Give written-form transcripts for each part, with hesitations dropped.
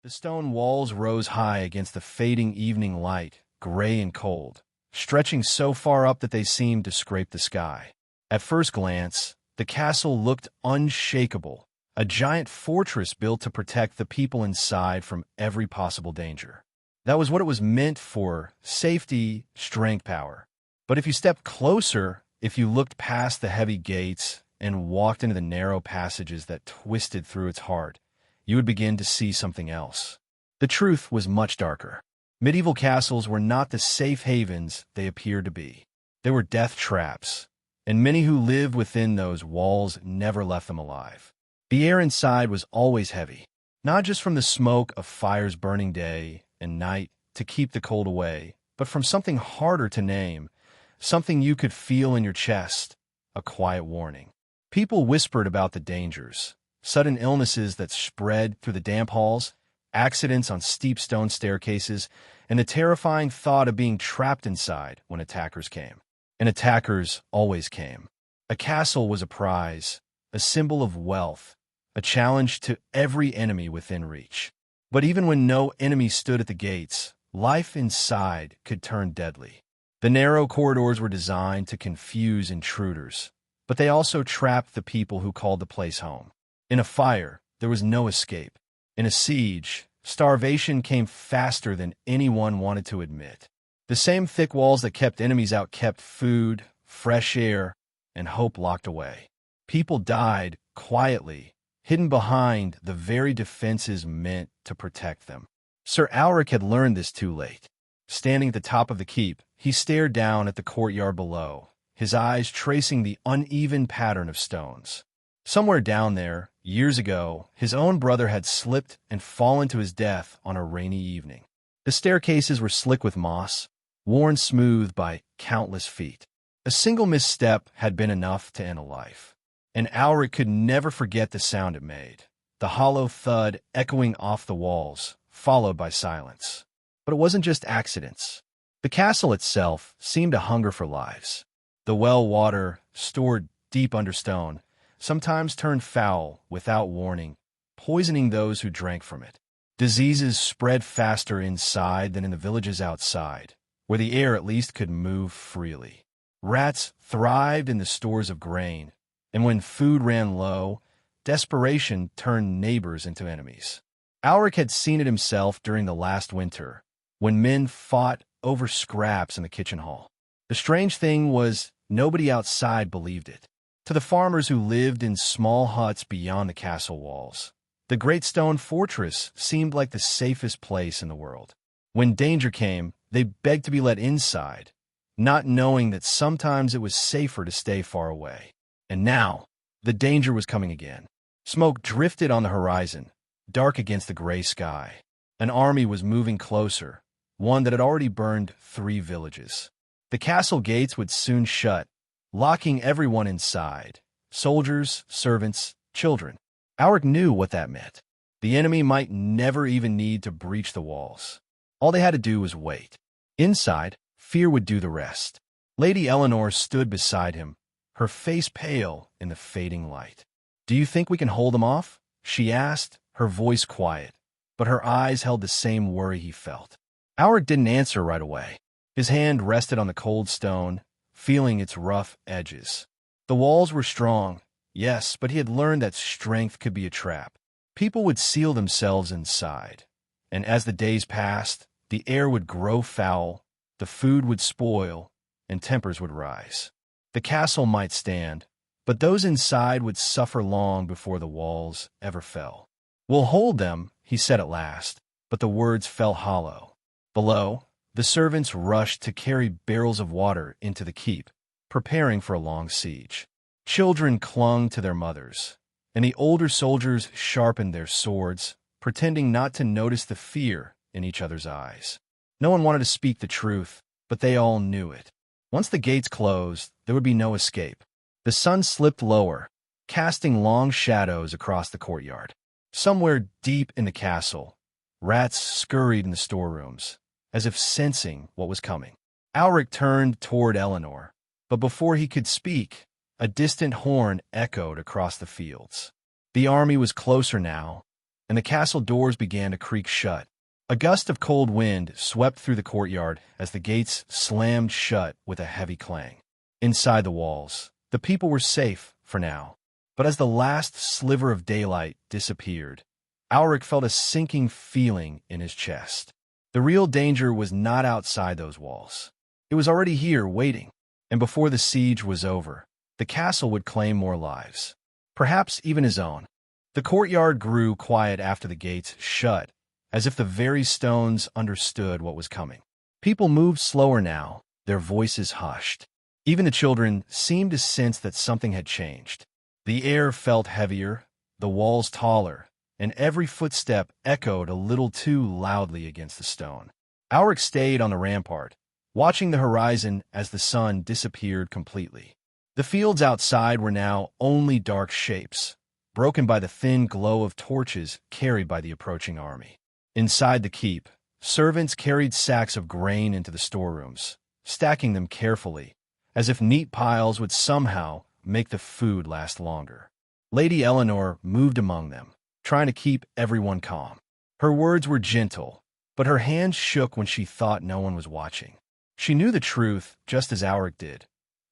The stone walls rose high against the fading evening light, gray and cold, stretching so far up that they seemed to scrape the sky. At first glance, the castle looked unshakable, a giant fortress built to protect the people inside from every possible danger. That was what it was meant for: safety, strength, power. But if you stepped closer, if you looked past the heavy gates and walked into the narrow passages that twisted through its heart, you would begin to see something else. The truth was much darker. Medieval castles were not the safe havens they appeared to be. They were death traps, and many who lived within those walls never left them alive. The air inside was always heavy, not just from the smoke of fires burning day and night to keep the cold away, but from something harder to name, something you could feel in your chest: a quiet warning. People whispered about the dangers: sudden illnesses that spread through the damp halls, accidents on steep stone staircases, and the terrifying thought of being trapped inside when attackers came. And attackers always came. A castle was a prize, a symbol of wealth, a challenge to every enemy within reach. But even when no enemy stood at the gates, life inside could turn deadly. The narrow corridors were designed to confuse intruders, but they also trapped the people who called the place home. In a fire, there was no escape. In a siege, starvation came faster than anyone wanted to admit. The same thick walls that kept enemies out kept food, fresh air, and hope locked away. People died quietly, hidden behind the very defenses meant to protect them. Sir Alric had learned this too late. Standing at the top of the keep, he stared down at the courtyard below, his eyes tracing the uneven pattern of stones. Somewhere down there, years ago, his own brother had slipped and fallen to his death on a rainy evening. The staircases were slick with moss, worn smooth by countless feet. A single misstep had been enough to end a life. And Alric could never forget the sound it made, the hollow thud echoing off the walls, followed by silence. But it wasn't just accidents. The castle itself seemed to hunger for lives. The well water, stored deep under stone, sometimes turned foul without warning, poisoning those who drank from it. Diseases spread faster inside than in the villages outside, where the air at least could move freely. Rats thrived in the stores of grain, and when food ran low, desperation turned neighbors into enemies. Alric had seen it himself during the last winter, when men fought over scraps in the kitchen hall. The strange thing was, nobody outside believed it. To the farmers who lived in small huts beyond the castle walls, the great stone fortress seemed like the safest place in the world. When danger came, they begged to be let inside, not knowing that sometimes it was safer to stay far away. And now, the danger was coming again. Smoke drifted on the horizon, dark against the gray sky. An army was moving closer, one that had already burned 3 villages. The castle gates would soon shut, locking everyone inside: soldiers, servants, children. Alric knew what that meant. The enemy might never even need to breach the walls. All they had to do was wait. Inside, fear would do the rest. Lady Eleanor stood beside him, her face pale in the fading light. "Do you think we can hold them off?" she asked, her voice quiet, but her eyes held the same worry he felt. Alric didn't answer right away. His hand rested on the cold stone, feeling its rough edges. The walls were strong, yes, but he had learned that strength could be a trap. People would seal themselves inside, and as the days passed, the air would grow foul, the food would spoil, and tempers would rise. The castle might stand, but those inside would suffer long before the walls ever fell. "We'll hold them," he said at last, but the words fell hollow. Below, the servants rushed to carry barrels of water into the keep, preparing for a long siege. Children clung to their mothers, and the older soldiers sharpened their swords, pretending not to notice the fear in each other's eyes. No one wanted to speak the truth, but they all knew it. Once the gates closed, there would be no escape. The sun slipped lower, casting long shadows across the courtyard. Somewhere deep in the castle, rats scurried in the storerooms, as if sensing what was coming. Alric turned toward Eleanor, but before he could speak, a distant horn echoed across the fields. The army was closer now, and the castle doors began to creak shut. A gust of cold wind swept through the courtyard as the gates slammed shut with a heavy clang. Inside the walls, the people were safe for now. But as the last sliver of daylight disappeared, Alric felt a sinking feeling in his chest. The real danger was not outside those walls. It was already here, waiting. And before the siege was over, the castle would claim more lives. Perhaps even his own. The courtyard grew quiet after the gates shut, as if the very stones understood what was coming. People moved slower now, their voices hushed. Even the children seemed to sense that something had changed. The air felt heavier, the walls taller, and every footstep echoed a little too loudly against the stone. Alric stayed on the rampart, watching the horizon as the sun disappeared completely. The fields outside were now only dark shapes, broken by the thin glow of torches carried by the approaching army. Inside the keep, servants carried sacks of grain into the storerooms, stacking them carefully, as if neat piles would somehow make the food last longer. Lady Eleanor moved among them, trying to keep everyone calm. Her words were gentle, but her hands shook when she thought no one was watching. She knew the truth just as Alric did.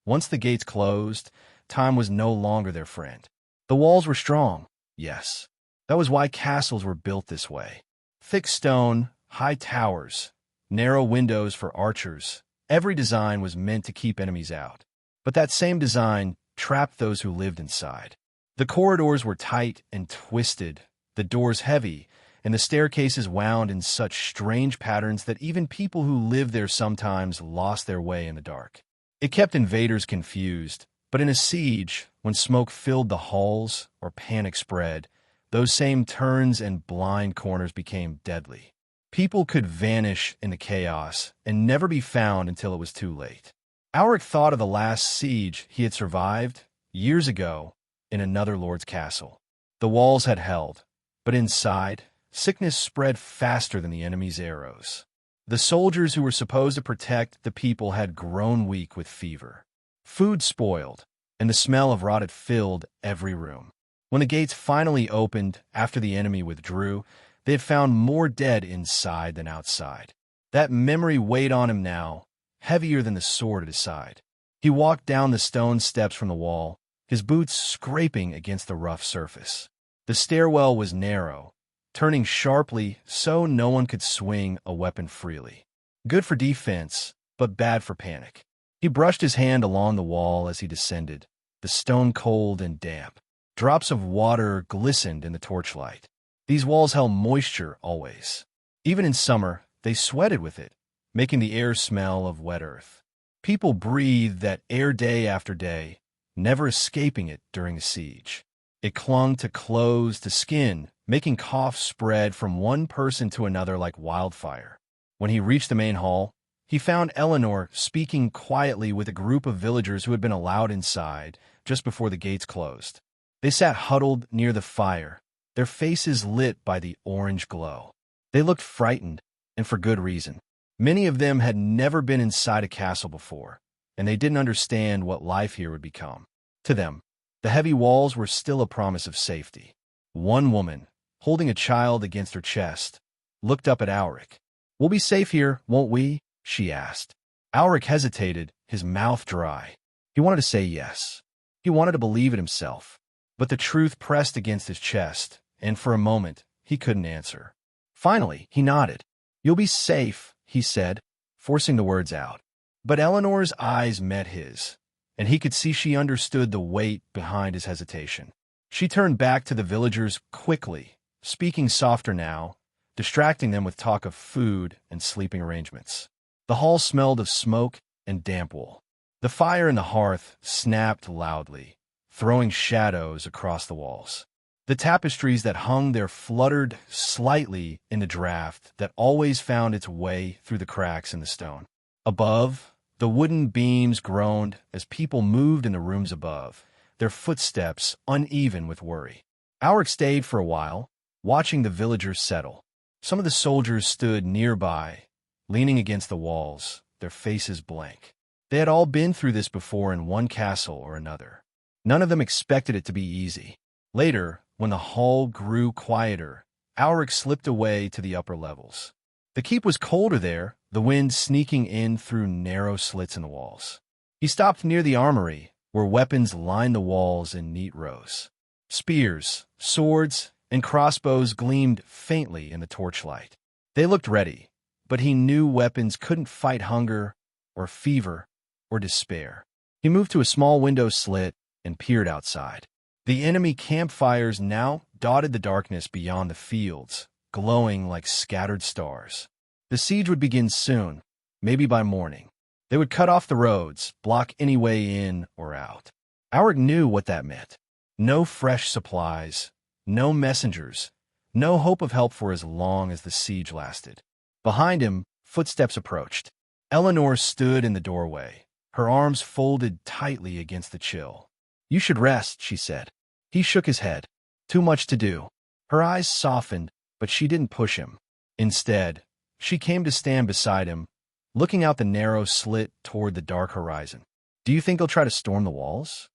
Once the gates closed, time was no longer their friend. The walls were strong, yes. That was why castles were built this way. Thick stone, high towers, narrow windows for archers. Every design was meant to keep enemies out. But that same design trapped those who lived inside. The corridors were tight and twisted, the doors heavy, and the staircases wound in such strange patterns that even people who lived there sometimes lost their way in the dark. It kept invaders confused, but in a siege, when smoke filled the halls or panic spread, those same turns and blind corners became deadly. People could vanish in the chaos and never be found until it was too late. Alric thought of the last siege he had survived years ago in another lord's castle. The walls had held, but inside, sickness spread faster than the enemy's arrows. The soldiers who were supposed to protect the people had grown weak with fever. Food spoiled, and the smell of rot had filled every room. When the gates finally opened after the enemy withdrew, they had found more dead inside than outside. That memory weighed on him now, heavier than the sword at his side. He walked down the stone steps from the wall, his boots scraping against the rough surface. The stairwell was narrow, turning sharply so no one could swing a weapon freely. Good for defense, but bad for panic. He brushed his hand along the wall as he descended, the stone cold and damp. Drops of water glistened in the torchlight. These walls held moisture always. Even in summer, they sweated with it, making the air smell of wet earth. People breathed that air day after day, never escaping it during the siege. It clung to clothes, to skin, making coughs spread from one person to another like wildfire. When he reached the main hall, he found Eleanor speaking quietly with a group of villagers who had been allowed inside just before the gates closed. They sat huddled near the fire, their faces lit by the orange glow. They looked frightened, and for good reason. Many of them had never been inside a castle before, and they didn't understand what life here would become. To them, the heavy walls were still a promise of safety. One woman, holding a child against her chest, looked up at Alric. "We'll be safe here, won't we?" she asked. Alric hesitated, his mouth dry. He wanted to say yes. He wanted to believe it himself. But the truth pressed against his chest, and for a moment, he couldn't answer. Finally, he nodded. "You'll be safe," he said, forcing the words out. But Eleanor's eyes met his, and he could see she understood the weight behind his hesitation. She turned back to the villagers quickly, speaking softer now, distracting them with talk of food and sleeping arrangements. The hall smelled of smoke and damp wool. The fire in the hearth snapped loudly, throwing shadows across the walls. The tapestries that hung there fluttered slightly in the draft that always found its way through the cracks in the stone. Above, the wooden beams groaned as people moved in the rooms above, their footsteps uneven with worry. Alric stayed for a while, watching the villagers settle. Some of the soldiers stood nearby, leaning against the walls, their faces blank. They had all been through this before in one castle or another. None of them expected it to be easy. Later, when the hall grew quieter, Alric slipped away to the upper levels. The keep was colder there, the wind sneaking in through narrow slits in the walls. He stopped near the armory, where weapons lined the walls in neat rows. Spears, swords, and crossbows gleamed faintly in the torchlight. They looked ready, but he knew weapons couldn't fight hunger, or fever, or despair. He moved to a small window slit and peered outside. The enemy campfires now dotted the darkness beyond the fields, glowing like scattered stars. The siege would begin soon, maybe by morning. They would cut off the roads, block any way in or out. Alric knew what that meant. No fresh supplies, no messengers, no hope of help for as long as the siege lasted. Behind him, footsteps approached. Eleanor stood in the doorway, her arms folded tightly against the chill. "You should rest," she said. He shook his head. Too much to do. Her eyes softened, but she didn't push him. Instead, she came to stand beside him, looking out the narrow slit toward the dark horizon. "Do you think they'll try to storm the walls?"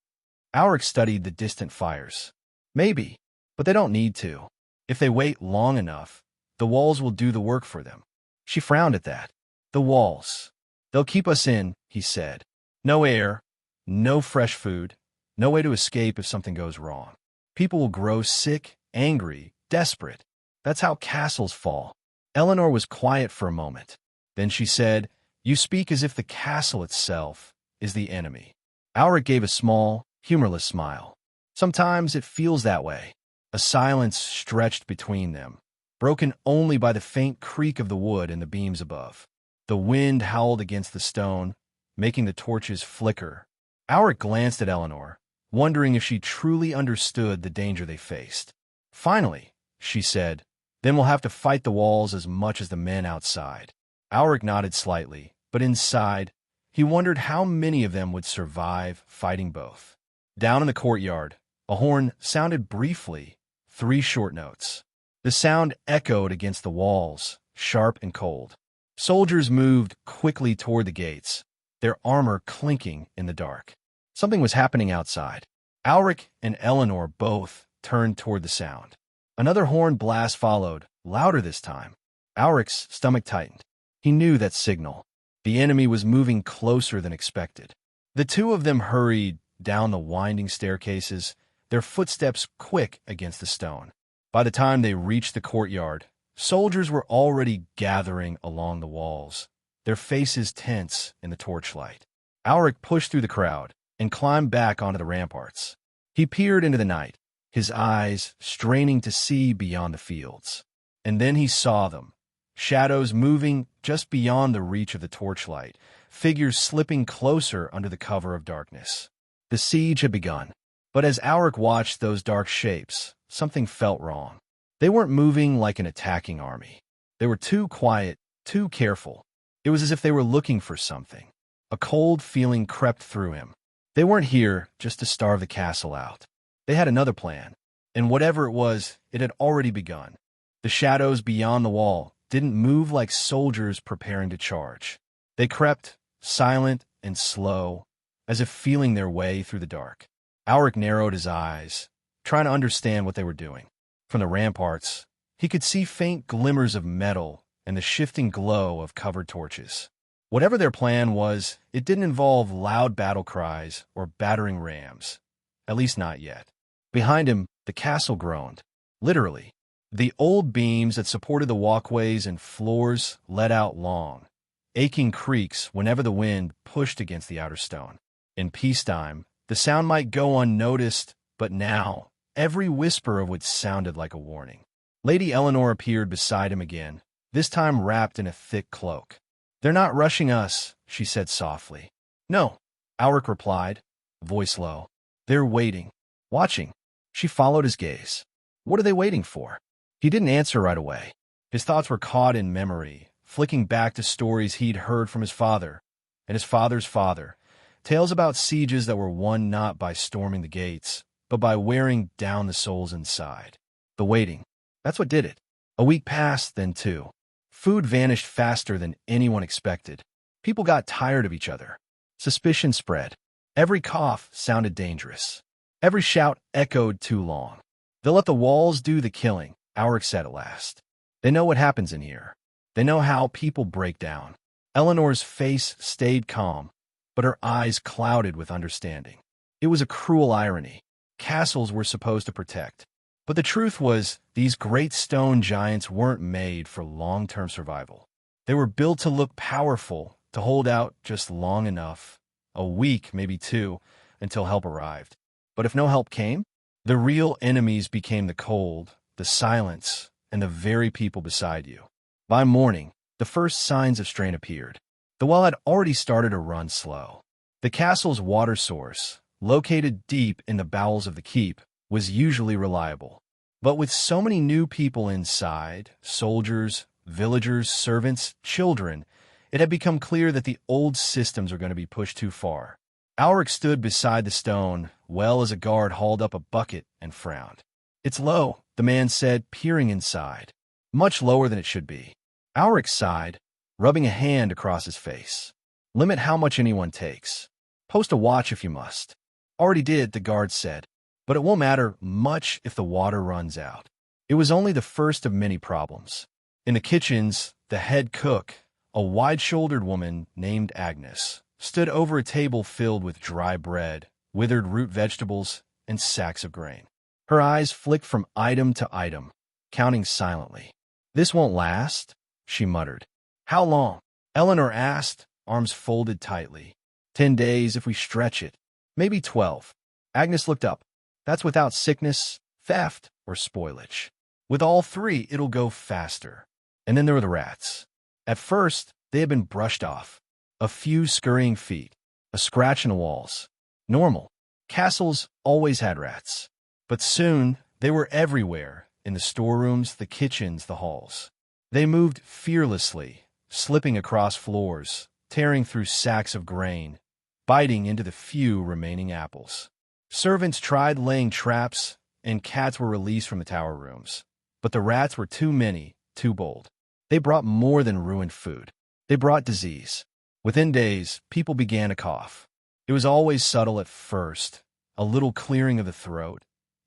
Alric studied the distant fires. "Maybe, but they don't need to. If they wait long enough, the walls will do the work for them." She frowned at that. "The walls. They'll keep us in," he said. "No air, no fresh food, no way to escape if something goes wrong. People will grow sick, angry, desperate. That's how castles fall." Eleanor was quiet for a moment. Then she said, "You speak as if the castle itself is the enemy." Alric gave a small, humorless smile. "Sometimes it feels that way." A silence stretched between them, broken only by the faint creak of the wood in the beams above. The wind howled against the stone, making the torches flicker. Alric glanced at Eleanor, wondering if she truly understood the danger they faced. "Finally," she said, "then we'll have to fight the walls as much as the men outside." Alric nodded slightly, but inside, he wondered how many of them would survive fighting both. Down in the courtyard, a horn sounded briefly, 3 short notes. The sound echoed against the walls, sharp and cold. Soldiers moved quickly toward the gates, their armor clinking in the dark. Something was happening outside. Alric and Eleanor both turned toward the sound. Another horn blast followed, louder this time. Alric's stomach tightened. He knew that signal. The enemy was moving closer than expected. The two of them hurried down the winding staircases, their footsteps quick against the stone. By the time they reached the courtyard, soldiers were already gathering along the walls, their faces tense in the torchlight. Alric pushed through the crowd and climbed back onto the ramparts. He peered into the night, his eyes straining to see beyond the fields. And then he saw them, shadows moving just beyond the reach of the torchlight, figures slipping closer under the cover of darkness. The siege had begun, but as Alric watched those dark shapes, something felt wrong. They weren't moving like an attacking army. They were too quiet, too careful. It was as if they were looking for something. A cold feeling crept through him. They weren't here just to starve the castle out. They had another plan, and whatever it was, it had already begun. The shadows beyond the wall didn't move like soldiers preparing to charge. They crept, silent and slow, as if feeling their way through the dark. Alric narrowed his eyes, trying to understand what they were doing. From the ramparts, he could see faint glimmers of metal and the shifting glow of covered torches. Whatever their plan was, it didn't involve loud battle cries or battering rams. At least not yet. Behind him, the castle groaned. Literally. The old beams that supported the walkways and floors let out long, aching creaks whenever the wind pushed against the outer stone. In peacetime, the sound might go unnoticed, but now, every whisper of it sounded like a warning. Lady Eleanor appeared beside him again, this time wrapped in a thick cloak. "They're not rushing us," she said softly. "No," Alric replied, voice low. "They're waiting, watching." She followed his gaze. What are they waiting for? He didn't answer right away. His thoughts were caught in memory, flicking back to stories he'd heard from his father and his father's father, tales about sieges that were won not by storming the gates, but by wearing down the souls inside. The waiting. That's what did it. A week passed, then 2. Food vanished faster than anyone expected. People got tired of each other. Suspicion spread. Every cough sounded dangerous. Every shout echoed too long. They'll let the walls do the killing, Alric said at last. They know what happens in here. They know how people break down. Eleanor's face stayed calm, but her eyes clouded with understanding. It was a cruel irony. Castles were supposed to protect. But the truth was, these great stone giants weren't made for long-term survival. They were built to look powerful, to hold out just long enough, a week, maybe two, until help arrived. But if no help came, the real enemies became the cold, the silence, and the very people beside you. By morning, the first signs of strain appeared. The well had already started to run slow. The castle's water source, located deep in the bowels of the keep, was usually reliable. But with so many new people inside, soldiers, villagers, servants, children, it had become clear that the old systems were going to be pushed too far. Alric stood beside the stone, well as a guard hauled up a bucket and frowned. "It's low," the man said, peering inside. "Much lower than it should be." Alric sighed, rubbing a hand across his face. "Limit how much anyone takes. Post a watch if you must." "Already did," the guard said. "But it won't matter much if the water runs out." It was only the first of many problems. In the kitchens, the head cook, a wide-shouldered woman named Agnes, stood over a table filled with dry bread, withered root vegetables, and sacks of grain. Her eyes flicked from item to item, counting silently. "This won't last," she muttered. "How long?" Eleanor asked, arms folded tightly. 10 days if we stretch it. Maybe 12. Agnes looked up. "That's without sickness, theft, or spoilage. With all three, it'll go faster." And then there were the rats. At first, they had been brushed off. A few scurrying feet, a scratch in the walls. Normal. Castles always had rats. But soon, they were everywhere, in the storerooms, the kitchens, the halls. They moved fearlessly, slipping across floors, tearing through sacks of grain, biting into the few remaining apples. Servants tried laying traps, and cats were released from the tower rooms. But the rats were too many, too bold. They brought more than ruined food. They brought disease. Within days, people began to cough. It was always subtle at first, a little clearing of the throat,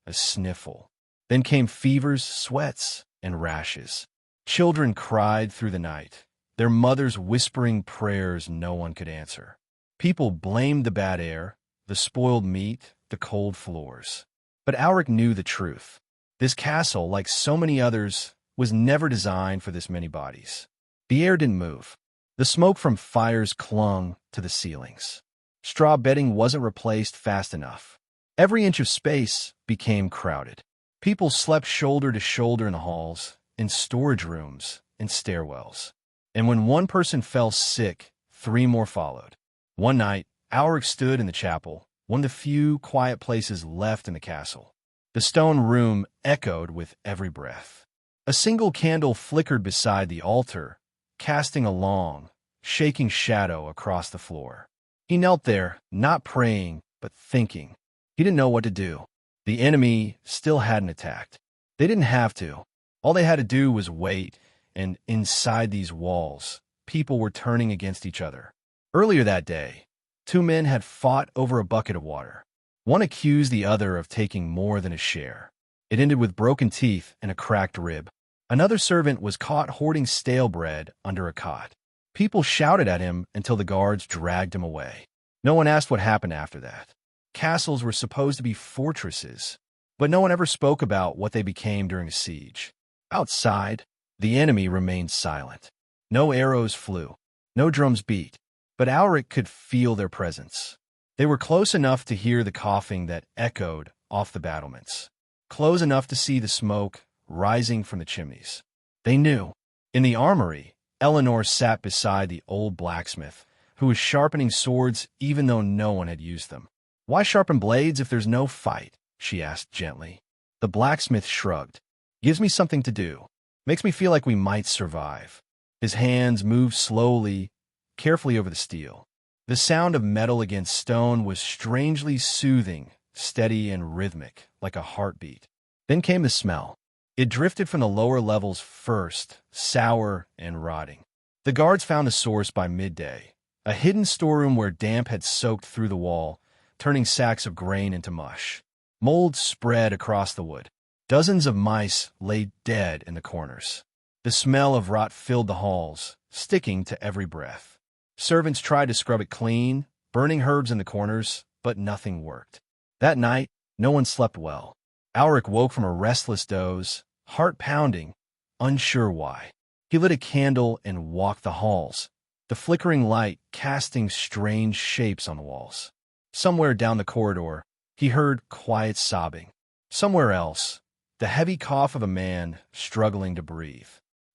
a sniffle. Then came fevers, sweats, and rashes. Children cried through the night, their mothers whispering prayers no one could answer. People blamed the bad air, the spoiled meat, the cold floors. But Alric knew the truth. This castle, like so many others, was never designed for this many bodies. The air didn't move. The smoke from fires clung to the ceilings. Straw bedding wasn't replaced fast enough. Every inch of space became crowded. People slept shoulder to shoulder in the halls, in storage rooms, in stairwells. And when one person fell sick, 3 more followed. One night, Alric stood in the chapel, one of the few quiet places left in the castle. The stone room echoed with every breath. A single candle flickered beside the altar, casting a long, shaking shadow across the floor. He knelt there, not praying, but thinking. He didn't know what to do. The enemy still hadn't attacked. They didn't have to. All they had to do was wait, and inside these walls, people were turning against each other. Earlier that day, 2 men had fought over a bucket of water. One accused the other of taking more than a share. It ended with broken teeth and a cracked rib. Another servant was caught hoarding stale bread under a cot. People shouted at him until the guards dragged him away. No one asked what happened after that. Castles were supposed to be fortresses, but no one ever spoke about what they became during a siege. Outside, the enemy remained silent. No arrows flew, no drums beat, but Alric could feel their presence. They were close enough to hear the coughing that echoed off the battlements, close enough to see the smoke rising from the chimneys. They knew. In the armory, Eleanor sat beside the old blacksmith, who was sharpening swords even though no one had used them. "Why sharpen blades if there's no fight?" she asked gently. The blacksmith shrugged. "Gives me something to do. Makes me feel like we might survive." His hands moved slowly, carefully over the steel. The sound of metal against stone was strangely soothing, steady and rhythmic, like a heartbeat. Then came the smell. It drifted from the lower levels first, sour and rotting. The guards found the source by midday, a hidden storeroom where damp had soaked through the wall, turning sacks of grain into mush. Mold spread across the wood. Dozens of mice lay dead in the corners. The smell of rot filled the halls, sticking to every breath. Servants tried to scrub it clean, burning herbs in the corners, but nothing worked. That night, no one slept well. Alric woke from a restless doze, heart pounding, unsure why. He lit a candle and walked the halls, the flickering light casting strange shapes on the walls. Somewhere down the corridor, he heard quiet sobbing. Somewhere else, the heavy cough of a man struggling to breathe.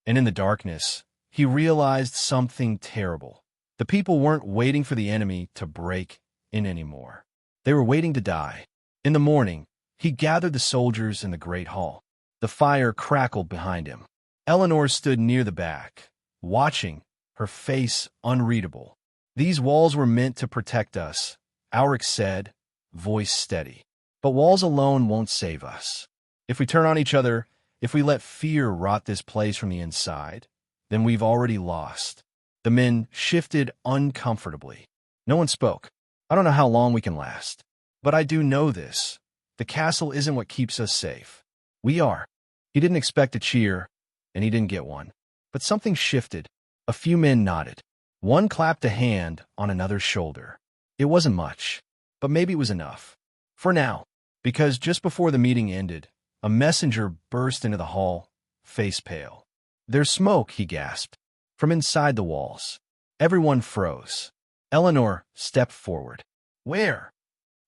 And in the darkness, he realized something terrible. The people weren't waiting for the enemy to break in anymore. They were waiting to die. In the morning, he gathered the soldiers in the great hall. The fire crackled behind him. Eleanor stood near the back, watching, her face unreadable. "These walls were meant to protect us," Alric said, voice steady. "But walls alone won't save us. If we turn on each other, if we let fear rot this place from the inside, then we've already lost." The men shifted uncomfortably. No one spoke. "I don't know how long we can last. But I do know this. The castle isn't what keeps us safe. We are." He didn't expect a cheer, and he didn't get one. But something shifted. A few men nodded. One clapped a hand on another's shoulder. It wasn't much, but maybe it was enough. For now, because just before the meeting ended, a messenger burst into the hall, face pale. "There's smoke," he gasped, from inside the walls. Everyone froze. Eleanor stepped forward. "Where?"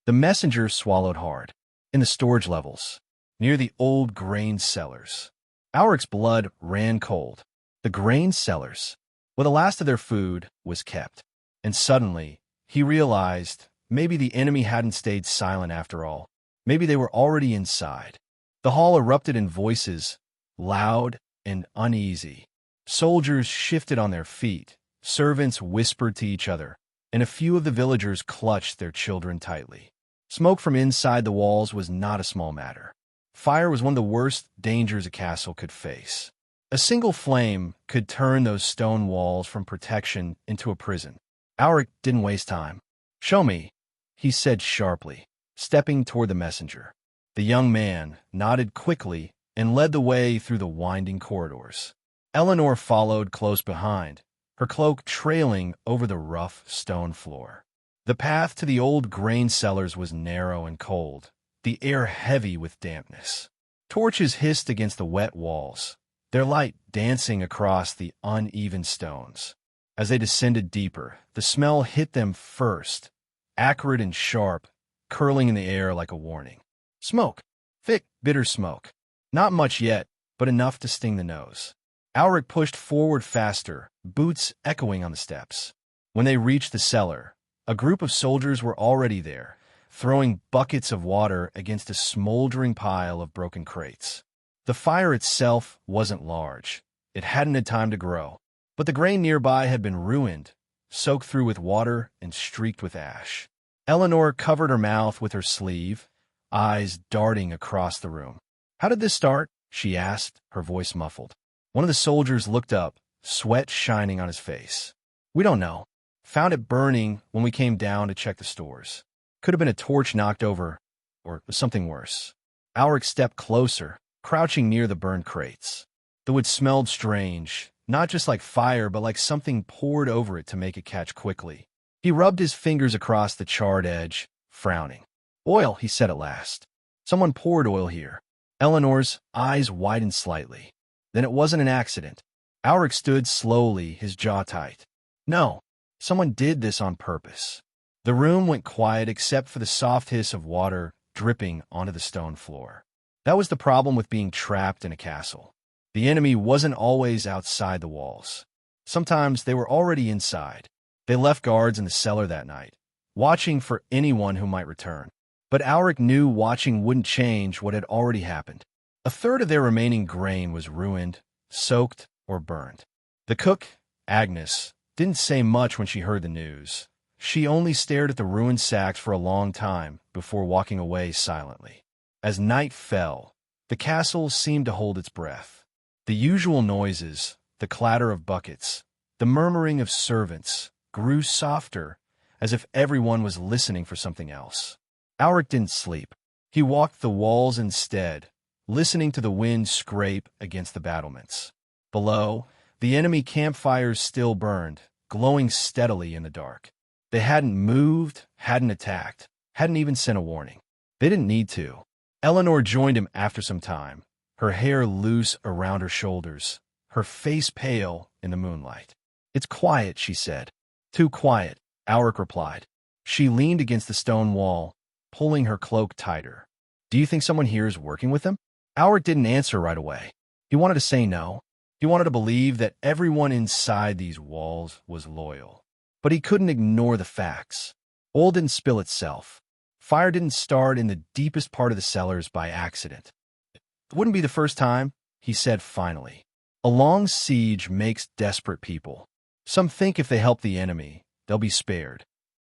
The messenger swallowed hard. "In the storage levels, near the old grain cellars." Alric's blood ran cold. The grain cellars, where the last of their food was kept. And suddenly, he realized maybe the enemy hadn't stayed silent after all. Maybe they were already inside. The hall erupted in voices, loud and uneasy. Soldiers shifted on their feet, servants whispered to each other, and a few of the villagers clutched their children tightly. Smoke from inside the walls was not a small matter. Fire was one of the worst dangers a castle could face. A single flame could turn those stone walls from protection into a prison. Alric didn't waste time. "Show me," he said sharply, stepping toward the messenger. The young man nodded quickly and led the way through the winding corridors. Eleanor followed close behind, her cloak trailing over the rough stone floor. The path to the old grain cellars was narrow and cold, the air heavy with dampness. Torches hissed against the wet walls, their light dancing across the uneven stones. As they descended deeper, the smell hit them first, acrid and sharp, curling in the air like a warning. Smoke. Thick, bitter smoke. Not much yet, but enough to sting the nose. Alric pushed forward faster, boots echoing on the steps. When they reached the cellar, a group of soldiers were already there, throwing buckets of water against a smoldering pile of broken crates. The fire itself wasn't large. It hadn't had time to grow. But the grain nearby had been ruined, soaked through with water and streaked with ash. Eleanor covered her mouth with her sleeve, eyes darting across the room. "How did this start?" she asked, her voice muffled. One of the soldiers looked up, sweat shining on his face. "We don't know. Found it burning when we came down to check the stores. Could have been a torch knocked over, or something worse." Alric stepped closer, crouching near the burned crates. The wood smelled strange, not just like fire, but like something poured over it to make it catch quickly. He rubbed his fingers across the charred edge, frowning. "Oil," he said at last. "Someone poured oil here." Eleanor's eyes widened slightly. Then it wasn't an accident. Alric stood slowly, his jaw tight. "No, someone did this on purpose." The room went quiet except for the soft hiss of water dripping onto the stone floor. That was the problem with being trapped in a castle. The enemy wasn't always outside the walls. Sometimes they were already inside. They left guards in the cellar that night, watching for anyone who might return. But Alric knew watching wouldn't change what had already happened. A third of their remaining grain was ruined, soaked, or burned. The cook, Agnes, didn't say much when she heard the news. She only stared at the ruined sacks for a long time before walking away silently. As night fell, the castle seemed to hold its breath. The usual noises, the clatter of buckets, the murmuring of servants, grew softer, as if everyone was listening for something else. Alric didn't sleep. He walked the walls instead, listening to the wind scrape against the battlements. Below, the enemy campfires still burned, glowing steadily in the dark. They hadn't moved, hadn't attacked, hadn't even sent a warning. They didn't need to. Eleanor joined him after some time, her hair loose around her shoulders, her face pale in the moonlight. "It's quiet," she said. "Too quiet," Alric replied. She leaned against the stone wall, pulling her cloak tighter. "Do you think someone here is working with him?" Alric didn't answer right away. He wanted to say no. He wanted to believe that everyone inside these walls was loyal. But he couldn't ignore the facts. Oil didn't spill itself. Fire didn't start in the deepest part of the cellars by accident. "It wouldn't be the first time," he said finally. "A long siege makes desperate people. Some think if they help the enemy, they'll be spared.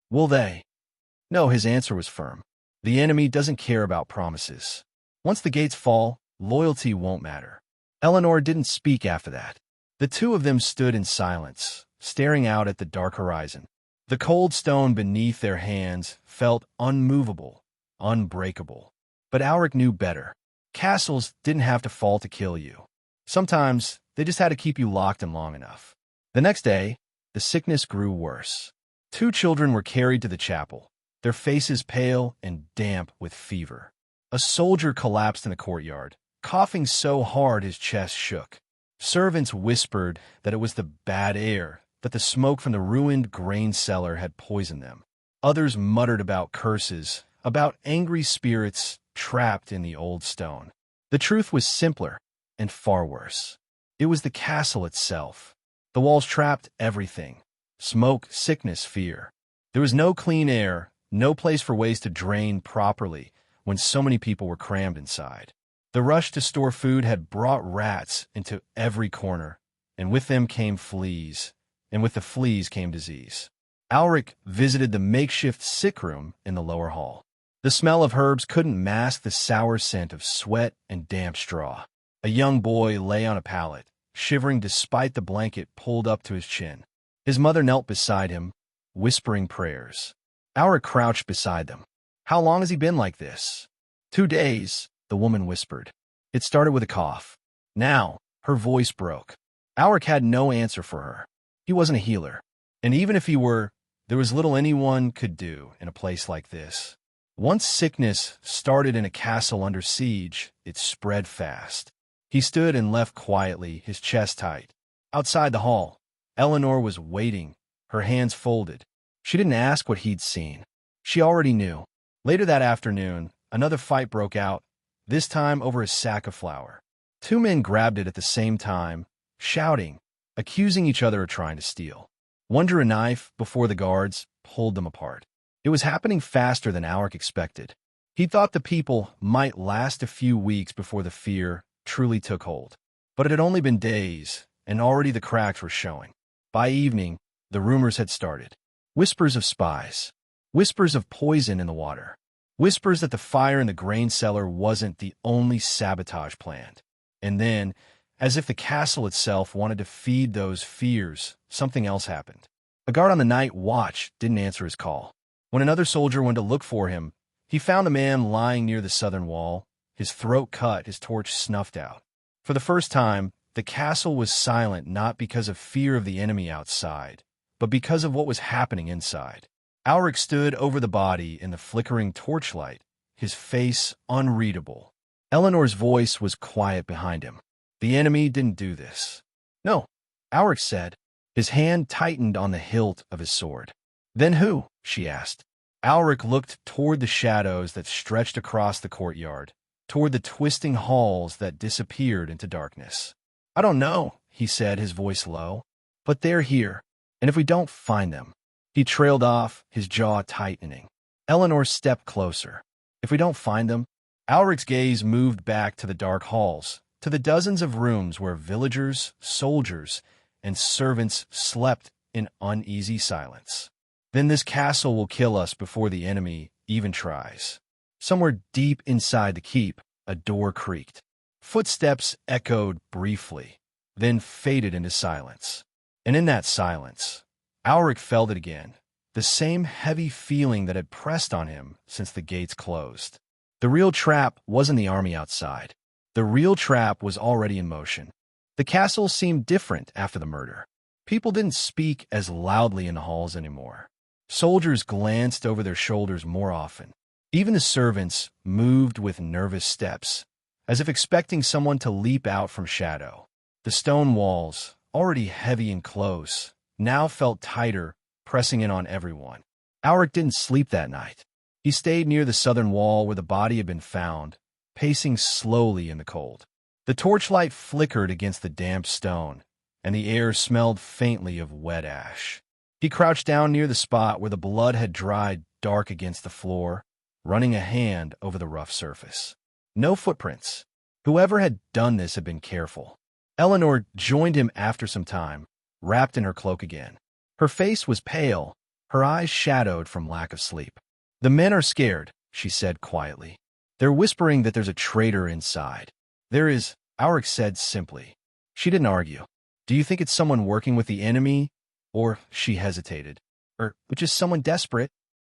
Will they?" No, his answer was firm. The enemy doesn't care about promises. Once the gates fall, loyalty won't matter. Eleanor didn't speak after that. The two of them stood in silence, staring out at the dark horizon. The cold stone beneath their hands felt unmovable, unbreakable. But Alric knew better. Castles didn't have to fall to kill you. Sometimes they just had to keep you locked in long enough. The next day, the sickness grew worse. 2 children were carried to the chapel, their faces pale and damp with fever. A soldier collapsed in the courtyard, coughing so hard his chest shook. Servants whispered that it was the bad air, that the smoke from the ruined grain cellar had poisoned them. Others muttered about curses, about angry spirits trapped in the old stone. The truth was simpler and far worse. It was the castle itself. The walls trapped everything: smoke, sickness, fear. There was no clean air, no place for waste to drain properly when so many people were crammed inside. The rush to store food had brought rats into every corner, and with them came fleas, and with the fleas came disease. Alric visited the makeshift sick room in the lower hall. The smell of herbs couldn't mask the sour scent of sweat and damp straw. A young boy lay on a pallet, shivering despite the blanket pulled up to his chin. His mother knelt beside him, whispering prayers. Alric crouched beside them. "How long has he been like this?" 2 days, the woman whispered. It started with a cough. Now, her voice broke. Alric had no answer for her. He wasn't a healer. And even if he were, there was little anyone could do in a place like this. Once sickness started in a castle under siege, it spread fast. He stood and left quietly, his chest tight. Outside the hall, Eleanor was waiting, her hands folded. She didn't ask what he'd seen. She already knew. Later that afternoon, another fight broke out, this time over a sack of flour. 2 men grabbed it at the same time, shouting, accusing each other of trying to steal. One drew a knife before the guards pulled them apart. It was happening faster than Alric expected. He thought the people might last a few weeks before the fear truly took hold. But it had only been days, and already the cracks were showing. By evening, the rumors had started. Whispers of spies. Whispers of poison in the water. Whispers that the fire in the grain cellar wasn't the only sabotage planned. And then, as if the castle itself wanted to feed those fears, something else happened. A guard on the night watch didn't answer his call. When another soldier went to look for him, he found a man lying near the southern wall, his throat cut, his torch snuffed out. For the first time, the castle was silent not because of fear of the enemy outside, but because of what was happening inside. Alric stood over the body in the flickering torchlight, his face unreadable. Eleanor's voice was quiet behind him. The enemy didn't do this. No, Alric said. His hand tightened on the hilt of his sword. Then who? She asked. Alric looked toward the shadows that stretched across the courtyard, toward the twisting halls that disappeared into darkness. I don't know, he said, his voice low, but they're here, and if we don't find them. He trailed off, his jaw tightening. Eleanor stepped closer. If we don't find them? Alric's gaze moved back to the dark halls, to the dozens of rooms where villagers, soldiers, and servants slept in uneasy silence. Then this castle will kill us before the enemy even tries. Somewhere deep inside the keep, a door creaked. Footsteps echoed briefly, then faded into silence. And in that silence, Alric felt it again, the same heavy feeling that had pressed on him since the gates closed. The real trap wasn't the army outside. The real trap was already in motion. The castle seemed different after the murder. People didn't speak as loudly in the halls anymore. Soldiers glanced over their shoulders more often. Even the servants moved with nervous steps, as if expecting someone to leap out from shadow. The stone walls, already heavy and close, now felt tighter, pressing in on everyone. Alric didn't sleep that night. He stayed near the southern wall where the body had been found, pacing slowly in the cold. The torchlight flickered against the damp stone, and the air smelled faintly of wet ash. He crouched down near the spot where the blood had dried dark against the floor, running a hand over the rough surface. No footprints. Whoever had done this had been careful. Eleanor joined him after some time, wrapped in her cloak again. Her face was pale, her eyes shadowed from lack of sleep. "The men are scared," she said quietly. "They're whispering that there's a traitor inside." "There is," Auric said simply. She didn't argue. "Do you think it's someone working with the enemy?" Or, she hesitated, "or just someone desperate?"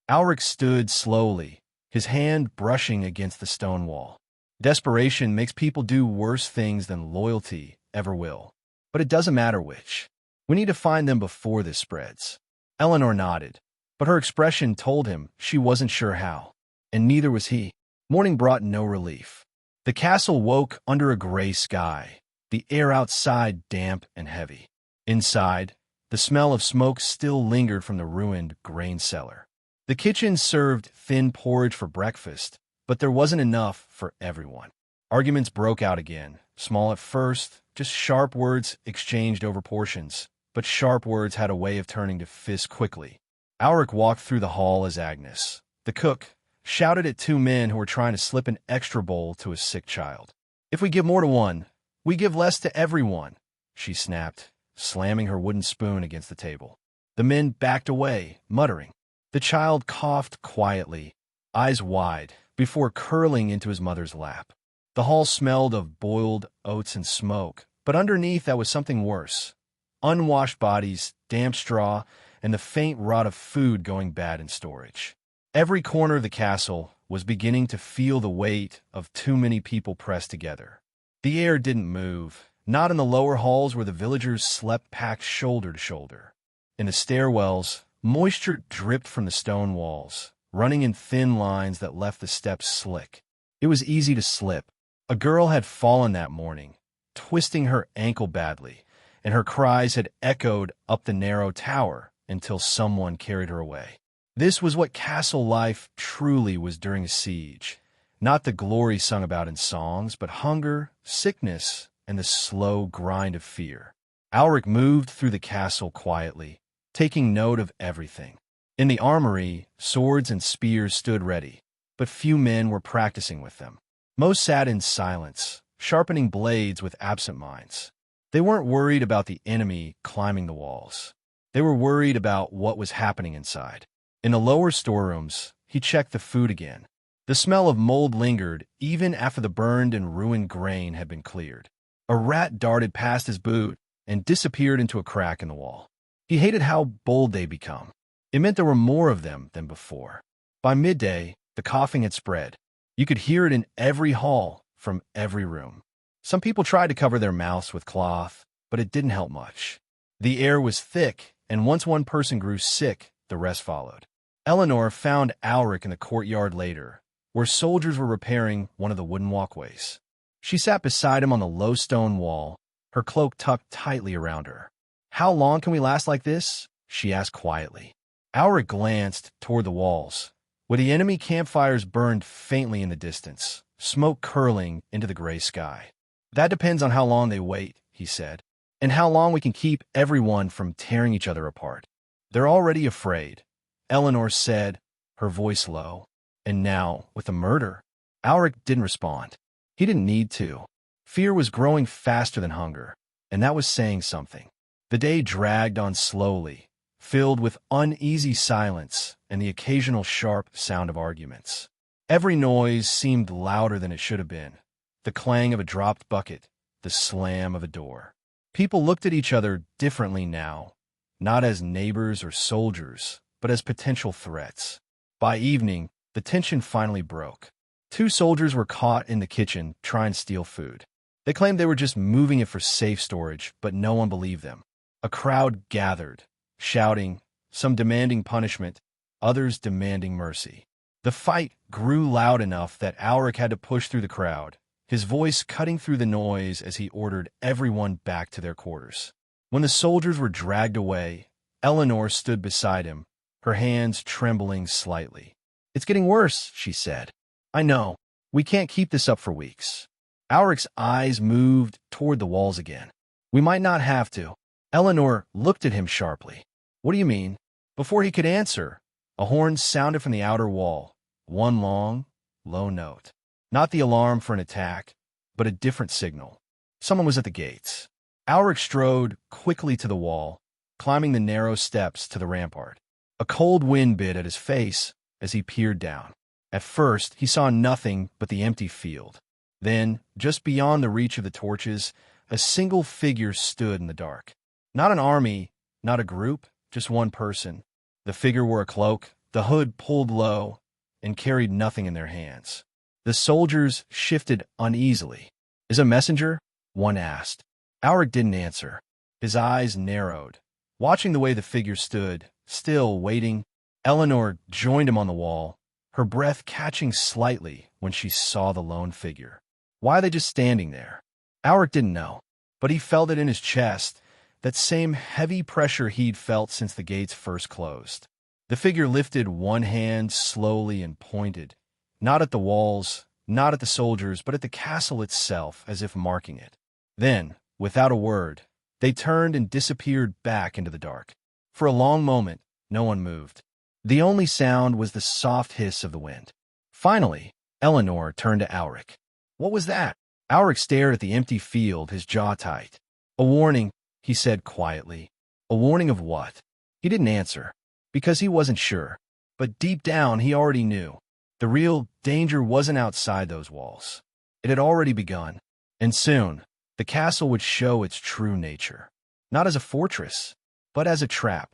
Auric stood slowly, his hand brushing against the stone wall. "Desperation makes people do worse things than loyalty ever will. But it doesn't matter which. We need to find them before this spreads." Eleanor nodded, but her expression told him she wasn't sure how, and neither was he. Morning brought no relief. The castle woke under a gray sky, the air outside damp and heavy. Inside, the smell of smoke still lingered from the ruined grain cellar. The kitchen served thin porridge for breakfast, but there wasn't enough for everyone. Arguments broke out again, small at first, just sharp words exchanged over portions, but sharp words had a way of turning to fists quickly. Auric walked through the hall as Agnes, the cook, shouted at two men who were trying to slip an extra bowl to a sick child. "If we give more to one, we give less to everyone," she snapped, slamming her wooden spoon against the table. The men backed away, muttering. The child coughed quietly, eyes wide, before curling into his mother's lap. The hall smelled of boiled oats and smoke, but underneath that was something worse. Unwashed bodies, damp straw, and the faint rot of food going bad in storage. Every corner of the castle was beginning to feel the weight of too many people pressed together. The air didn't move, not in the lower halls where the villagers slept packed shoulder to shoulder. In the stairwells, moisture dripped from the stone walls, running in thin lines that left the steps slick. It was easy to slip. A girl had fallen that morning, twisting her ankle badly, and her cries had echoed up the narrow tower until someone carried her away. This was what castle life truly was during a siege. Not the glory sung about in songs, but hunger, sickness, and the slow grind of fear. Auric moved through the castle quietly, taking note of everything. In the armory, swords and spears stood ready, but few men were practicing with them. Most sat in silence, sharpening blades with absent minds. They weren't worried about the enemy climbing the walls. They were worried about what was happening inside. In the lower storerooms, he checked the food again. The smell of mold lingered even after the burned and ruined grain had been cleared. A rat darted past his boot and disappeared into a crack in the wall. He hated how bold they'd become. It meant there were more of them than before. By midday, the coughing had spread. You could hear it in every hall, from every room. Some people tried to cover their mouths with cloth, but it didn't help much. The air was thick, and once one person grew sick, the rest followed. Eleanor found Auric in the courtyard later, where soldiers were repairing one of the wooden walkways. She sat beside him on the low stone wall, her cloak tucked tightly around her. "How long can we last like this?" she asked quietly. Auric glanced toward the walls, where the enemy campfires burned faintly in the distance, smoke curling into the gray sky. "That depends on how long they wait," he said, "and how long we can keep everyone from tearing each other apart." "They're already afraid," Eleanor said, her voice low. "And now, with the murder." Auric didn't respond. He didn't need to. Fear was growing faster than hunger, and that was saying something. The day dragged on slowly, filled with uneasy silence and the occasional sharp sound of arguments. Every noise seemed louder than it should have been. The clang of a dropped bucket, the slam of a door. People looked at each other differently now, not as neighbors or soldiers, but as potential threats. By evening, the tension finally broke. Two soldiers were caught in the kitchen trying to steal food. They claimed they were just moving it for safe storage, but no one believed them. A crowd gathered, shouting, some demanding punishment, others demanding mercy. The fight grew loud enough that Alric had to push through the crowd, his voice cutting through the noise as he ordered everyone back to their quarters. When the soldiers were dragged away, Eleanor stood beside him, her hands trembling slightly. "It's getting worse," she said. "I know. We can't keep this up for weeks." Alric's eyes moved toward the walls again. "We might not have to." Eleanor looked at him sharply. "What do you mean?" Before he could answer, a horn sounded from the outer wall, one long, low note. Not the alarm for an attack, but a different signal. Someone was at the gates. Alric strode quickly to the wall, climbing the narrow steps to the rampart. A cold wind bit at his face as he peered down. At first, he saw nothing but the empty field. Then, just beyond the reach of the torches, a single figure stood in the dark. Not an army, not a group, just one person. The figure wore a cloak, the hood pulled low, and carried nothing in their hands. The soldiers shifted uneasily. "Is a messenger?" one asked. Alric didn't answer. His eyes narrowed. Watching the way the figure stood, still waiting, Eleanor joined him on the wall, her breath catching slightly when she saw the lone figure. Why are they just standing there? Alric didn't know, but he felt it in his chest, that same heavy pressure he'd felt since the gates first closed. The figure lifted one hand slowly and pointed, not at the walls, not at the soldiers, but at the castle itself, as if marking it. Then, without a word, they turned and disappeared back into the dark. For a long moment, no one moved. The only sound was the soft hiss of the wind. Finally, Eleanor turned to Alric. "What was that?" Alric stared at the empty field, his jaw tight. "A warning," he said quietly. "A warning of what?" He didn't answer, because he wasn't sure. But deep down, he already knew. The real danger wasn't outside those walls. It had already begun. And soon, the castle would show its true nature. Not as a fortress, but as a trap.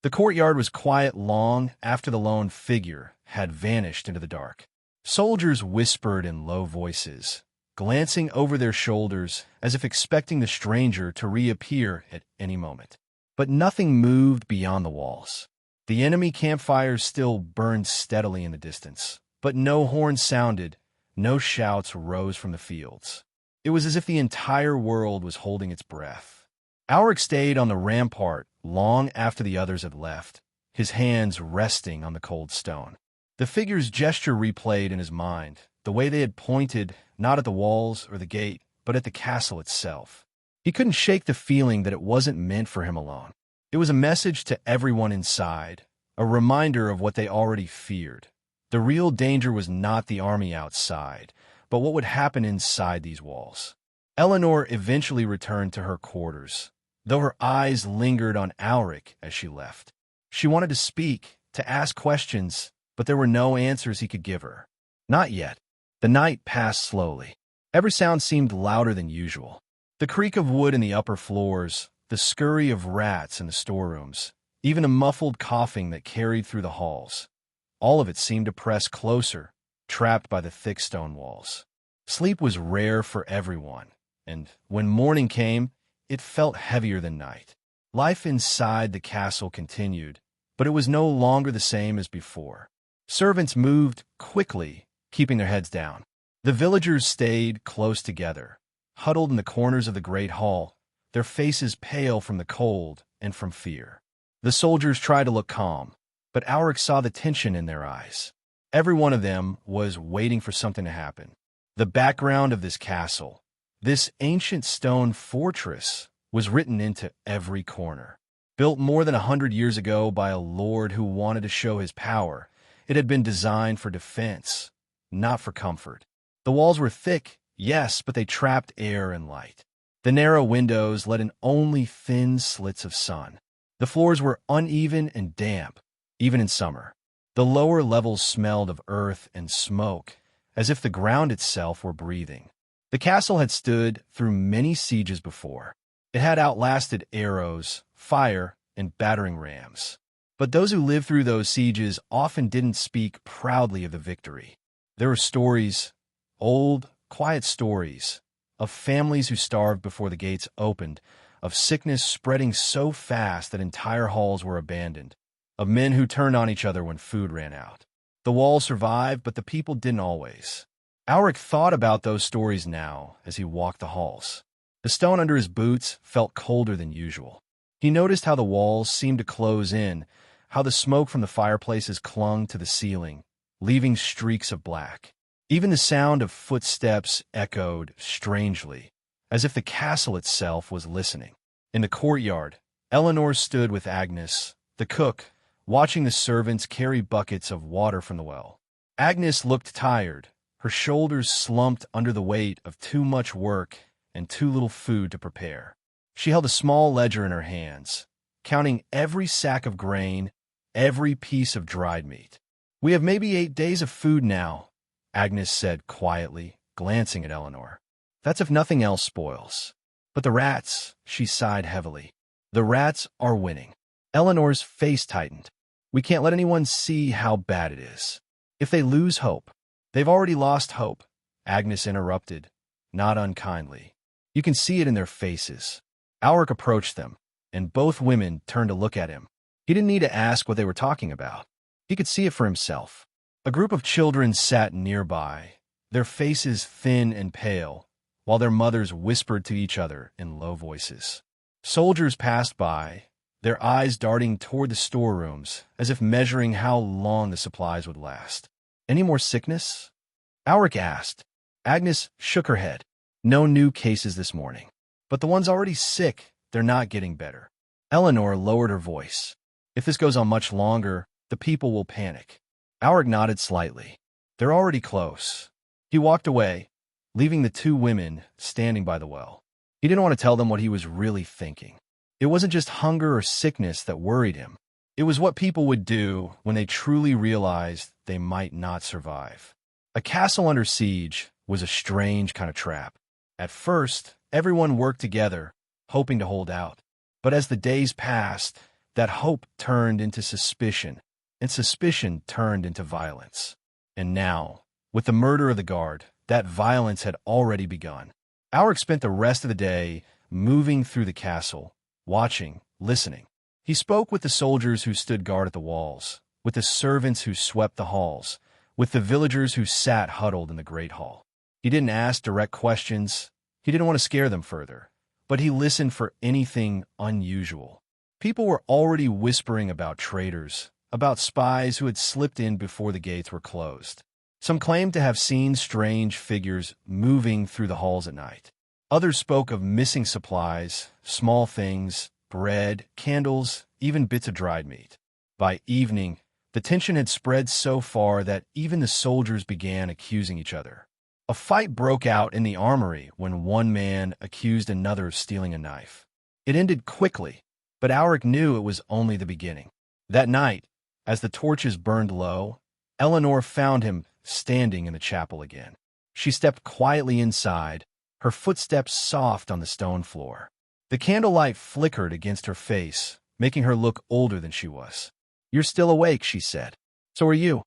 The courtyard was quiet long after the lone figure had vanished into the dark. Soldiers whispered in low voices, glancing over their shoulders as if expecting the stranger to reappear at any moment. But nothing moved beyond the walls. The enemy campfires still burned steadily in the distance, but no horn sounded, no shouts rose from the fields. It was as if the entire world was holding its breath. Alric stayed on the rampart long after the others had left, his hands resting on the cold stone. The figure's gesture replayed in his mind, the way they had pointed not at the walls or the gate, but at the castle itself. He couldn't shake the feeling that it wasn't meant for him alone. It was a message to everyone inside, a reminder of what they already feared. The real danger was not the army outside, but what would happen inside these walls. Eleanor eventually returned to her quarters, though her eyes lingered on Alric as she left. She wanted to speak, to ask questions, but there were no answers he could give her. Not yet. The night passed slowly. Every sound seemed louder than usual. The creak of wood in the upper floors, the scurry of rats in the storerooms, even a muffled coughing that carried through the halls. All of it seemed to press closer, trapped by the thick stone walls. Sleep was rare for everyone, and when morning came, it felt heavier than night. Life inside the castle continued, but it was no longer the same as before. Servants moved quickly, keeping their heads down. The villagers stayed close together, huddled in the corners of the great hall, their faces pale from the cold and from fear. The soldiers tried to look calm, but Alric saw the tension in their eyes. Every one of them was waiting for something to happen. The background of this castle, this ancient stone fortress, was written into every corner. Built more than 100 years ago by a lord who wanted to show his power, it had been designed for defense, not for comfort. The walls were thick, yes, but they trapped air and light. The narrow windows let in only thin slits of sun. The floors were uneven and damp, even in summer. The lower levels smelled of earth and smoke, as if the ground itself were breathing. The castle had stood through many sieges before. It had outlasted arrows, fire, and battering rams. But those who lived through those sieges often didn't speak proudly of the victory. There were stories, old, quiet stories, of families who starved before the gates opened, of sickness spreading so fast that entire halls were abandoned, of men who turned on each other when food ran out. The wall survived, but the people didn't always. Alric thought about those stories now as he walked the halls. The stone under his boots felt colder than usual. He noticed how the walls seemed to close in, how the smoke from the fireplaces clung to the ceiling, leaving streaks of black. Even the sound of footsteps echoed strangely, as if the castle itself was listening. In the courtyard, Eleanor stood with Agnes, the cook, watching the servants carry buckets of water from the well. Agnes looked tired, her shoulders slumped under the weight of too much work and too little food to prepare. She held a small ledger in her hands, counting every sack of grain, every piece of dried meat. "We have maybe 8 days of food now," Agnes said quietly, glancing at Eleanor. "That's if nothing else spoils. But the rats," she sighed heavily. "The rats are winning." Eleanor's face tightened. "We can't let anyone see how bad it is. If they lose hope—" "They've already lost hope," Agnes interrupted, not unkindly. "You can see it in their faces." Alric approached them, and both women turned to look at him. He didn't need to ask what they were talking about. He could see it for himself. A group of children sat nearby, their faces thin and pale, while their mothers whispered to each other in low voices. Soldiers passed by, their eyes darting toward the storerooms, as if measuring how long the supplies would last. "Any more sickness?" Alric asked. Agnes shook her head. "No new cases this morning. But the ones already sick, they're not getting better." Eleanor lowered her voice. "If this goes on much longer, the people will panic." Alric nodded slightly. "They're already close." He walked away, leaving the two women standing by the well. He didn't want to tell them what he was really thinking. It wasn't just hunger or sickness that worried him. It was what people would do when they truly realized they might not survive. A castle under siege was a strange kind of trap. At first, everyone worked together, hoping to hold out. But as the days passed, that hope turned into suspicion, and suspicion turned into violence. And now, with the murder of the guard, that violence had already begun. Alric spent the rest of the day moving through the castle, watching, listening. He spoke with the soldiers who stood guard at the walls, with the servants who swept the halls, with the villagers who sat huddled in the great hall. He didn't ask direct questions. He didn't want to scare them further, but he listened for anything unusual. People were already whispering about traitors, about spies who had slipped in before the gates were closed. Some claimed to have seen strange figures moving through the halls at night. Others spoke of missing supplies, small things, bread, candles, even bits of dried meat. By evening, the tension had spread so far that even the soldiers began accusing each other. A fight broke out in the armory when one man accused another of stealing a knife. It ended quickly, but Alric knew it was only the beginning. That night, as the torches burned low, Eleanor found him standing in the chapel again. She stepped quietly inside, her footsteps soft on the stone floor. The candlelight flickered against her face, making her look older than she was. "You're still awake," she said. "So are you,"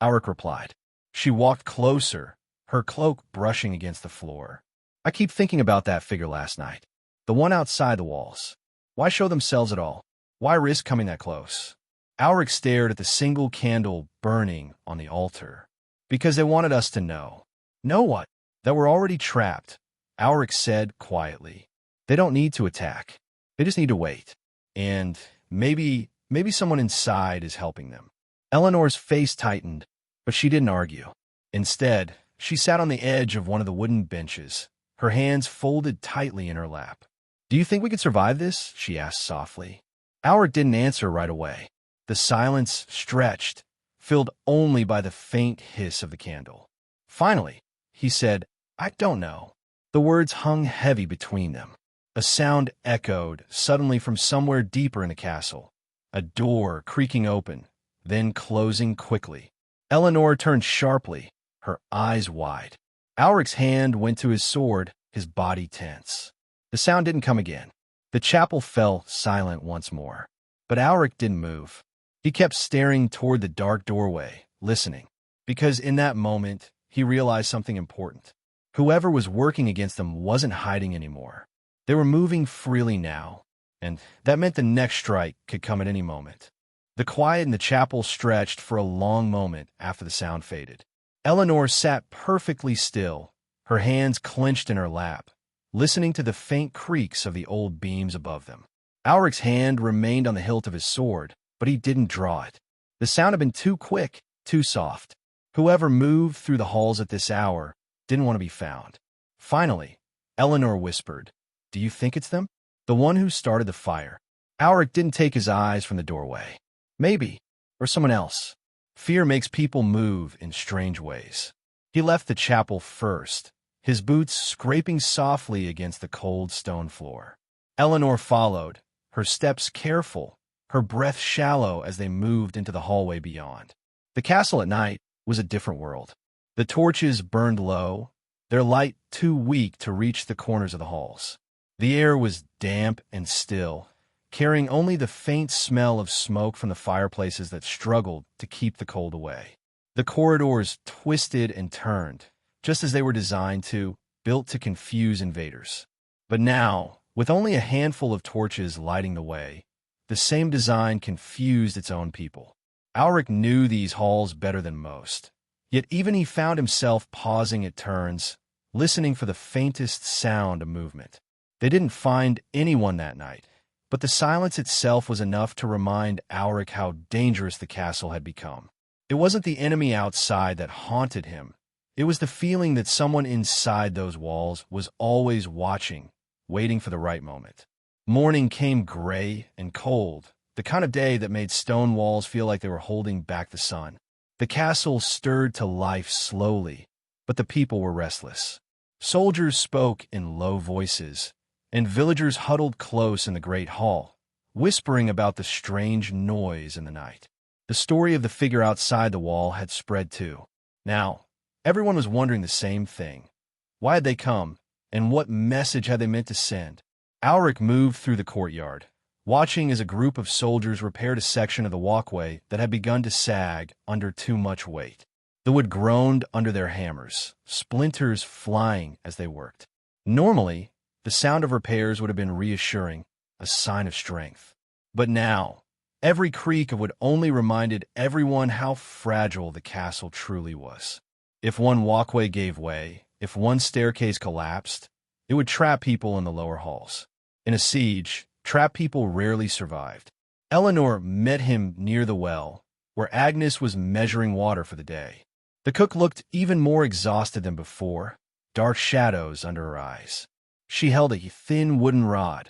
Alric replied. She walked closer, her cloak brushing against the floor. "I keep thinking about that figure last night. The one outside the walls. Why show themselves at all? Why risk coming that close?" Alric stared at the single candle burning on the altar. "Because they wanted us to know." "Know what?" "That we're already trapped," Alric said quietly. "They don't need to attack. They just need to wait. And maybe someone inside is helping them." Eleanor's face tightened, but she didn't argue. Instead, she sat on the edge of one of the wooden benches, her hands folded tightly in her lap. "Do you think we could survive this?" she asked softly. Alric didn't answer right away. The silence stretched, filled only by the faint hiss of the candle. Finally, he said, "I don't know." The words hung heavy between them. A sound echoed suddenly from somewhere deeper in the castle, a door creaking open, then closing quickly. Eleanor turned sharply, her eyes wide. Alric's hand went to his sword, his body tense. The sound didn't come again. The chapel fell silent once more. But Alric didn't move. He kept staring toward the dark doorway, listening. because in that moment, he realized something important. Whoever was working against them wasn't hiding anymore. They were moving freely now, and that meant the next strike could come at any moment. The quiet in the chapel stretched for a long moment after the sound faded. Eleanor sat perfectly still, her hands clenched in her lap, listening to the faint creaks of the old beams above them. Alric's hand remained on the hilt of his sword, but he didn't draw it. The sound had been too quick, too soft. Whoever moved through the halls at this hour didn't want to be found. Finally, Eleanor whispered, "Do you think it's them? The one who started the fire?" Alric didn't take his eyes from the doorway. Maybe, or someone else. Fear makes people move in strange ways. He left the chapel first, his boots scraping softly against the cold stone floor. Eleanor followed, her steps careful, her breath shallow as they moved into the hallway beyond. The castle at night was a different world. The torches burned low, their light too weak to reach the corners of the halls. The air was damp and still, carrying only the faint smell of smoke from the fireplaces that struggled to keep the cold away. The corridors twisted and turned, just as they were designed to, built to confuse invaders. But now, with only a handful of torches lighting the way, the same design confused its own people. Alric knew these halls better than most, yet even he found himself pausing at turns, listening for the faintest sound of movement. They didn't find anyone that night, but the silence itself was enough to remind Alric how dangerous the castle had become. It wasn't the enemy outside that haunted him. It was the feeling that someone inside those walls was always watching, waiting for the right moment. Morning came gray and cold, the kind of day that made stone walls feel like they were holding back the sun. The castle stirred to life slowly, but the people were restless. Soldiers spoke in low voices, and villagers huddled close in the great hall, whispering about the strange noise in the night. The story of the figure outside the wall had spread too. Now, everyone was wondering the same thing. Why had they come, and what message had they meant to send? Alric moved through the courtyard, watching as a group of soldiers repaired a section of the walkway that had begun to sag under too much weight. The wood groaned under their hammers, splinters flying as they worked. Normally, the sound of repairs would have been reassuring, a sign of strength. But now, every creak of wood only reminded everyone how fragile the castle truly was. If one walkway gave way, if one staircase collapsed, it would trap people in the lower halls. In a siege, trapped people rarely survived. Eleanor met him near the well, where Agnes was measuring water for the day. The cook looked even more exhausted than before, dark shadows under her eyes. She held a thin wooden rod,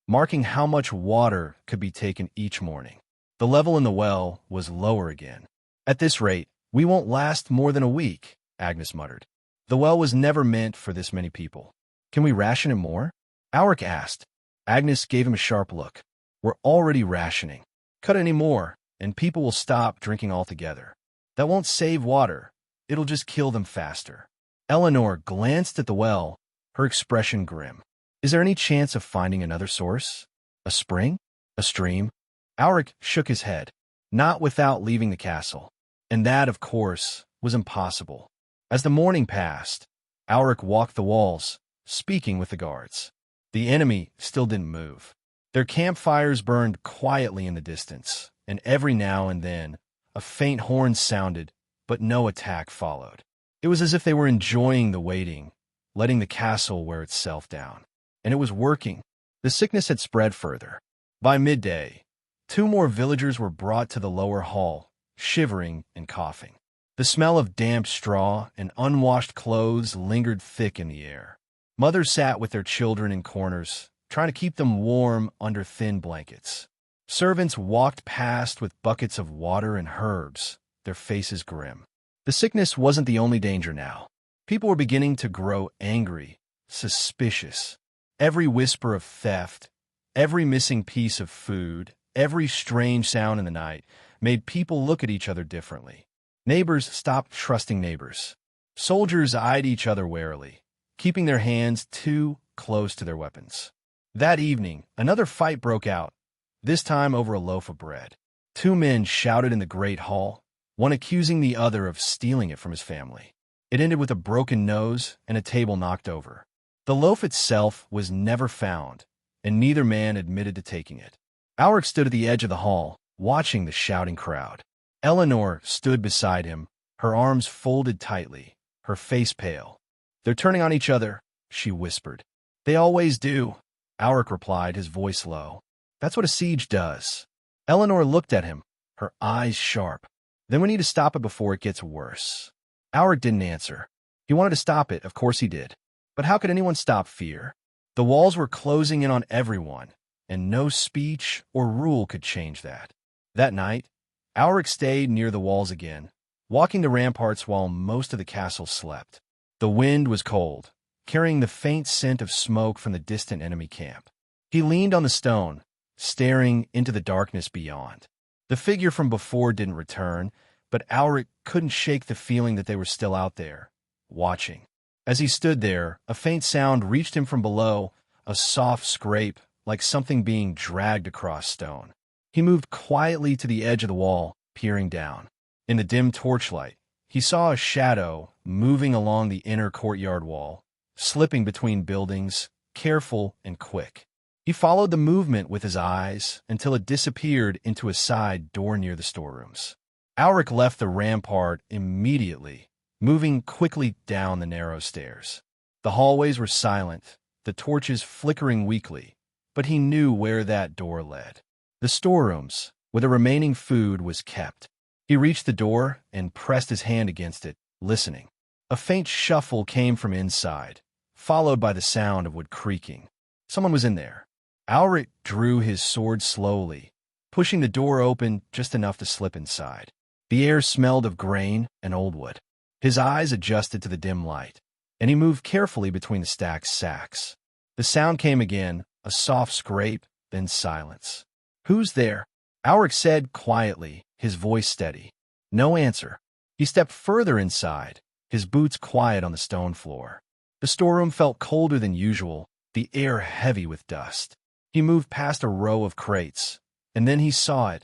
marking how much water could be taken each morning. The level in the well was lower again. "At this rate, we won't last more than a week," Agnes muttered. The well was never meant for this many people. "Can we ration it more?" Alric asked. Agnes gave him a sharp look. "We're already rationing. Cut any more, and people will stop drinking altogether. That won't save water. It'll just kill them faster." Eleanor glanced at the well, her expression grim. "Is there any chance of finding another source? A spring? A stream?" Alric shook his head. "Not without leaving the castle." And that, of course, was impossible. As the morning passed, Alric walked the walls, speaking with the guards. The enemy still didn't move. Their campfires burned quietly in the distance, and every now and then, a faint horn sounded, but no attack followed. It was as if they were enjoying the waiting, letting the castle wear itself down. And it was working. The sickness had spread further. By midday, 2 more villagers were brought to the lower hall, shivering and coughing. The smell of damp straw and unwashed clothes lingered thick in the air. Mothers sat with their children in corners, trying to keep them warm under thin blankets. Servants walked past with buckets of water and herbs, their faces grim. The sickness wasn't the only danger now. People were beginning to grow angry, suspicious. Every whisper of theft, every missing piece of food, every strange sound in the night made people look at each other differently. Neighbors stopped trusting neighbors. Soldiers eyed each other warily, keeping their hands too close to their weapons. That evening, another fight broke out, this time over a loaf of bread. 2 men shouted in the great hall, one accusing the other of stealing it from his family. It ended with a broken nose and a table knocked over. The loaf itself was never found, and neither man admitted to taking it. Alric stood at the edge of the hall, watching the shouting crowd. Eleanor stood beside him, her arms folded tightly, her face pale. "They're turning on each other," she whispered. "They always do," Alric replied, his voice low. "That's what a siege does." Eleanor looked at him, her eyes sharp. "Then we need to stop it before it gets worse." Alric didn't answer. He wanted to stop it, of course he did. But how could anyone stop fear? The walls were closing in on everyone, and no speech or rule could change that. That night, Alric stayed near the walls again, walking the ramparts while most of the castle slept. The wind was cold, carrying the faint scent of smoke from the distant enemy camp. He leaned on the stone, staring into the darkness beyond. The figure from before didn't return, but Alric couldn't shake the feeling that they were still out there, watching. As he stood there, a faint sound reached him from below, a soft scrape, like something being dragged across stone. He moved quietly to the edge of the wall, peering down. In the dim torchlight, he saw a shadow moving along the inner courtyard wall, slipping between buildings, careful and quick. He followed the movement with his eyes until it disappeared into a side door near the storerooms. Alric left the rampart immediately, moving quickly down the narrow stairs. The hallways were silent, the torches flickering weakly, but he knew where that door led. The storerooms, where the remaining food was kept. He reached the door and pressed his hand against it, listening. A faint shuffle came from inside, followed by the sound of wood creaking. Someone was in there. Alric drew his sword slowly, pushing the door open just enough to slip inside. The air smelled of grain and old wood. His eyes adjusted to the dim light, and he moved carefully between the stacked sacks. The sound came again, a soft scrape, then silence. "Who's there?" Alric said quietly, his voice steady. No answer. He stepped further inside, his boots quiet on the stone floor. The storeroom felt colder than usual, the air heavy with dust. He moved past a row of crates, and then he saw it.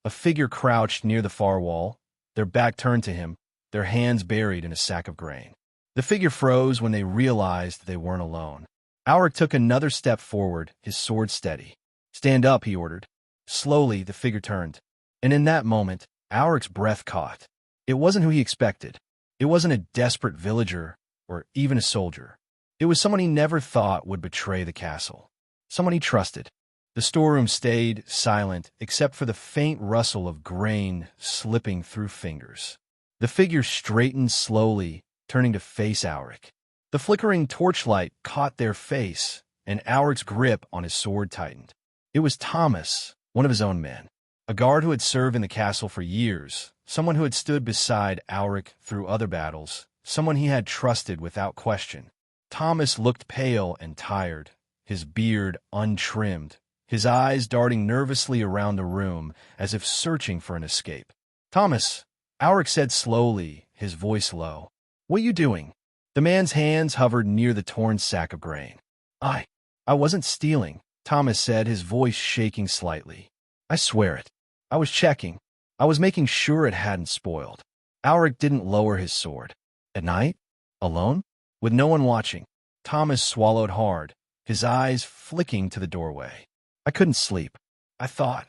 A figure crouched near the far wall, their back turned to him, their hands buried in a sack of grain. The figure froze when they realized they weren't alone. Alric took another step forward, his sword steady. "Stand up," he ordered. Slowly, the figure turned, and in that moment, Alric's breath caught. It wasn't who he expected. It wasn't a desperate villager or even a soldier. It was someone he never thought would betray the castle. Someone he trusted. The storeroom stayed silent except for the faint rustle of grain slipping through fingers. The figure straightened slowly, turning to face Alric. The flickering torchlight caught their face, and Alric's grip on his sword tightened. It was Thomas, one of his own men, a guard who had served in the castle for years, someone who had stood beside Alric through other battles, someone he had trusted without question. Thomas looked pale and tired, his beard untrimmed, his eyes darting nervously around the room as if searching for an escape. "Thomas," Alric said slowly, his voice low. "What are you doing?" The man's hands hovered near the torn sack of grain. I wasn't stealing," Thomas said, his voice shaking slightly. "I swear it. I was checking. I was making sure it hadn't spoiled." Alric didn't lower his sword. At night? Alone? With no one watching? Thomas swallowed hard, his eyes flicking to the doorway. "I couldn't sleep. I thought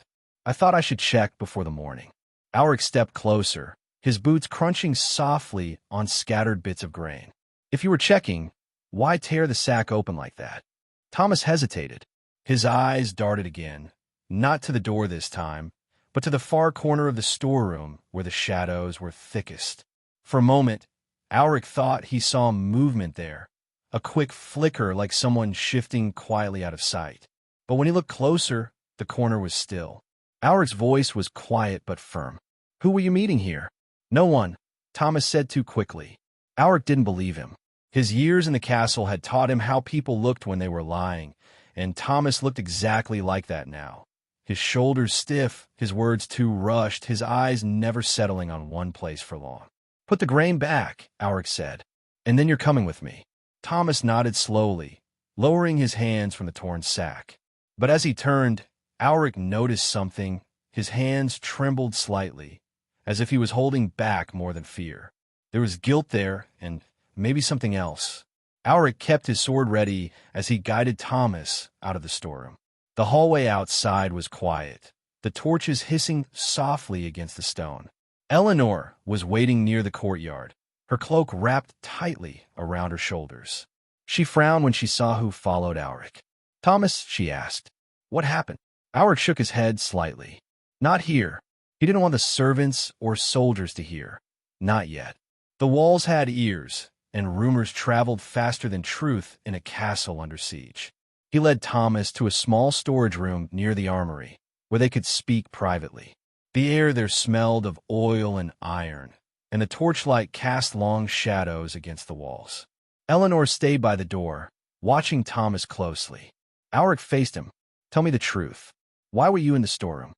I should check before the morning." Alric stepped closer, his boots crunching softly on scattered bits of grain. "If you were checking, why tear the sack open like that?" Thomas hesitated. His eyes darted again, not to the door this time, but to the far corner of the storeroom where the shadows were thickest. For a moment, Alric thought he saw movement there, a quick flicker like someone shifting quietly out of sight. But when he looked closer, the corner was still. Alric's voice was quiet but firm. "Who were you meeting here?" "No one," Thomas said too quickly. Alric didn't believe him. His years in the castle had taught him how people looked when they were lying, and Thomas looked exactly like that now. His shoulders stiff, his words too rushed, his eyes never settling on one place for long. "Put the grain back," Alric said, "and then you're coming with me." Thomas nodded slowly, lowering his hands from the torn sack. But as he turned, Alric noticed something. His hands trembled slightly, as if he was holding back more than fear. There was guilt there, and maybe something else. Alric kept his sword ready as he guided Thomas out of the storeroom. The hallway outside was quiet, the torches hissing softly against the stone. Eleanor was waiting near the courtyard, her cloak wrapped tightly around her shoulders. She frowned when she saw who followed Alric. "Thomas," she asked, "what happened?" Alric shook his head slightly. "Not here." He didn't want the servants or soldiers to hear. Not yet. The walls had ears, and rumors traveled faster than truth in a castle under siege. He led Thomas to a small storage room near the armory, where they could speak privately. The air there smelled of oil and iron, and the torchlight cast long shadows against the walls. Eleanor stayed by the door, watching Thomas closely. Alric faced him. "Tell me the truth. Why were you in the storeroom?"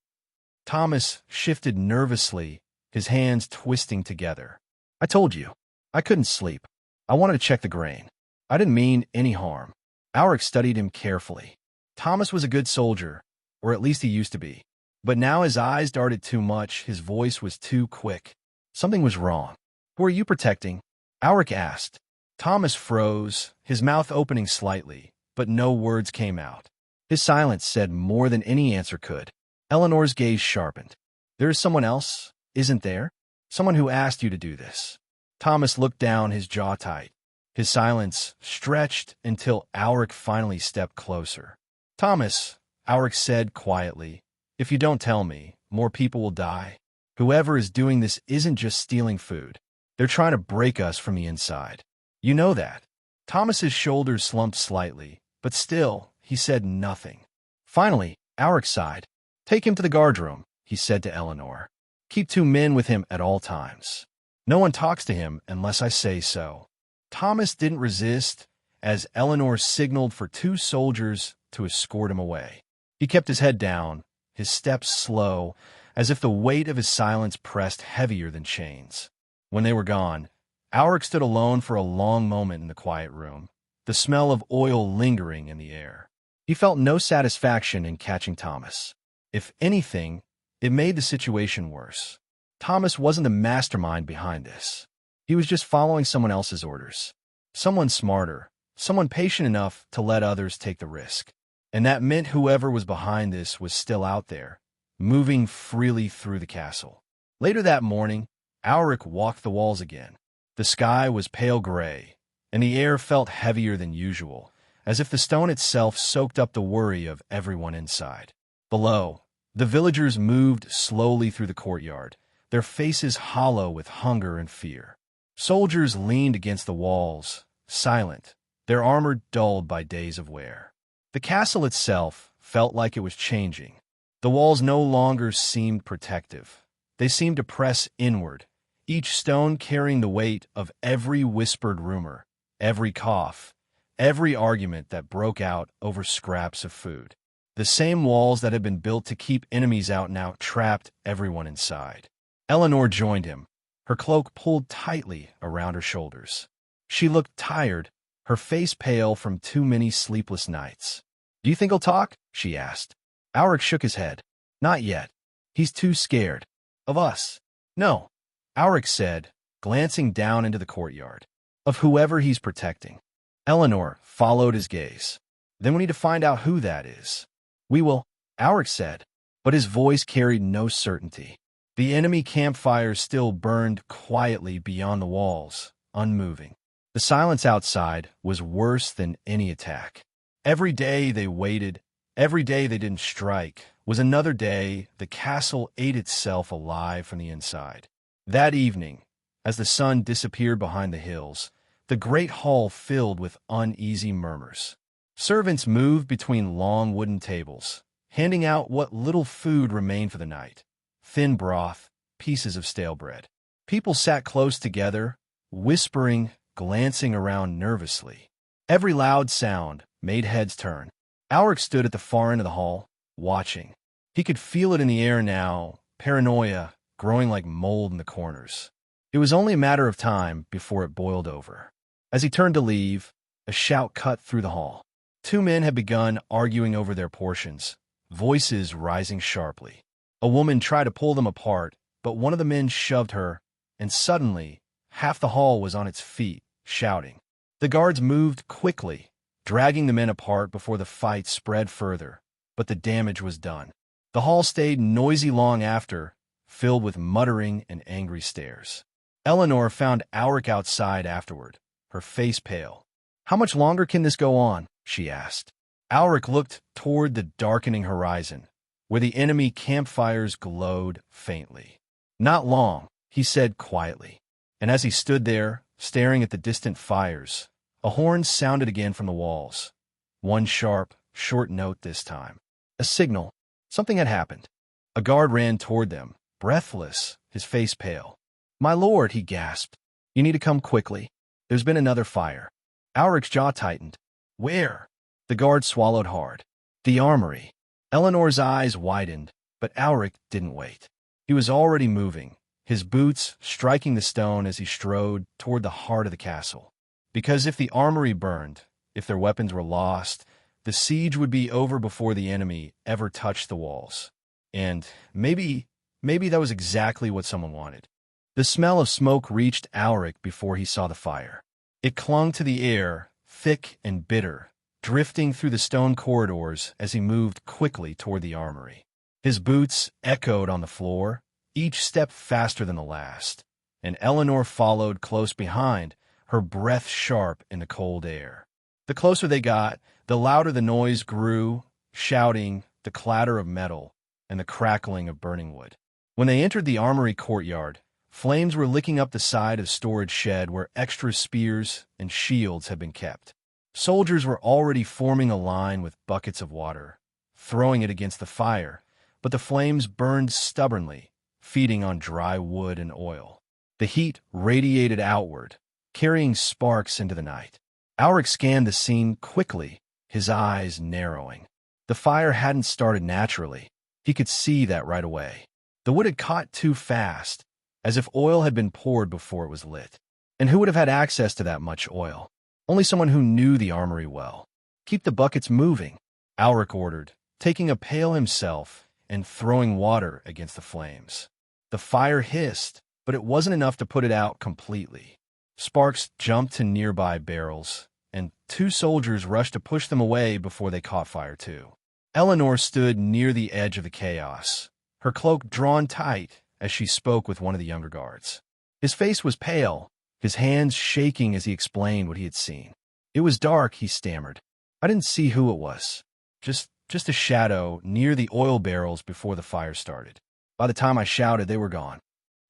Thomas shifted nervously, his hands twisting together. "I told you. I couldn't sleep. I wanted to check the grain. I didn't mean any harm." Alric studied him carefully. Thomas was a good soldier, or at least he used to be. But now his eyes darted too much, his voice was too quick. Something was wrong. "Who are you protecting?" Alric asked. Thomas froze, his mouth opening slightly, but no words came out. His silence said more than any answer could. Eleanor's gaze sharpened. "There is someone else, isn't there? Someone who asked you to do this." Thomas looked down, his jaw tight. His silence stretched until Alric finally stepped closer. "Thomas," Alric said quietly, "if you don't tell me, more people will die. Whoever is doing this isn't just stealing food. They're trying to break us from the inside. You know that." Thomas's shoulders slumped slightly, but still, he said nothing. Finally, Alric sighed. "Take him to the guardroom," he said to Eleanor. "Keep 2 men with him at all times. No one talks to him unless I say so." Thomas didn't resist, as Eleanor signaled for 2 soldiers to escort him away. He kept his head down, his steps slow, as if the weight of his silence pressed heavier than chains. When they were gone, Alric stood alone for a long moment in the quiet room, the smell of oil lingering in the air. He felt no satisfaction in catching Thomas. If anything, it made the situation worse. Thomas wasn't the mastermind behind this. He was just following someone else's orders. Someone smarter, someone patient enough to let others take the risk. And that meant whoever was behind this was still out there, moving freely through the castle. Later that morning, Alric walked the walls again. The sky was pale gray, and the air felt heavier than usual, as if the stone itself soaked up the worry of everyone inside. Below, the villagers moved slowly through the courtyard, their faces hollow with hunger and fear. Soldiers leaned against the walls, silent, their armor dulled by days of wear. The castle itself felt like it was changing. The walls no longer seemed protective. They seemed to press inward, each stone carrying the weight of every whispered rumor, every cough, every argument that broke out over scraps of food. The same walls that had been built to keep enemies out now trapped everyone inside. Eleanor joined him, her cloak pulled tightly around her shoulders. She looked tired, her face pale from too many sleepless nights. "Do you think he'll talk?" she asked. Alric shook his head. "Not yet. He's too scared. Of us." "No," Alric said, glancing down into the courtyard. "Of whoever he's protecting." Eleanor followed his gaze. "Then we need to find out who that is." "We will," Alric said, but his voice carried no certainty. The enemy campfires still burned quietly beyond the walls, unmoving. The silence outside was worse than any attack. Every day they waited, every day they didn't strike, was another day the castle ate itself alive from the inside. That evening, as the sun disappeared behind the hills, the great hall filled with uneasy murmurs. Servants moved between long wooden tables, handing out what little food remained for the night. Thin broth, pieces of stale bread. People sat close together, whispering, glancing around nervously. Every loud sound made heads turn. Alric stood at the far end of the hall, watching. He could feel it in the air now, paranoia growing like mold in the corners. It was only a matter of time before it boiled over. As he turned to leave, a shout cut through the hall. 2 men had begun arguing over their portions, voices rising sharply. A woman tried to pull them apart, but one of the men shoved her, and suddenly, half the hall was on its feet, shouting. The guards moved quickly, dragging the men apart before the fight spread further, but the damage was done. The hall stayed noisy long after, filled with muttering and angry stares. Eleanor found Auric outside afterward, her face pale. "How much longer can this go on?" she asked. Auric looked toward the darkening horizon, where the enemy campfires glowed faintly. "Not long," he said quietly. And as he stood there, staring at the distant fires, a horn sounded again from the walls. One sharp, short note this time. A signal. Something had happened. A guard ran toward them, breathless, his face pale. "My lord," he gasped. "You need to come quickly. There's been another fire." Auric's jaw tightened. "Where?" The guard swallowed hard. "The armory." Eleanor's eyes widened, but Auric didn't wait. He was already moving, his boots striking the stone as he strode toward the heart of the castle. Because if the armory burned, if their weapons were lost, the siege would be over before the enemy ever touched the walls. And maybe that was exactly what someone wanted. The smell of smoke reached Auric before he saw the fire. It clung to the air, thick and bitter, drifting through the stone corridors as he moved quickly toward the armory. His boots echoed on the floor, each step faster than the last, and Eleanor followed close behind, her breath sharp in the cold air. The closer they got, the louder the noise grew, shouting, the clatter of metal, and the crackling of burning wood. When they entered the armory courtyard, flames were licking up the side of the storage shed where extra spears and shields had been kept. Soldiers were already forming a line with buckets of water, throwing it against the fire, but the flames burned stubbornly, feeding on dry wood and oil. The heat radiated outward, carrying sparks into the night. Auric scanned the scene quickly, his eyes narrowing. The fire hadn't started naturally. He could see that right away. The wood had caught too fast, as if oil had been poured before it was lit. And who would have had access to that much oil? Only someone who knew the armory well. "Keep the buckets moving," Auric ordered, taking a pail himself and throwing water against the flames. The fire hissed, but it wasn't enough to put it out completely. Sparks jumped to nearby barrels, and 2 soldiers rushed to push them away before they caught fire too. Eleanor stood near the edge of the chaos, her cloak drawn tight as she spoke with one of the younger guards. His face was pale, his hands shaking as he explained what he had seen. "It was dark," he stammered. "I didn't see who it was. Just a shadow near the oil barrels before the fire started. By the time I shouted, they were gone."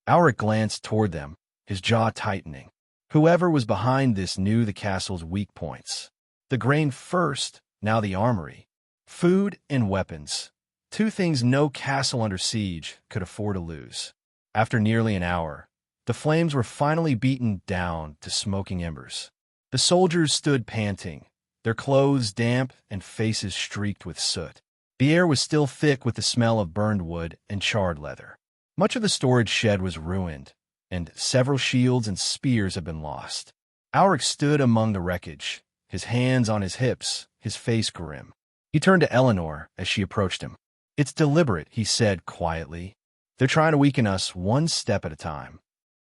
Auric glanced toward them, his jaw tightening. Whoever was behind this knew the castle's weak points. The grain first, now the armory. Food and weapons. 2 things no castle under siege could afford to lose. After nearly an hour, the flames were finally beaten down to smoking embers. The soldiers stood panting, their clothes damp and faces streaked with soot. The air was still thick with the smell of burned wood and charred leather. Much of the storage shed was ruined, and several shields and spears had been lost. Auric stood among the wreckage, his hands on his hips, his face grim. He turned to Eleanor as she approached him. "It's deliberate," he said quietly. "They're trying to weaken us one step at a time."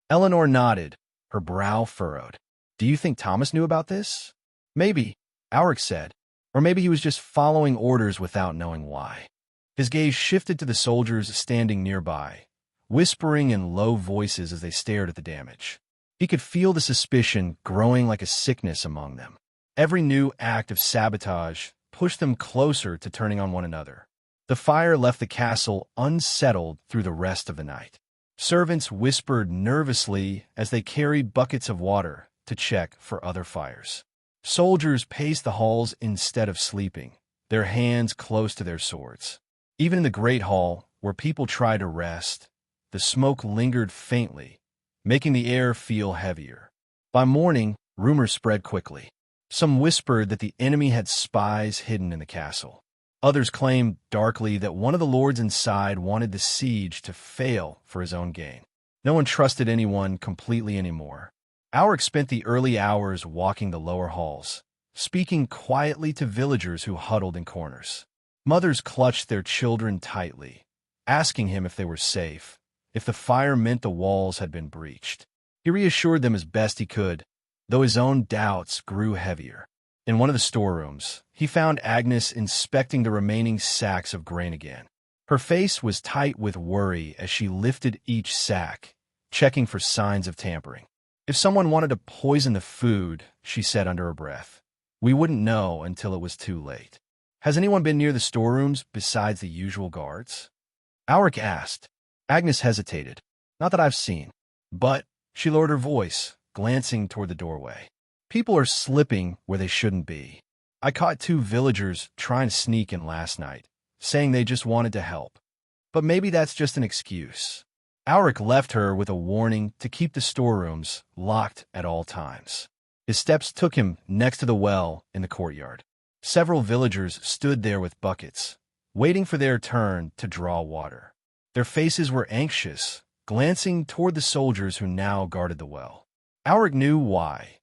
Eleanor nodded, her brow furrowed. "Do you think Thomas knew about this?" "Maybe," Auric said. "Or maybe he was just following orders without knowing why." His gaze shifted to the soldiers standing nearby, whispering in low voices as they stared at the damage. He could feel the suspicion growing like a sickness among them. Every new act of sabotage pushed them closer to turning on one another. The fire left the castle unsettled through the rest of the night. Servants whispered nervously as they carried buckets of water to check for other fires. Soldiers paced the halls instead of sleeping, their hands close to their swords. Even in the great hall, where people tried to rest, the smoke lingered faintly, making the air feel heavier. By morning, rumors spread quickly. Some whispered that the enemy had spies hidden in the castle. Others claimed darkly that one of the lords inside wanted the siege to fail for his own gain. No one trusted anyone completely anymore. Auric spent the early hours walking the lower halls, speaking quietly to villagers who huddled in corners. Mothers clutched their children tightly, asking him if they were safe, if the fire meant the walls had been breached. He reassured them as best he could, though his own doubts grew heavier. In one of the storerooms, he found Agnes inspecting the remaining sacks of grain again. Her face was tight with worry as she lifted each sack, checking for signs of tampering. If someone wanted to poison the food, she said under her breath, we wouldn't know until it was too late. Has anyone been near the storerooms besides the usual guards? Alric asked. Agnes hesitated. Not that I've seen. But, she lowered her voice, glancing toward the doorway. People are slipping where they shouldn't be. I caught 2 villagers trying to sneak in last night, saying they just wanted to help. But maybe that's just an excuse. Alric left her with a warning to keep the storerooms locked at all times. His steps took him next to the well in the courtyard. Several villagers stood there with buckets, waiting for their turn to draw water. Their faces were anxious, glancing toward the soldiers who now guarded the well. Alric knew why.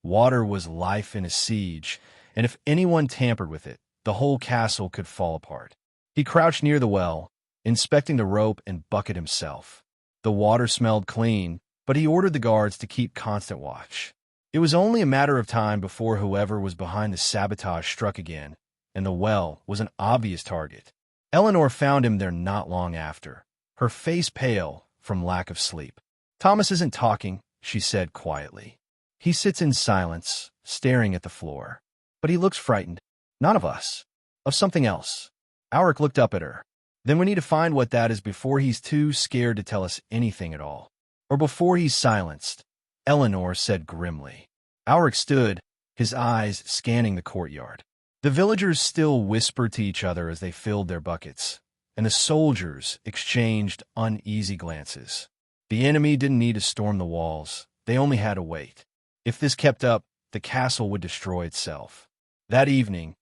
Water was life in a siege, and if anyone tampered with it, the whole castle could fall apart. He crouched near the well, inspecting the rope and bucket himself. The water smelled clean, but he ordered the guards to keep constant watch. It was only a matter of time before whoever was behind the sabotage struck again, and the well was an obvious target. Eleanor found him there not long after, her face pale from lack of sleep. Thomas isn't talking, she said quietly. He sits in silence, staring at the floor. But he looks frightened. Not of us. Of something else. Alric looked up at her. Then we need to find what that is before he's too scared to tell us anything at all. Or before he's silenced, Eleanor said grimly. Alric stood, his eyes scanning the courtyard. The villagers still whispered to each other as they filled their buckets, and the soldiers exchanged uneasy glances. The enemy didn't need to storm the walls. They only had to wait. If this kept up, the castle would destroy itself. That evening,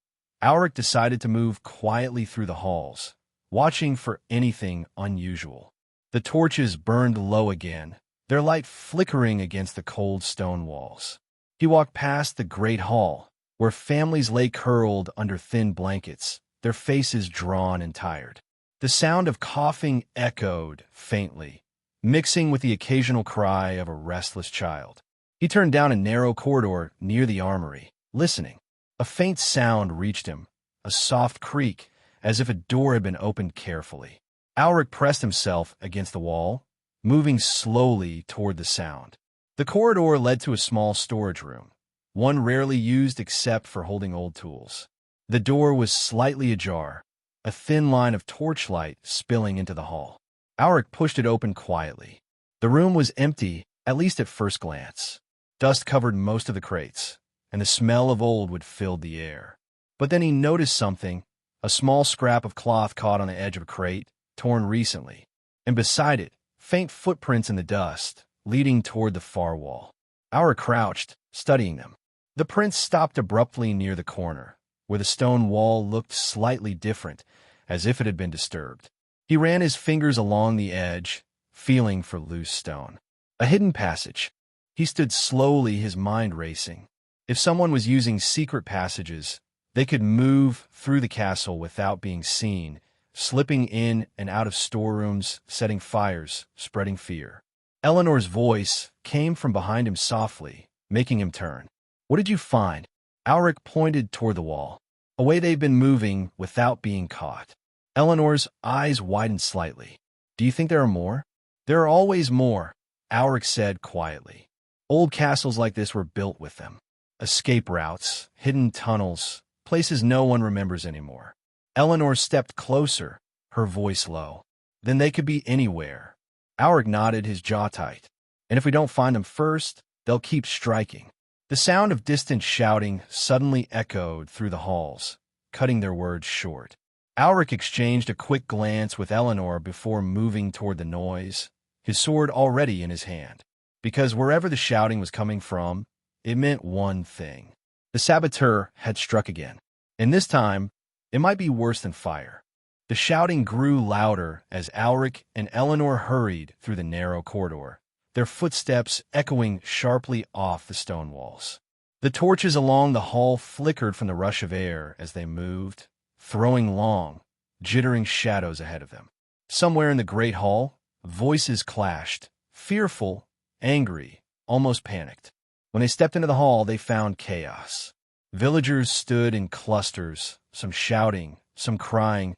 Alric decided to move quietly through the halls, watching for anything unusual. The torches burned low again, their light flickering against the cold stone walls. He walked past the great hall, where families lay curled under thin blankets, their faces drawn and tired. The sound of coughing echoed faintly, mixing with the occasional cry of a restless child. He turned down a narrow corridor near the armory, listening. A faint sound reached him, a soft creak, as if a door had been opened carefully. Alric pressed himself against the wall, moving slowly toward the sound. The corridor led to a small storage room, one rarely used except for holding old tools. The door was slightly ajar, a thin line of torchlight spilling into the hall. Alric pushed it open quietly. The room was empty, at least at first glance. Dust covered most of the crates, and the smell of old wood filled the air. But then he noticed something, a small scrap of cloth caught on the edge of a crate, torn recently, and beside it, faint footprints in the dust, leading toward the far wall. Alric crouched, studying them. The prints stopped abruptly near the corner, where the stone wall looked slightly different, as if it had been disturbed. He ran his fingers along the edge, feeling for loose stone. A hidden passage. He stood slowly, his mind racing. If someone was using secret passages, they could move through the castle without being seen, slipping in and out of storerooms, setting fires, spreading fear. Eleanor's voice came from behind him softly, making him turn. What did you find? Alric pointed toward the wall, a way they'd been moving without being caught. Eleanor's eyes widened slightly. Do you think there are more? There are always more, Alric said quietly. Old castles like this were built with them. Escape routes, hidden tunnels, places no one remembers anymore. Eleanor stepped closer, her voice low. Then they could be anywhere. Alric nodded, his jaw tight. And if we don't find them first, they'll keep striking. The sound of distant shouting suddenly echoed through the halls, cutting their words short. Alric exchanged a quick glance with Eleanor before moving toward the noise, his sword already in his hand. Because wherever the shouting was coming from, it meant one thing. The saboteur had struck again. And this time, it might be worse than fire. The shouting grew louder as Alric and Eleanor hurried through the narrow corridor, their footsteps echoing sharply off the stone walls. The torches along the hall flickered from the rush of air as they moved, throwing long, jittering shadows ahead of them. Somewhere in the great hall, Voices clashed, fearful, angry, almost panicked. When they stepped into the hall, they found chaos. Villagers stood in clusters, some shouting, some crying,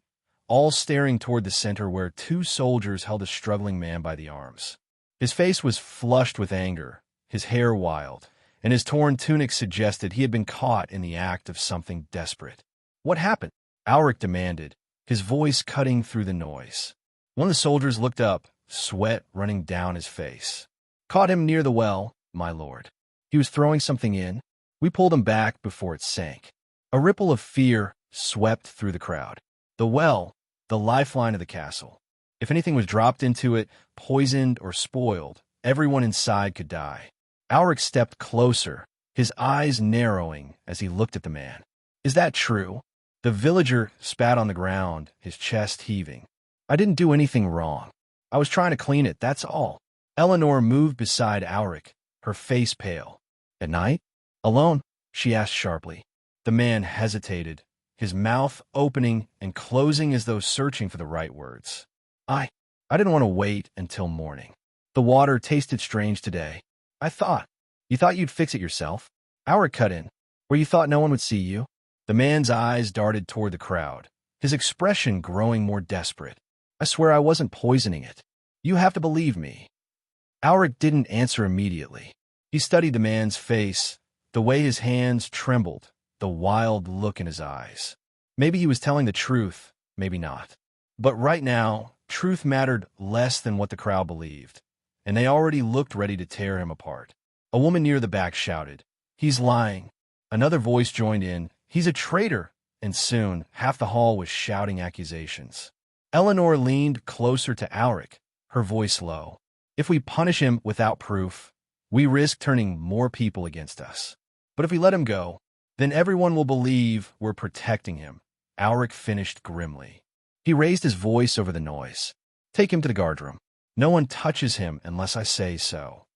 all staring toward the center where two soldiers held a struggling man by the arms. His face was flushed with anger, his hair wild, and his torn tunic suggested he had been caught in the act of something desperate. "What happened?" Alric demanded, his voice cutting through the noise. One of the soldiers looked up, sweat running down his face. "Caught him near the well, my lord. He was throwing something in. We pulled him back before it sank." A ripple of fear swept through the crowd. The well, the lifeline of the castle. If anything was dropped into it, poisoned or spoiled, everyone inside could die. Alric stepped closer, his eyes narrowing as he looked at the man. "Is that true?" The villager spat on the ground, his chest heaving. "I didn't do anything wrong. I was trying to clean it, that's all." Eleanor moved beside Alric, her face pale. "At night? Alone?" she asked sharply. The man hesitated, his mouth opening and closing as though searching for the right words. I didn't want to wait until morning. The water tasted strange today. You thought you'd fix it yourself?" Alric cut in. "Where you thought no one would see you?" The man's eyes darted toward the crowd, his expression growing more desperate. "I swear I wasn't poisoning it. You have to believe me." Alric didn't answer immediately. He studied the man's face, the way his hands trembled, the wild look in his eyes. Maybe he was telling the truth, maybe not. But right now, truth mattered less than what the crowd believed, and they already looked ready to tear him apart. A woman near the back shouted, "He's lying." Another voice joined in, "He's a traitor," and soon half the hall was shouting accusations. Eleanor leaned closer to Alric, her voice low. "If we punish him without proof, we risk turning more people against us. But if we let him go, then everyone will believe we're protecting him." Alric finished grimly. He raised his voice over the noise. "Take him to the guardroom. No one touches him unless I say so."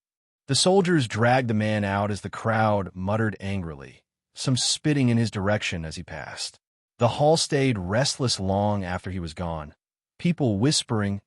The soldiers dragged the man out as the crowd muttered angrily, some spitting in his direction as he passed. The hall stayed restless long after he was gone, people whispering,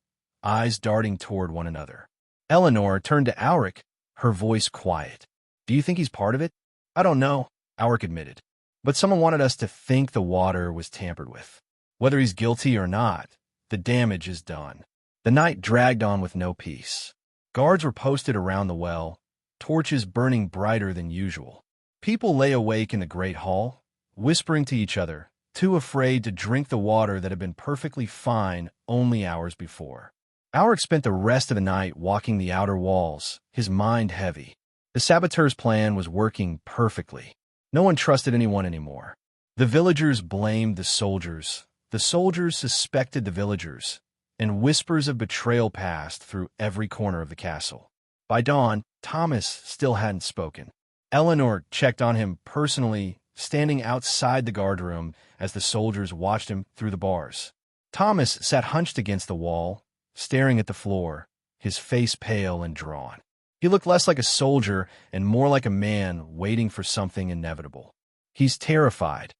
eyes darting toward one another. Eleanor turned to Alric, her voice quiet. "Do you think he's part of it?" "I don't know," Alric admitted. "But someone wanted us to think the water was tampered with. Whether he's guilty or not, the damage is done." The night dragged on with no peace. Guards were posted around the well, torches burning brighter than usual. People lay awake in the great hall, whispering to each other, too afraid to drink the water that had been perfectly fine only hours before. Alric spent the rest of the night walking the outer walls, his mind heavy. The saboteurs' plan was working perfectly. No one trusted anyone anymore. The villagers blamed the soldiers suspected the villagers, and whispers of betrayal passed through every corner of the castle. By dawn, Thomas still hadn't spoken. Eleanor checked on him personally, standing outside the guardroom as the soldiers watched him through the bars. Thomas sat hunched against the wall, staring at the floor, his face pale and drawn. He looked less like a soldier and more like a man waiting for something inevitable. "He's terrified,"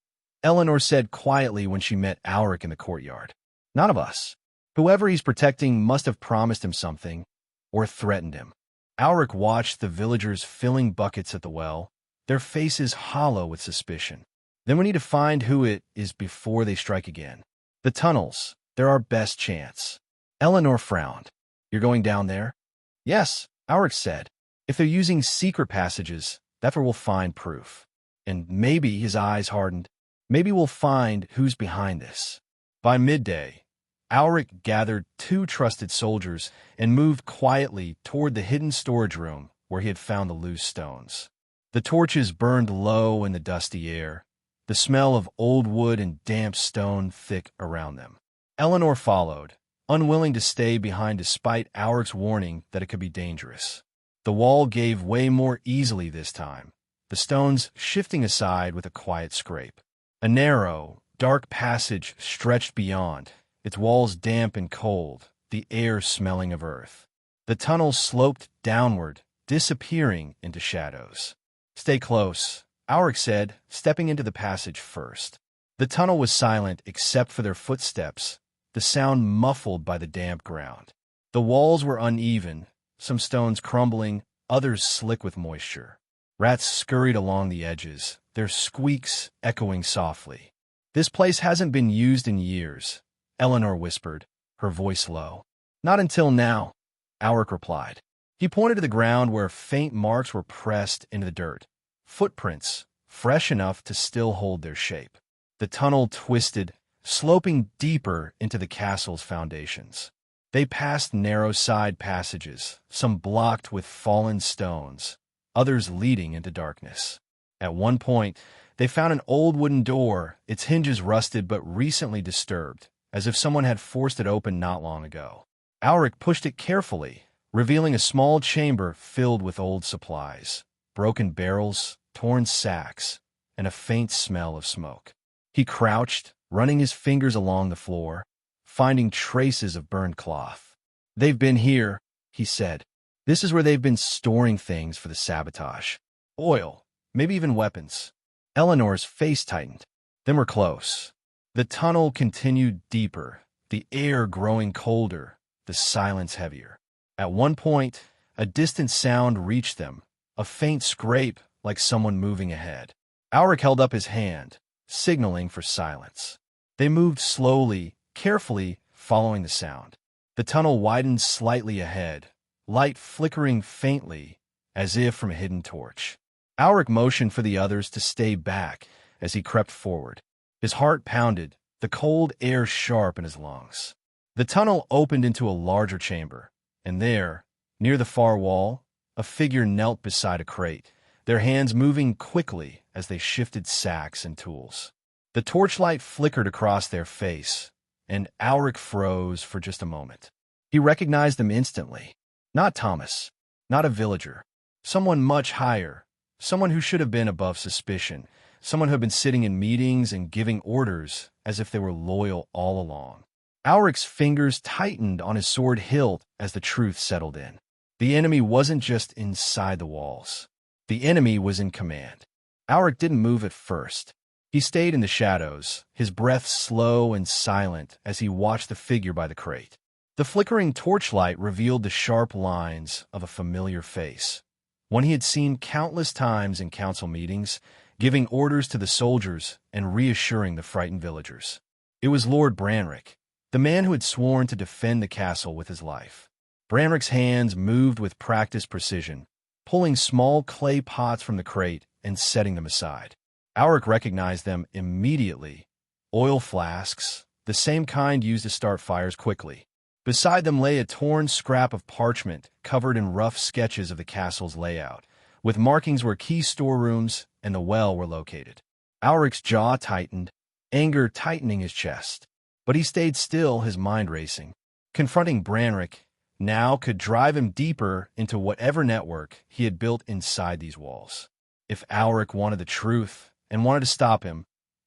Eleanor said quietly when she met Alric in the courtyard. "None of us. Whoever he's protecting must have promised him something, or threatened him." Alric watched the villagers filling buckets at the well, their faces hollow with suspicion. "Then we need to find who it is before they strike again. The tunnels, they're our best chance." Eleanor frowned. "You're going down there?" "Yes," Alric said. "If they're using secret passages, that's where we'll find proof. And maybe," his eyes hardened, "maybe we'll find who's behind this." By midday, Alric gathered 2 trusted soldiers and moved quietly toward the hidden storage room where he had found the loose stones. The torches burned low in the dusty air, the smell of old wood and damp stone thick around them. Eleanor followed, unwilling to stay behind despite Alric's warning that it could be dangerous. The wall gave way more easily this time, the stones shifting aside with a quiet scrape. A narrow, dark passage stretched beyond, its walls damp and cold, the air smelling of earth. The tunnel sloped downward, disappearing into shadows. "Stay close," Alric said, stepping into the passage first. The tunnel was silent except for their footsteps, the sound muffled by the damp ground. The walls were uneven, some stones crumbling, others slick with moisture. Rats scurried along the edges, their squeaks echoing softly. "This place hasn't been used in years," Eleanor whispered, her voice low. "Not until now," Alric replied. He pointed to the ground where faint marks were pressed into the dirt, footprints fresh enough to still hold their shape. The tunnel twisted, sloping deeper into the castle's foundations. They passed narrow side passages, some blocked with fallen stones, others leading into darkness. At one point, they found an old wooden door, its hinges rusted but recently disturbed, as if someone had forced it open not long ago. Alric pushed it carefully, revealing a small chamber filled with old supplies, broken barrels, torn sacks, and a faint smell of smoke. He crouched, running his fingers along the floor, finding traces of burned cloth. "They've been here," he said. "This is where they've been storing things for the sabotage. Oil, maybe even weapons." Eleanor's face tightened. Then we're close. The tunnel continued deeper, the air growing colder, the silence heavier. At one point, a distant sound reached them, a faint scrape like someone moving ahead. Alric held up his hand, signaling for silence. They moved slowly, carefully, following the sound. The tunnel widened slightly ahead, light flickering faintly, as if from a hidden torch. Alric motioned for the others to stay back as he crept forward. His heart pounded, the cold air sharp in his lungs. The tunnel opened into a larger chamber, and there, near the far wall, a figure knelt beside a crate, their hands moving quickly as they shifted sacks and tools. The torchlight flickered across their face, and Alric froze for just a moment. He recognized them instantly. Not Thomas, not a villager, someone much higher, someone who should have been above suspicion, someone who had been sitting in meetings and giving orders as if they were loyal all along. Alric's fingers tightened on his sword hilt as the truth settled in. The enemy wasn't just inside the walls. The enemy was in command. Alric didn't move at first. He stayed in the shadows, his breath slow and silent as he watched the figure by the crate. The flickering torchlight revealed the sharp lines of a familiar face, one he had seen countless times in council meetings, giving orders to the soldiers and reassuring the frightened villagers. It was Lord Branrick, the man who had sworn to defend the castle with his life. Branrick's hands moved with practiced precision, pulling small clay pots from the crate and setting them aside. Alric recognized them immediately. Oil flasks, the same kind used to start fires quickly. Beside them lay a torn scrap of parchment covered in rough sketches of the castle's layout, with markings where key storerooms and the well were located. Alric's jaw tightened, anger tightening his chest. But he stayed still, his mind racing. Confronting Branrick now could drive him deeper into whatever network he had built inside these walls. If Alric wanted the truth and wanted to stop him,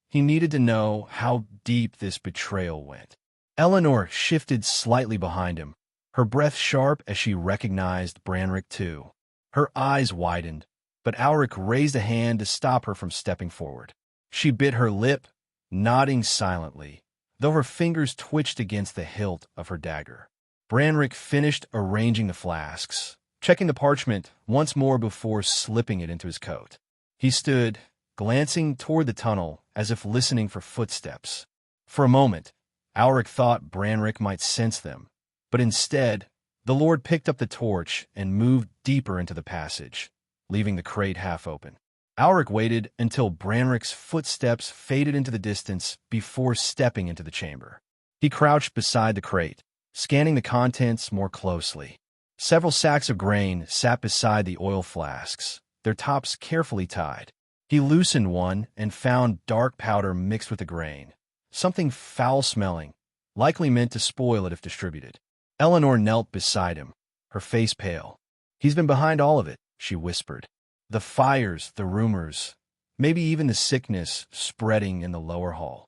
he needed to know how deep this betrayal went. Eleanor shifted slightly behind him, her breath sharp as she recognized Branrick too. Her eyes widened, but Alric raised a hand to stop her from stepping forward. She bit her lip, nodding silently, though her fingers twitched against the hilt of her dagger. Branrick finished arranging the flasks, checking the parchment once more before slipping it into his coat. He stood, glancing toward the tunnel as if listening for footsteps. For a moment, Alric thought Branrick might sense them, but instead, the Lord picked up the torch and moved deeper into the passage, leaving the crate half open. Alric waited until Branrick's footsteps faded into the distance before stepping into the chamber. He crouched beside the crate, scanning the contents more closely. Several sacks of grain sat beside the oil flasks, their tops carefully tied. He loosened one and found dark powder mixed with the grain, something foul-smelling, likely meant to spoil it if distributed. Eleanor knelt beside him, her face pale. "He's been behind all of it," she whispered. "The fires, the rumors, maybe even the sickness spreading in the lower hall."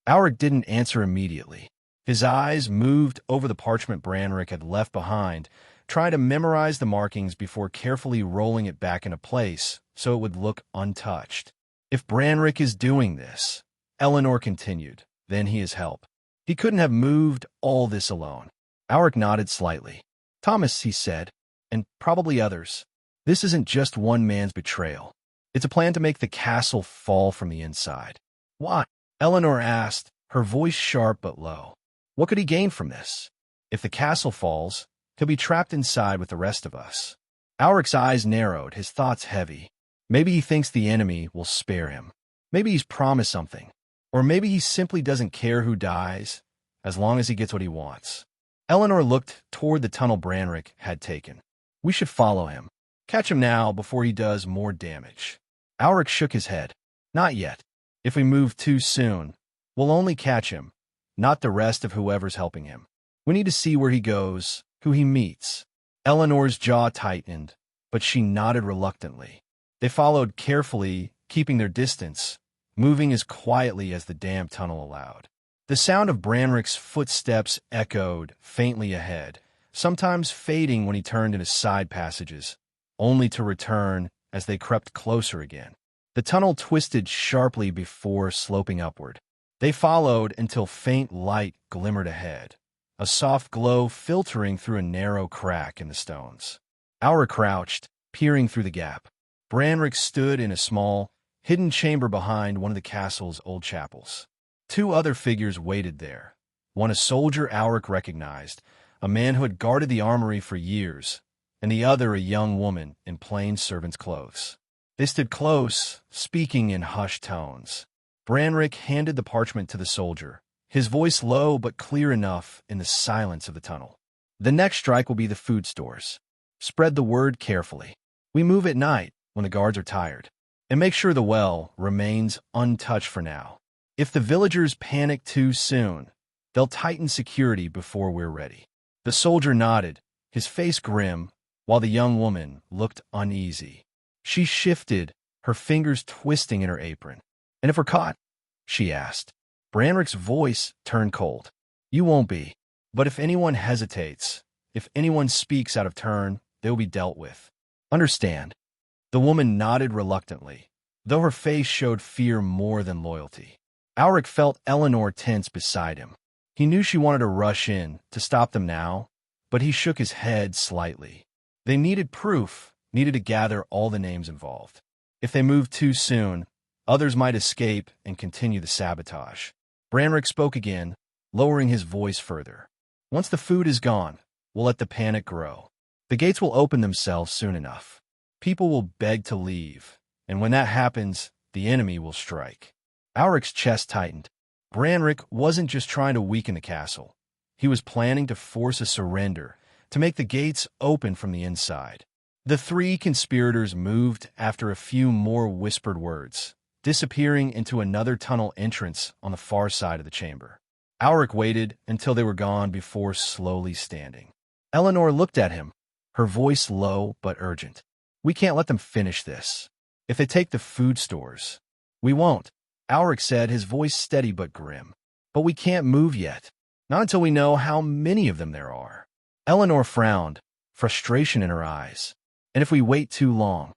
Alric didn't answer immediately. His eyes moved over the parchment Branrick had left behind, trying to memorize the markings before carefully rolling it back into place so it would look untouched. "If Branrick is doing this," Eleanor continued, "then he is help. He couldn't have moved all this alone. Alric nodded slightly. Thomas, he said, and probably others. This isn't just one man's betrayal. It's a plan to make the castle fall from the inside. Why? Eleanor asked, her voice sharp but low. What could he gain from this? If the castle falls, he'll be trapped inside with the rest of us. Alric's eyes narrowed, his thoughts heavy. Maybe he thinks the enemy will spare him. Maybe he's promised something. Or maybe he simply doesn't care who dies, as long as he gets what he wants. Eleanor looked toward the tunnel Branrick had taken. We should follow him. Catch him now before he does more damage. Alric shook his head. Not yet. If we move too soon, we'll only catch him, not the rest of whoever's helping him. We need to see where he goes, who he meets. Eleanor's jaw tightened, but she nodded reluctantly. They followed carefully, keeping their distance, moving as quietly as the damp tunnel allowed. The sound of Branrick's footsteps echoed faintly ahead, sometimes fading when he turned into side passages, only to return as they crept closer again. The tunnel twisted sharply before sloping upward. They followed until faint light glimmered ahead, a soft glow filtering through a narrow crack in the stones. Aura crouched, peering through the gap. Branrick stood in a small, hidden chamber behind one of the castle's old chapels. Two other figures waited there. One a soldier Alric recognized, a man who had guarded the armory for years, and the other a young woman in plain servant's clothes. They stood close, speaking in hushed tones. Branrick handed the parchment to the soldier, his voice low but clear enough in the silence of the tunnel. The next strike will be the food stores. Spread the word carefully. We move at night when the guards are tired, and make sure the well remains untouched for now. If the villagers panic too soon, they'll tighten security before we're ready. The soldier nodded, his face grim, while the young woman looked uneasy. She shifted, her fingers twisting in her apron. And if we're caught? She asked. Branrick's voice turned cold. You won't be. But if anyone hesitates, if anyone speaks out of turn, they will be dealt with. Understand? The woman nodded reluctantly, though her face showed fear more than loyalty. Alric felt Eleanor tense beside him. He knew she wanted to rush in, to stop them now, but he shook his head slightly. They needed proof, needed to gather all the names involved. If they moved too soon, others might escape and continue the sabotage. Branrick spoke again, lowering his voice further. Once the food is gone, we'll let the panic grow. The gates will open themselves soon enough. People will beg to leave, and when that happens, the enemy will strike. Auric's chest tightened. Branrick wasn't just trying to weaken the castle. He was planning to force a surrender, to make the gates open from the inside. The three conspirators moved after a few more whispered words, disappearing into another tunnel entrance on the far side of the chamber. Alric waited until they were gone before slowly standing. Eleanor looked at him, her voice low but urgent. We can't let them finish this. If they take the food stores, we won't. Alric said, his voice steady but grim. But we can't move yet. Not until we know how many of them there are. Eleanor frowned, frustration in her eyes. And if we wait too long,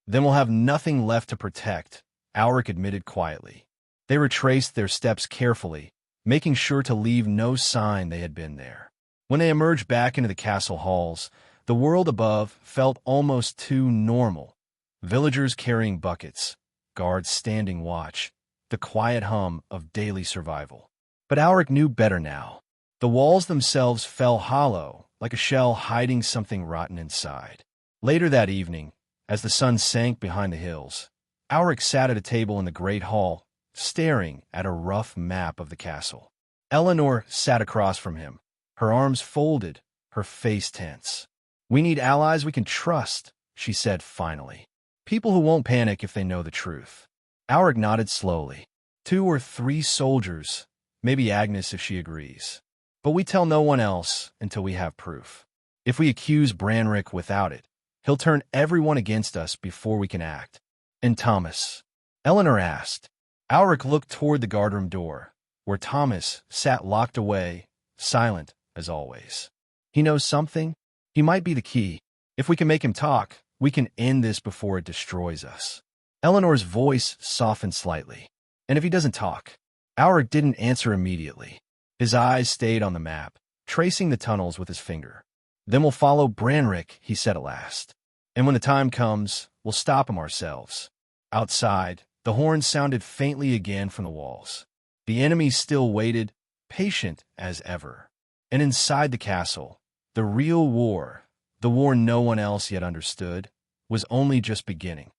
then we'll have nothing left to protect, Alric admitted quietly. They retraced their steps carefully, making sure to leave no sign they had been there. When they emerged back into the castle halls, the world above felt almost too normal. Villagers carrying buckets, guards standing watch, the quiet hum of daily survival. But Alric knew better now. The walls themselves fell hollow, like a shell hiding something rotten inside. Later that evening, as the sun sank behind the hills, Alric sat at a table in the great hall, staring at a rough map of the castle. Eleanor sat across from him, her arms folded, her face tense. We need allies we can trust, she said finally. People who won't panic if they know the truth. Alric nodded slowly. 2 or 3 soldiers, maybe Agnes if she agrees. But we tell no one else until we have proof. If we accuse Branrick without it, he'll turn everyone against us before we can act. And Thomas? Eleanor asked. Alric looked toward the guardroom door, where Thomas sat locked away, silent as always. He knows something? He might be the key. If we can make him talk, we can end this before it destroys us. Eleanor's voice softened slightly. And if he doesn't talk? Alric didn't answer immediately. His eyes stayed on the map, tracing the tunnels with his finger. "Then we'll follow Branrick," he said at last. "And when the time comes, we'll stop him ourselves." Outside, the horn sounded faintly again from the walls. The enemy still waited, patient as ever. And inside the castle, the real war, the war no one else yet understood, was only just beginning.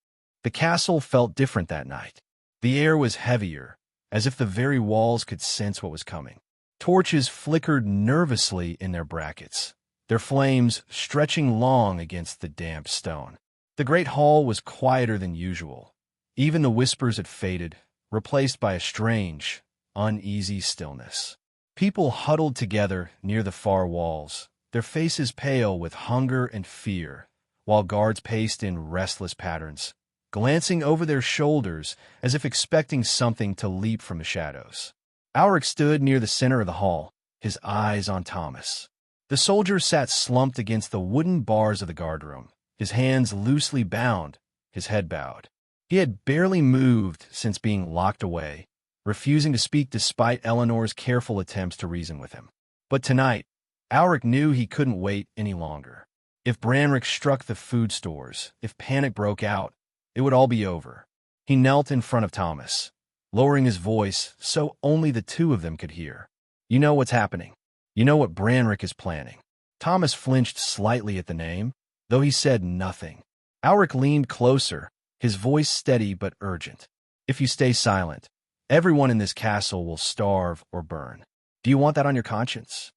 The castle felt different that night. The air was heavier, as if the very walls could sense what was coming. Torches flickered nervously in their brackets, their flames stretching long against the damp stone. The great hall was quieter than usual. Even the whispers had faded, replaced by a strange, uneasy stillness. People huddled together near the far walls, their faces pale with hunger and fear, while guards paced in restless patterns, glancing over their shoulders as if expecting something to leap from the shadows. Alric stood near the center of the hall, his eyes on Thomas. The soldier sat slumped against the wooden bars of the guardroom, his hands loosely bound, his head bowed. He had barely moved since being locked away, refusing to speak despite Eleanor's careful attempts to reason with him. But tonight, Alric knew he couldn't wait any longer. If Branrick struck the food stores, if panic broke out, it would all be over. He knelt in front of Thomas, lowering his voice so only the two of them could hear. "You know what's happening. You know what Branrick is planning." Thomas flinched slightly at the name, though he said nothing. Alric leaned closer, his voice steady but urgent. "If you stay silent, everyone in this castle will starve or burn. Do you want that on your conscience?"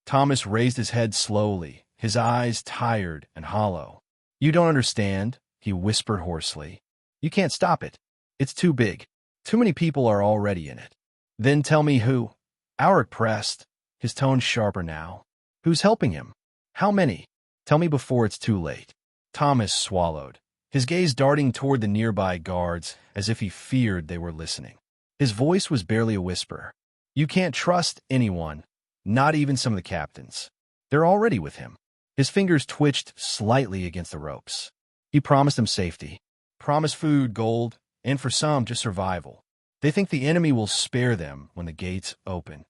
Thomas raised his head slowly, his eyes tired and hollow. "You don't understand," he whispered hoarsely. "You can't stop it. It's too big. Too many people are already in it." "Then tell me who." Alric pressed, his tone sharper now. "Who's helping him? How many? Tell me before it's too late." Thomas swallowed, his gaze darting toward the nearby guards as if he feared they were listening. His voice was barely a whisper. "You can't trust anyone, not even some of the captains. They're already with him." His fingers twitched slightly against the ropes. He promised them safety, promised food, gold, and for some, just survival. They think the enemy will spare them when the gates open.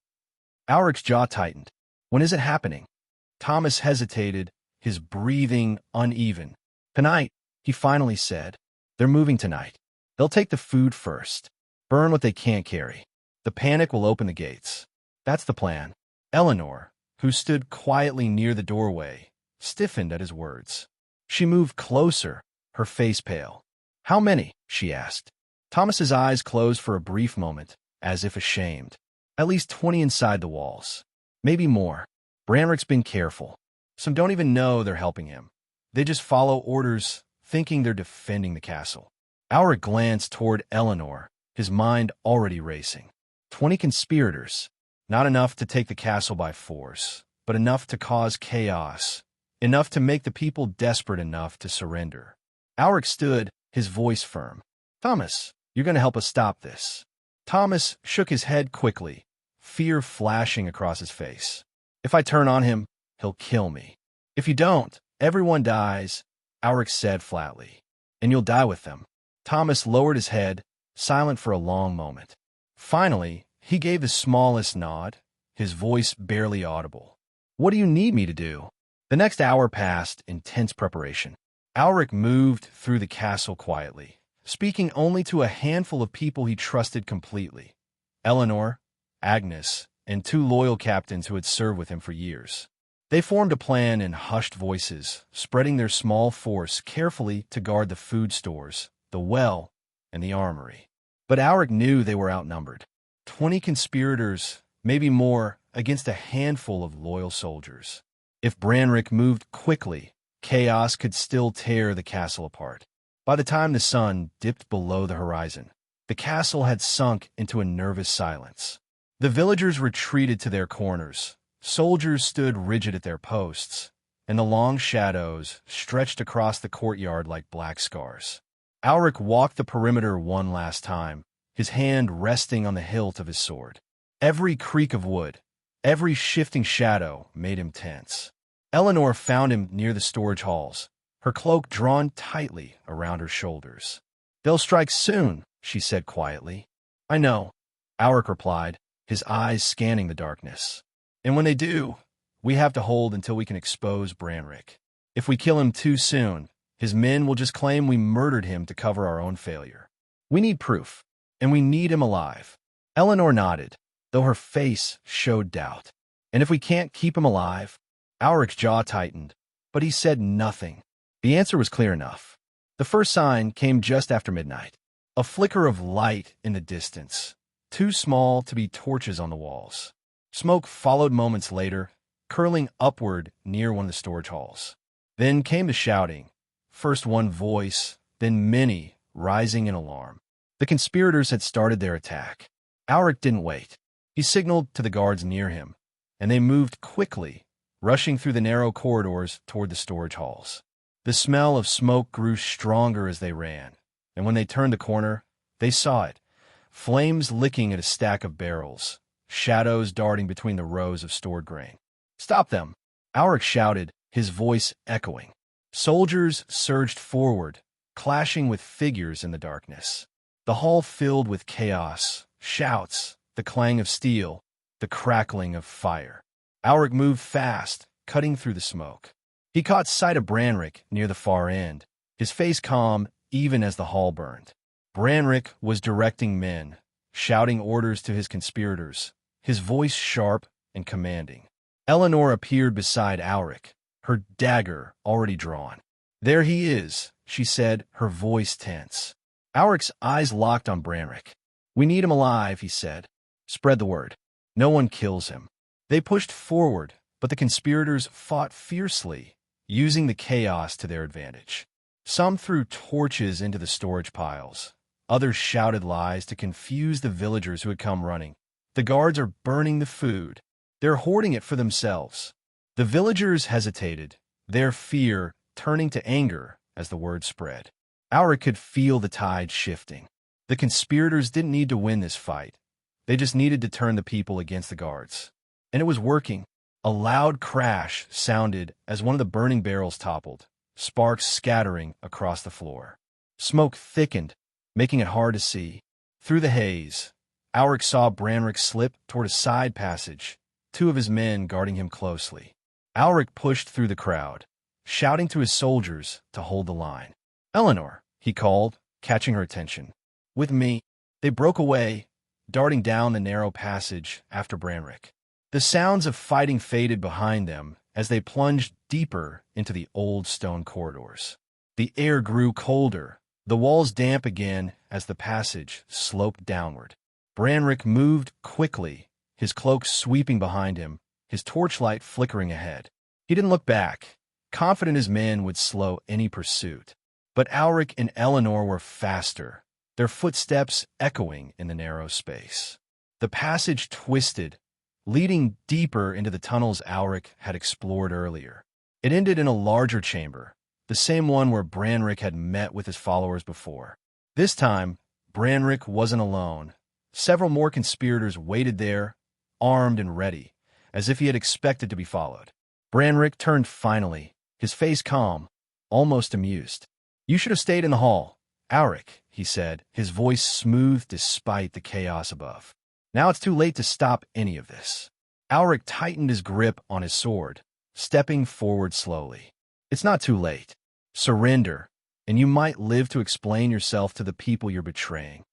Alric's jaw tightened. "When is it happening?" Thomas hesitated, his breathing uneven. "Tonight," he finally said. "They're moving tonight. They'll take the food first, burn what they can't carry. The panic will open the gates. That's the plan." Eleanor, who stood quietly near the doorway, stiffened at his words. She moved closer, her face pale. "How many?" she asked. Thomas's eyes closed for a brief moment, as if ashamed. "At least 20 inside the walls. Maybe more. Branrick's been careful. Some don't even know they're helping him. They just follow orders, thinking they're defending the castle." Alric glanced toward Eleanor, his mind already racing. 20 conspirators. Not enough to take the castle by force, but enough to cause chaos, enough to make the people desperate enough to surrender. Alric stood, his voice firm. "Thomas, you're going to help us stop this." Thomas shook his head quickly, fear flashing across his face. "If I turn on him, he'll kill me. If you don't, everyone dies," Alric said flatly. "And you'll die with them." Thomas lowered his head, silent for a long moment. Finally, he gave the smallest nod, his voice barely audible. "What do you need me to do?" The next hour passed in tense preparation. Alric moved through the castle quietly, speaking only to a handful of people he trusted completely. Eleanor, Agnes, and 2 loyal captains who had served with him for years. They formed a plan in hushed voices, spreading their small force carefully to guard the food stores, the well, and the armory. But Alric knew they were outnumbered. 20 conspirators, maybe more, against a handful of loyal soldiers. If Branrick moved quickly, chaos could still tear the castle apart. By the time the sun dipped below the horizon, the castle had sunk into a nervous silence. The villagers retreated to their corners, soldiers stood rigid at their posts, and the long shadows stretched across the courtyard like black scars. Alric walked the perimeter one last time, his hand resting on the hilt of his sword. Every creak of wood, every shifting shadow made him tense. Eleanor found him near the storage halls, her cloak drawn tightly around her shoulders. "They'll strike soon," she said quietly. "I know," Alric replied, his eyes scanning the darkness. "And when they do, We have to hold until we can expose Branrick. If we kill him too soon, his men will just claim we murdered him to cover our own failure. We need proof, and we need him alive." Eleanor nodded, though her face showed doubt. "And if we can't keep him alive?" Alric's jaw tightened, but he said nothing. The answer was clear enough. The first sign came just after midnight. A flicker of light in the distance, too small to be torches on the walls. Smoke followed moments later, curling upward near one of the storage halls. Then came the shouting, first one voice, then many, rising in alarm. The conspirators had started their attack. Alric didn't wait. He signaled to the guards near him, and they moved quickly, rushing through the narrow corridors toward the storage halls. The smell of smoke grew stronger as they ran, and when they turned the corner, they saw it, flames licking at a stack of barrels, shadows darting between the rows of stored grain. "Stop them!" Alric shouted, his voice echoing. Soldiers surged forward, clashing with figures in the darkness. The hall filled with chaos, shouts, the clang of steel, the crackling of fire. Alric moved fast, cutting through the smoke. He caught sight of Branrick near the far end, his face calm even as the hall burned. Branrick was directing men, shouting orders to his conspirators, his voice sharp and commanding. Eleanor appeared beside Alric, her dagger already drawn. "There he is," she said, her voice tense. Alric's eyes locked on Branrick. "We need him alive," he said. "Spread the word. No one kills him." They pushed forward, but the conspirators fought fiercely, using the chaos to their advantage. Some threw torches into the storage piles. Others shouted lies to confuse the villagers who had come running. "The guards are burning the food. They're hoarding it for themselves." The villagers hesitated, their fear turning to anger as the word spread. Alric could feel the tide shifting. The conspirators didn't need to win this fight. They just needed to turn the people against the guards. And it was working. A loud crash sounded as one of the burning barrels toppled, sparks scattering across the floor. Smoke thickened, making it hard to see. Through the haze, Alric saw Branrick slip toward a side passage, two of his men guarding him closely. Alric pushed through the crowd, shouting to his soldiers to hold the line. "Eleanor," he called, catching her attention. "With me." They broke away, darting down the narrow passage after Branrick. The sounds of fighting faded behind them as they plunged deeper into the old stone corridors. The air grew colder, the walls damp again as the passage sloped downward. Branrick moved quickly, his cloak sweeping behind him, his torchlight flickering ahead. He didn't look back, confident his men would slow any pursuit. But Alric and Eleanor were faster, their footsteps echoing in the narrow space. The passage twisted, leading deeper into the tunnels Alric had explored earlier. It ended in a larger chamber, the same one where Branrick had met with his followers before. This time, Branrick wasn't alone. Several more conspirators waited there, armed and ready, as if he had expected to be followed. Branrick turned finally, his face calm, almost amused. "You should have stayed in the hall, Alric," he said, his voice smooth despite the chaos above. "Now it's too late to stop any of this." Alric tightened his grip on his sword, stepping forward slowly. "It's not too late. Surrender, and you might live to explain yourself to the people you're betraying."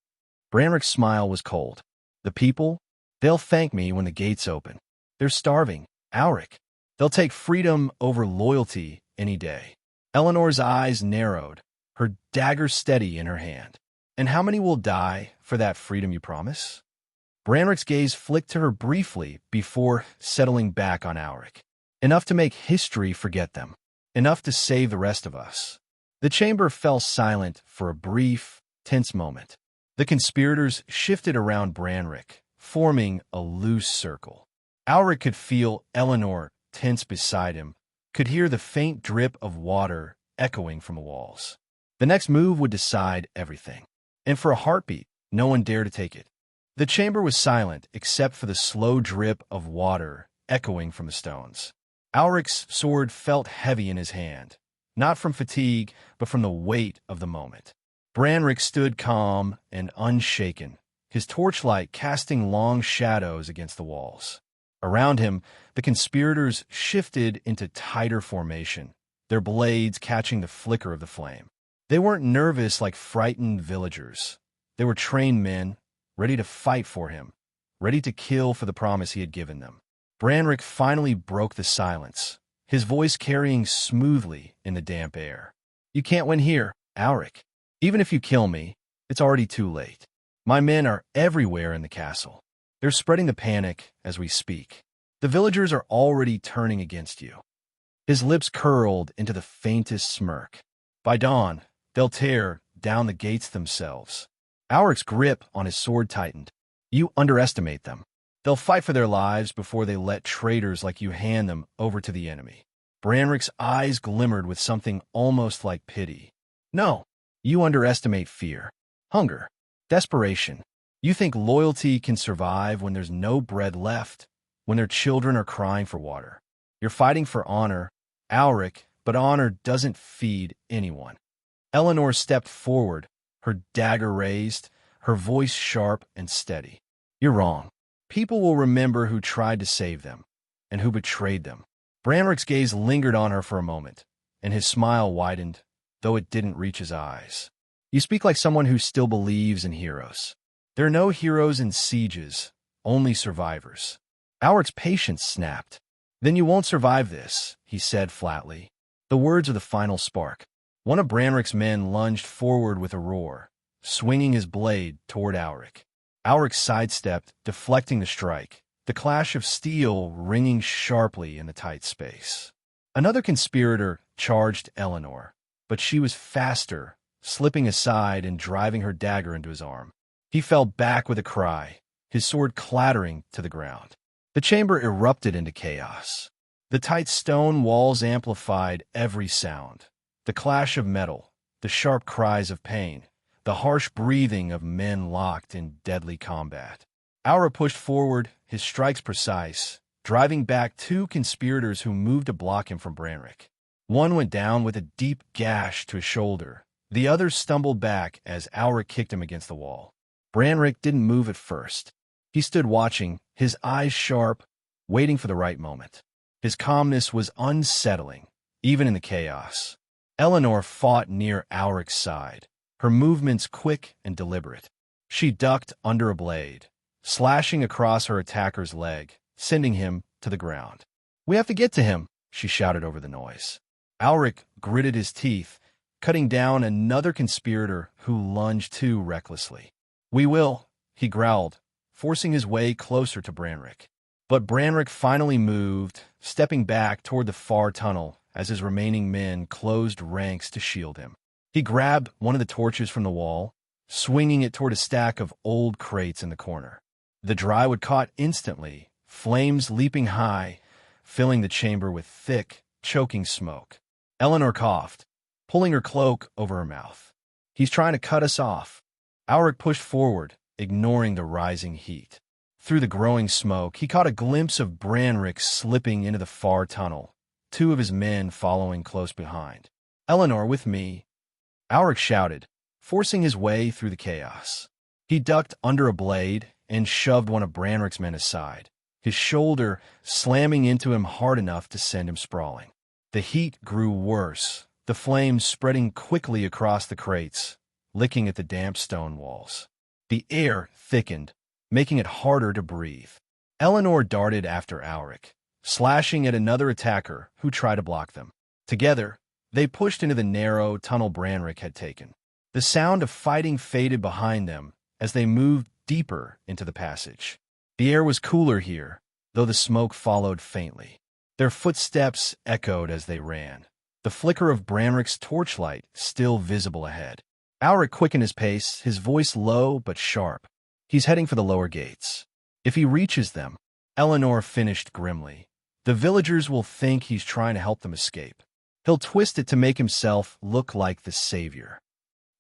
Branrick's smile was cold. "The people? They'll thank me when the gates open. They're starving, Alric. They'll take freedom over loyalty any day." Eleanor's eyes narrowed, her dagger steady in her hand. "And how many will die for that freedom you promise?" Branrick's gaze flicked to her briefly before settling back on Alric. "Enough to make history forget them. Enough to save the rest of us." The chamber fell silent for a brief, tense moment. The conspirators shifted around Branrick, forming a loose circle. Alric could feel Eleanor tense beside him, could hear the faint drip of water echoing from the walls. The next move would decide everything. And for a heartbeat, no one dared to take it. The chamber was silent except for the slow drip of water echoing from the stones. Alric's sword felt heavy in his hand, not from fatigue, but from the weight of the moment. Branrick stood calm and unshaken, his torchlight casting long shadows against the walls. Around him, the conspirators shifted into tighter formation, their blades catching the flicker of the flame. They weren't nervous like frightened villagers. They were trained men, ready to fight for him, ready to kill for the promise he had given them. Branrick finally broke the silence, his voice carrying smoothly in the damp air. "You can't win here, Auric. Even if you kill me, it's already too late. My men are everywhere in the castle. They're spreading the panic as we speak. The villagers are already turning against you." His lips curled into the faintest smirk. "By dawn, they'll tear down the gates themselves." Auric's grip on his sword tightened. "You underestimate them. They'll fight for their lives before they let traitors like you hand them over to the enemy." Branrick's eyes glimmered with something almost like pity. "No, you underestimate fear, hunger, desperation. You think loyalty can survive when there's no bread left, when their children are crying for water. You're fighting for honor, Auric, but honor doesn't feed anyone." Eleanor stepped forward, her dagger raised, her voice sharp and steady. "You're wrong. People will remember who tried to save them and who betrayed them." Branrick's gaze lingered on her for a moment, and his smile widened, though it didn't reach his eyes. "You speak like someone who still believes in heroes. There are no heroes in sieges, only survivors." Auric's patience snapped. "Then you won't survive this," he said flatly. The words are the final spark. One of Branrick's men lunged forward with a roar, swinging his blade toward Auric. Auric sidestepped, deflecting the strike, the clash of steel ringing sharply in the tight space. Another conspirator charged Eleanor, but she was faster, slipping aside and driving her dagger into his arm. He fell back with a cry, his sword clattering to the ground. The chamber erupted into chaos. The tight stone walls amplified every sound. The clash of metal, the sharp cries of pain, the harsh breathing of men locked in deadly combat. Aura pushed forward, his strikes precise, driving back two conspirators who moved to block him from Branrick. One went down with a deep gash to his shoulder. The other stumbled back as Aura kicked him against the wall. Branrick didn't move at first. He stood watching, his eyes sharp, waiting for the right moment. His calmness was unsettling, even in the chaos. Eleanor fought near Auric's side, her movements quick and deliberate. She ducked under a blade, slashing across her attacker's leg, sending him to the ground. "We have to get to him," she shouted over the noise. Auric gritted his teeth, cutting down another conspirator who lunged too recklessly. "We will," he growled, forcing his way closer to Branrick. But Branrick finally moved, stepping back toward the far tunnel as his remaining men closed ranks to shield him. He grabbed one of the torches from the wall, swinging it toward a stack of old crates in the corner. The drywood caught instantly, flames leaping high, filling the chamber with thick, choking smoke. Eleanor coughed, pulling her cloak over her mouth. "He's trying to cut us off." Auric pushed forward, ignoring the rising heat. Through the growing smoke, he caught a glimpse of Branrick slipping into the far tunnel, two of his men following close behind. "Eleanor, with me," Auric shouted, forcing his way through the chaos. He ducked under a blade and shoved one of Branrick's men aside, his shoulder slamming into him hard enough to send him sprawling. The heat grew worse, the flames spreading quickly across the crates, licking at the damp stone walls. The air thickened, making it harder to breathe. Eleanor darted after Auric, slashing at another attacker who tried to block them. Together, they pushed into the narrow tunnel Branrick had taken. The sound of fighting faded behind them as they moved deeper into the passage. The air was cooler here, though the smoke followed faintly. Their footsteps echoed as they ran, the flicker of Branrick's torchlight still visible ahead. Auric quickened his pace, his voice low but sharp. "He's heading for the lower gates. If he reaches them," Eleanor finished grimly, "the villagers will think he's trying to help them escape. He'll twist it to make himself look like the savior."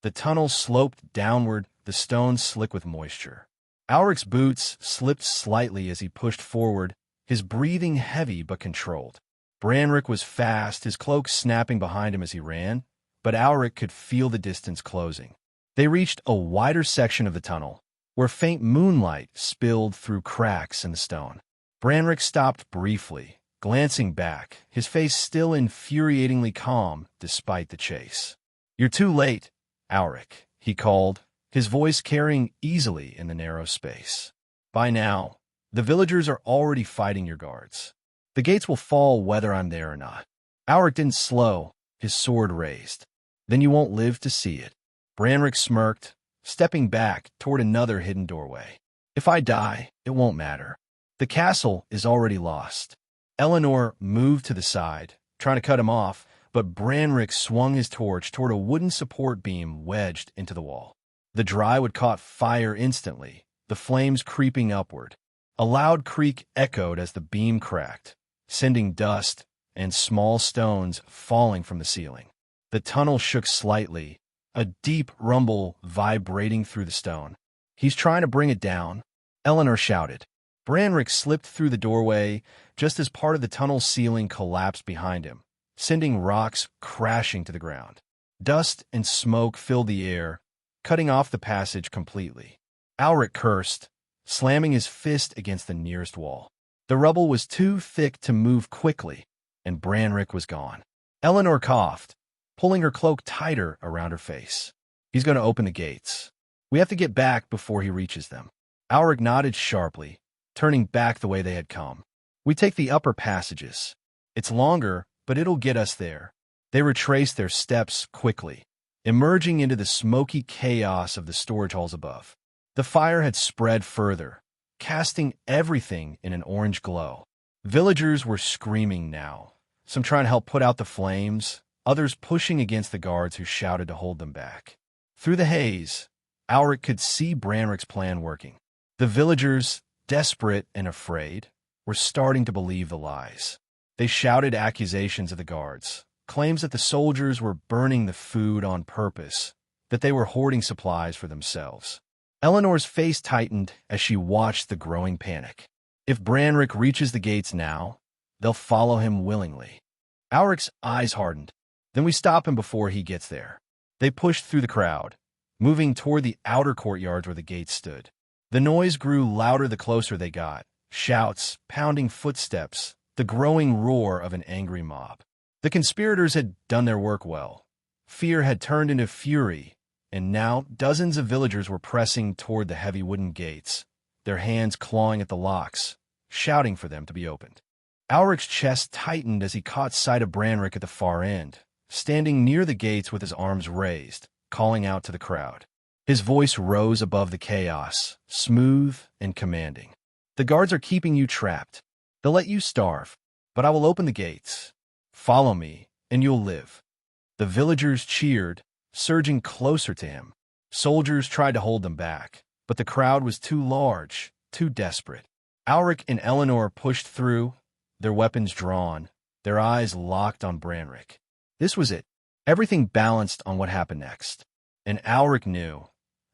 The tunnel sloped downward, the stones slick with moisture. Auric's boots slipped slightly as he pushed forward, his breathing heavy but controlled. Branrick was fast, his cloak snapping behind him as he ran, but Auric could feel the distance closing. They reached a wider section of the tunnel, where faint moonlight spilled through cracks in the stone. Branrick stopped briefly, glancing back, his face still infuriatingly calm despite the chase. "You're too late, Auric," he called, his voice carrying easily in the narrow space. "By now, the villagers are already fighting your guards. The gates will fall whether I'm there or not." Auric didn't slow, his sword raised. "Then you won't live to see it." Branrick smirked, stepping back toward another hidden doorway. "If I die, it won't matter. The castle is already lost." Eleanor moved to the side, trying to cut him off, but Branrick swung his torch toward a wooden support beam wedged into the wall. The drywood caught fire instantly, the flames creeping upward. A loud creak echoed as the beam cracked, sending dust and small stones falling from the ceiling. The tunnel shook slightly, a deep rumble vibrating through the stone. "He's trying to bring it down," Eleanor shouted. Branrick slipped through the doorway just as part of the tunnel's ceiling collapsed behind him, sending rocks crashing to the ground. Dust and smoke filled the air, cutting off the passage completely. Auric cursed, slamming his fist against the nearest wall. The rubble was too thick to move quickly, and Branrick was gone. Eleanor coughed, pulling her cloak tighter around her face. "He's going to open the gates. We have to get back before he reaches them." Auric nodded sharply, turning back the way they had come. "We take the upper passages. It's longer, but it'll get us there." They retraced their steps quickly, emerging into the smoky chaos of the storage halls above. The fire had spread further, casting everything in an orange glow. Villagers were screaming now, some trying to help put out the flames, others pushing against the guards who shouted to hold them back. Through the haze, Auric could see Branrick's plan working. The villagers, desperate and afraid, were starting to believe the lies. They shouted accusations of the guards, claims that the soldiers were burning the food on purpose, that they were hoarding supplies for themselves. Eleanor's face tightened as she watched the growing panic. If Branrick reaches the gates now, they'll follow him willingly. Auric's eyes hardened. "Then we stop him before he gets there." They pushed through the crowd, moving toward the outer courtyards where the gates stood. The noise grew louder the closer they got. Shouts, pounding footsteps, the growing roar of an angry mob. The conspirators had done their work well. Fear had turned into fury, and now dozens of villagers were pressing toward the heavy wooden gates, their hands clawing at the locks, shouting for them to be opened. Auric's chest tightened as he caught sight of Branrick at the far end, standing near the gates with his arms raised, calling out to the crowd. His voice rose above the chaos, smooth and commanding. "The guards are keeping you trapped. They'll let you starve, but I will open the gates. Follow me, and you'll live." The villagers cheered, surging closer to him. Soldiers tried to hold them back, but the crowd was too large, too desperate. Auric and Eleanor pushed through, their weapons drawn, their eyes locked on Branrick. This was it. Everything balanced on what happened next. And Auric knew,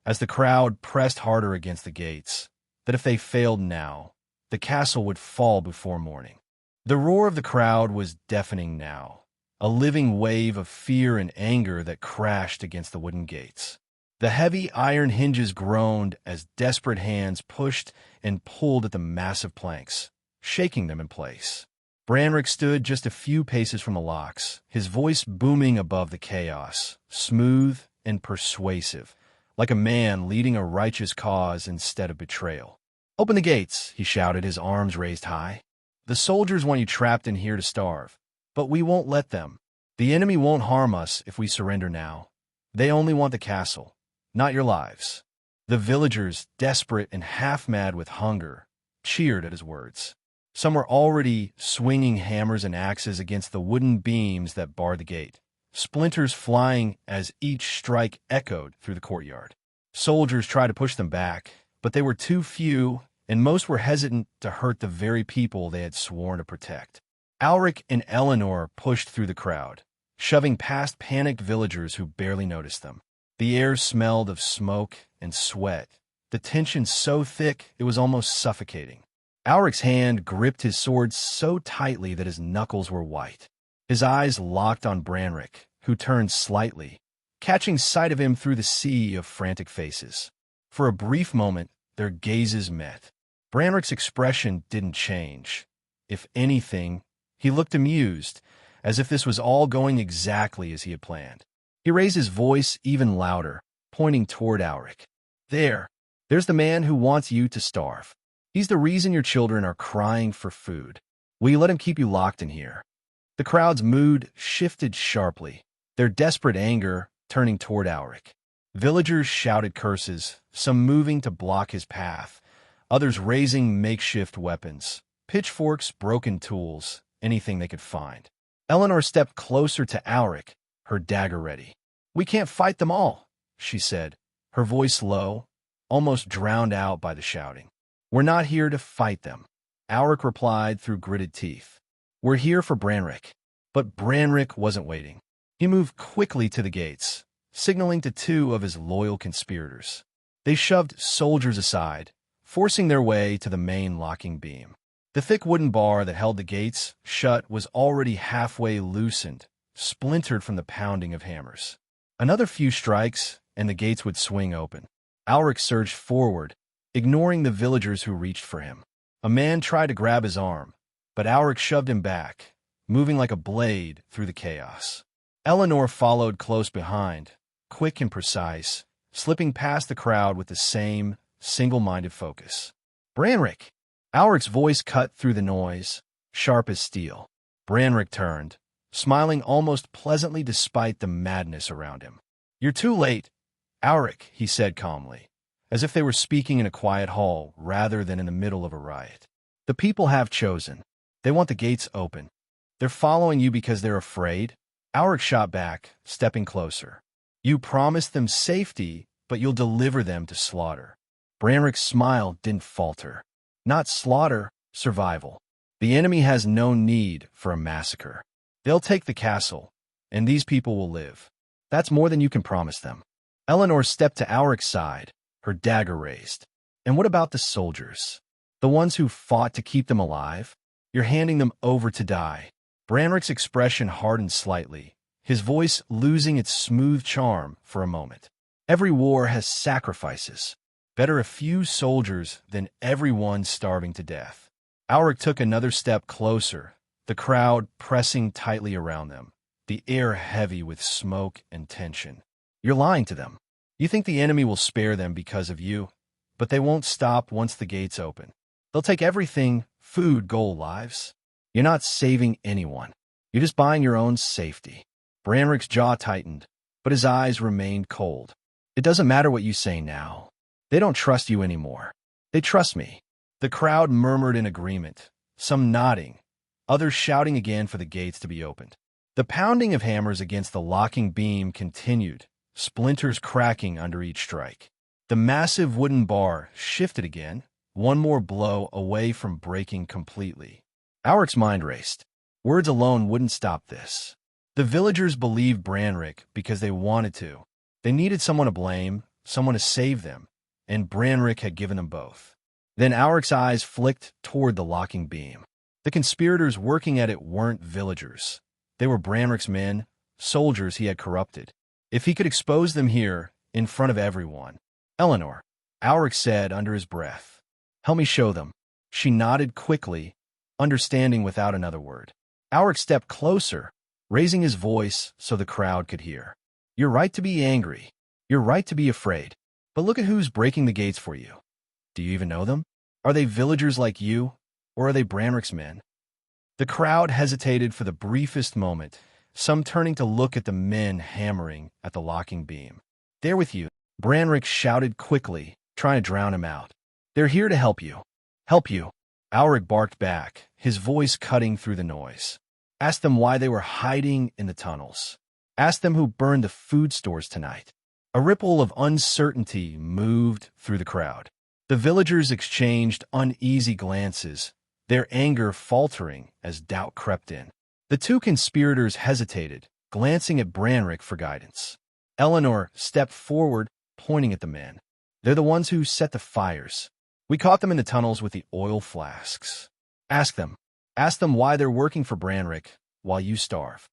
as the crowd pressed harder against the gates, that if they failed now, the castle would fall before morning. The roar of the crowd was deafening now, a living wave of fear and anger that crashed against the wooden gates. The heavy iron hinges groaned as desperate hands pushed and pulled at the massive planks, shaking them in place. Branrick stood just a few paces from the locks, his voice booming above the chaos, smooth and persuasive, like a man leading a righteous cause instead of betrayal. "Open the gates," he shouted, his arms raised high. "The soldiers want you trapped in here to starve, but we won't let them. The enemy won't harm us if we surrender now. They only want the castle, not your lives." The villagers, desperate and half-mad with hunger, cheered at his words. Some were already swinging hammers and axes against the wooden beams that barred the gate, splinters flying as each strike echoed through the courtyard. Soldiers tried to push them back, but they were too few, and most were hesitant to hurt the very people they had sworn to protect. Auric and Eleanor pushed through the crowd, shoving past panicked villagers who barely noticed them. The air smelled of smoke and sweat, the tension so thick it was almost suffocating. Auric's hand gripped his sword so tightly that his knuckles were white. His eyes locked on Branrick, who turned slightly, catching sight of him through the sea of frantic faces. For a brief moment, their gazes met. Branrick's expression didn't change. If anything, he looked amused, as if this was all going exactly as he had planned. He raised his voice even louder, pointing toward Auric. There's the man who wants you to starve. He's the reason your children are crying for food. Will you let him keep you locked in here? The crowd's mood shifted sharply, their desperate anger turning toward Auric. Villagers shouted curses, some moving to block his path, others raising makeshift weapons, pitchforks, broken tools, anything they could find. Eleanor stepped closer to Auric, her dagger ready. "We can't fight them all," she said, her voice low, almost drowned out by the shouting. "We're not here to fight them," Auric replied through gritted teeth. "We're here for Branrick." But Branrick wasn't waiting. He moved quickly to the gates, signaling to two of his loyal conspirators. They shoved soldiers aside, forcing their way to the main locking beam. The thick wooden bar that held the gates shut was already halfway loosened, splintered from the pounding of hammers. Another few strikes, and the gates would swing open. Auric surged forward, ignoring the villagers who reached for him. A man tried to grab his arm, but Auric shoved him back, moving like a blade through the chaos. Eleanor followed close behind, quick and precise, slipping past the crowd with the same single-minded focus. "Branrick!" Auric's voice cut through the noise, sharp as steel. Branrick turned, smiling almost pleasantly despite the madness around him. "You're too late, Auric," he said calmly, as if they were speaking in a quiet hall rather than in the middle of a riot. "The people have chosen. They want the gates open. They're following you because they're afraid." Auric shot back, stepping closer. "You promised them safety, but you'll deliver them to slaughter." Branrick's smile didn't falter. "Not slaughter, survival. The enemy has no need for a massacre. They'll take the castle, and these people will live. That's more than you can promise them." Eleanor stepped to Auric's side, her dagger raised. "And what about the soldiers? The ones who fought to keep them alive? You're handing them over to die." Branrick's expression hardened slightly, his voice losing its smooth charm for a moment. "Every war has sacrifices. Better a few soldiers than everyone starving to death." Auric took another step closer, the crowd pressing tightly around them, the air heavy with smoke and tension. "You're lying to them. You think the enemy will spare them because of you, but they won't stop once the gates open. They'll take everything: food, gold, lives. You're not saving anyone. You're just buying your own safety." Branrick's jaw tightened, but his eyes remained cold. "It doesn't matter what you say now. They don't trust you anymore. They trust me." The crowd murmured in agreement, some nodding, others shouting again for the gates to be opened. The pounding of hammers against the locking beam continued, splinters cracking under each strike. The massive wooden bar shifted again, one more blow away from breaking completely. Auric's mind raced. Words alone wouldn't stop this. The villagers believed Branrick because they wanted to. They needed someone to blame, someone to save them, and Branrick had given them both. Then Auric's eyes flicked toward the locking beam. The conspirators working at it weren't villagers. They were Branrick's men, soldiers he had corrupted. If he could expose them here, in front of everyone. "Eleanor," Auric said under his breath, "help me show them." She nodded quickly, understanding without another word. Auric stepped closer, raising his voice so the crowd could hear. "You're right to be angry. You're right to be afraid. But look at who's breaking the gates for you. Do you even know them? Are they villagers like you, or are they Branrick's men?" The crowd hesitated for the briefest moment, some turning to look at the men hammering at the locking beam. "They're with you," Branrick shouted quickly, trying to drown him out. "They're here to help you. Help you." Auric barked back, his voice cutting through the noise. "Ask them why they were hiding in the tunnels. Ask them who burned the food stores tonight." A ripple of uncertainty moved through the crowd. The villagers exchanged uneasy glances, their anger faltering as doubt crept in. The two conspirators hesitated, glancing at Branrick for guidance. Eleanor stepped forward, pointing at the men. "They're the ones who set the fires. We caught them in the tunnels with the oil flasks. Ask them. Ask them why they're working for Branrick while you starve."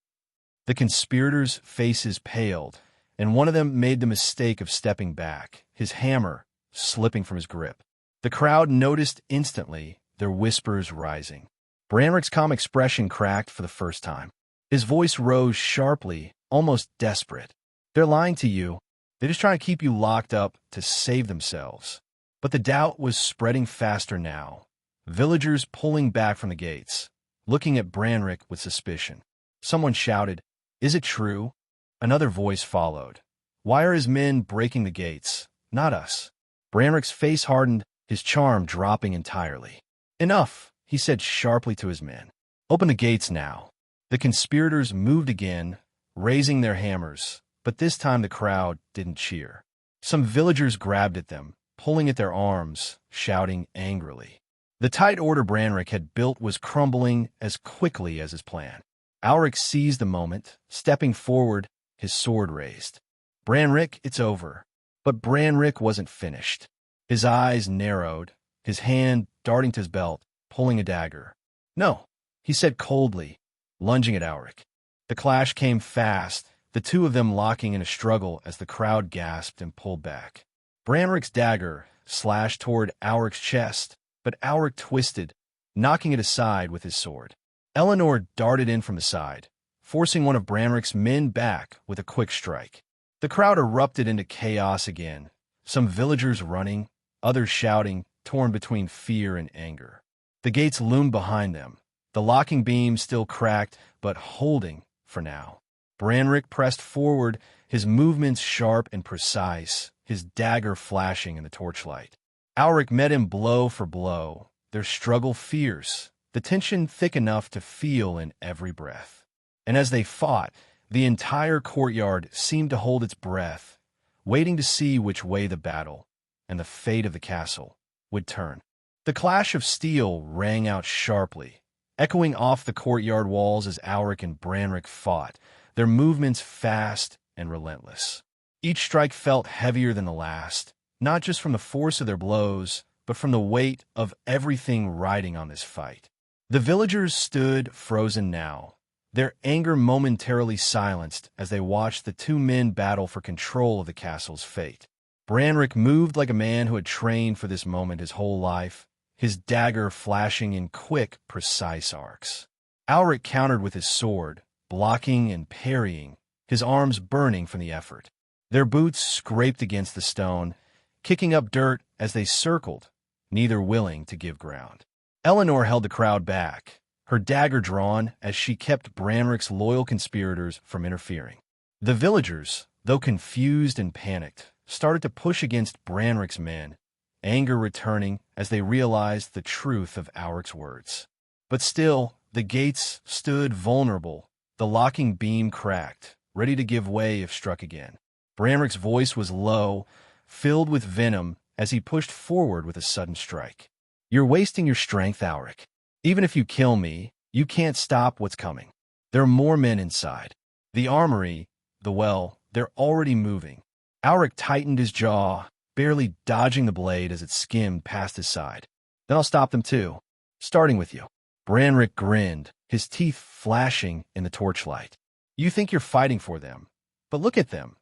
The conspirators' faces paled, and one of them made the mistake of stepping back, his hammer slipping from his grip. The crowd noticed instantly, their whispers rising. Branrick's calm expression cracked for the first time. His voice rose sharply, almost desperate. "They're lying to you. They're just trying to keep you locked up to save themselves." But the doubt was spreading faster now. Villagers pulling back from the gates, looking at Branrick with suspicion. Someone shouted, "Is it true?" Another voice followed. "Why are his men breaking the gates? Not us." Branrick's face hardened, his charm dropping entirely. "Enough," he said sharply to his men. "Open the gates now." The conspirators moved again, raising their hammers, but this time the crowd didn't cheer. Some villagers grabbed at them, pulling at their arms, shouting angrily. The tight order Branrick had built was crumbling as quickly as his plan. Alric seized the moment, stepping forward, his sword raised. "Branrick, it's over." But Branrick wasn't finished. His eyes narrowed, his hand darting to his belt, pulling a dagger. "No," he said coldly, lunging at Alric. The clash came fast, the two of them locking in a struggle as the crowd gasped and pulled back. Branrick's dagger slashed toward Alric's chest, but Alric twisted, knocking it aside with his sword. Eleanor darted in from the side, forcing one of Branrick's men back with a quick strike. The crowd erupted into chaos again, some villagers running, others shouting, torn between fear and anger. The gates loomed behind them, the locking beam still cracked, but holding for now. Branrick pressed forward, his movements sharp and precise, his dagger flashing in the torchlight. Alric met him blow for blow, their struggle fierce, the tension thick enough to feel in every breath. And as they fought, the entire courtyard seemed to hold its breath, waiting to see which way the battle, and the fate of the castle, would turn. The clash of steel rang out sharply, echoing off the courtyard walls as Alric and Branrick fought, their movements fast and relentless. Each strike felt heavier than the last, not just from the force of their blows, but from the weight of everything riding on this fight. The villagers stood frozen now, their anger momentarily silenced as they watched the two men battle for control of the castle's fate. Branrick moved like a man who had trained for this moment his whole life, his dagger flashing in quick, precise arcs. Alric countered with his sword, blocking and parrying, his arms burning from the effort. Their boots scraped against the stone, kicking up dirt as they circled, neither willing to give ground. Eleanor held the crowd back, her dagger drawn as she kept Branrick's loyal conspirators from interfering. The villagers, though confused and panicked, started to push against Branrick's men, anger returning as they realized the truth of Alric's words. But still, the gates stood vulnerable, the locking beam cracked, ready to give way if struck again. Branrick's voice was low, filled with venom as he pushed forward with a sudden strike. "You're wasting your strength, Alric. Even if you kill me, you can't stop what's coming. There are more men inside. The armory, the well, they're already moving." Alric tightened his jaw, barely dodging the blade as it skimmed past his side. "Then I'll stop them too, starting with you." Branrick grinned, his teeth flashing in the torchlight. "You think you're fighting for them, but look at them.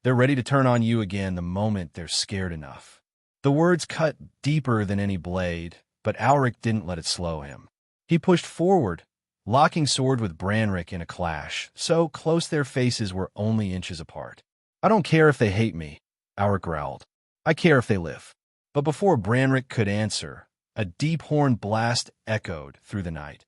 They're ready to turn on you again the moment they're scared enough." The words cut deeper than any blade, but Alric didn't let it slow him. He pushed forward, locking sword with Branrick in a clash, so close their faces were only inches apart. "I don't care if they hate me," Alric growled. "I care if they live." But before Branrick could answer, a deep horn blast echoed through the night,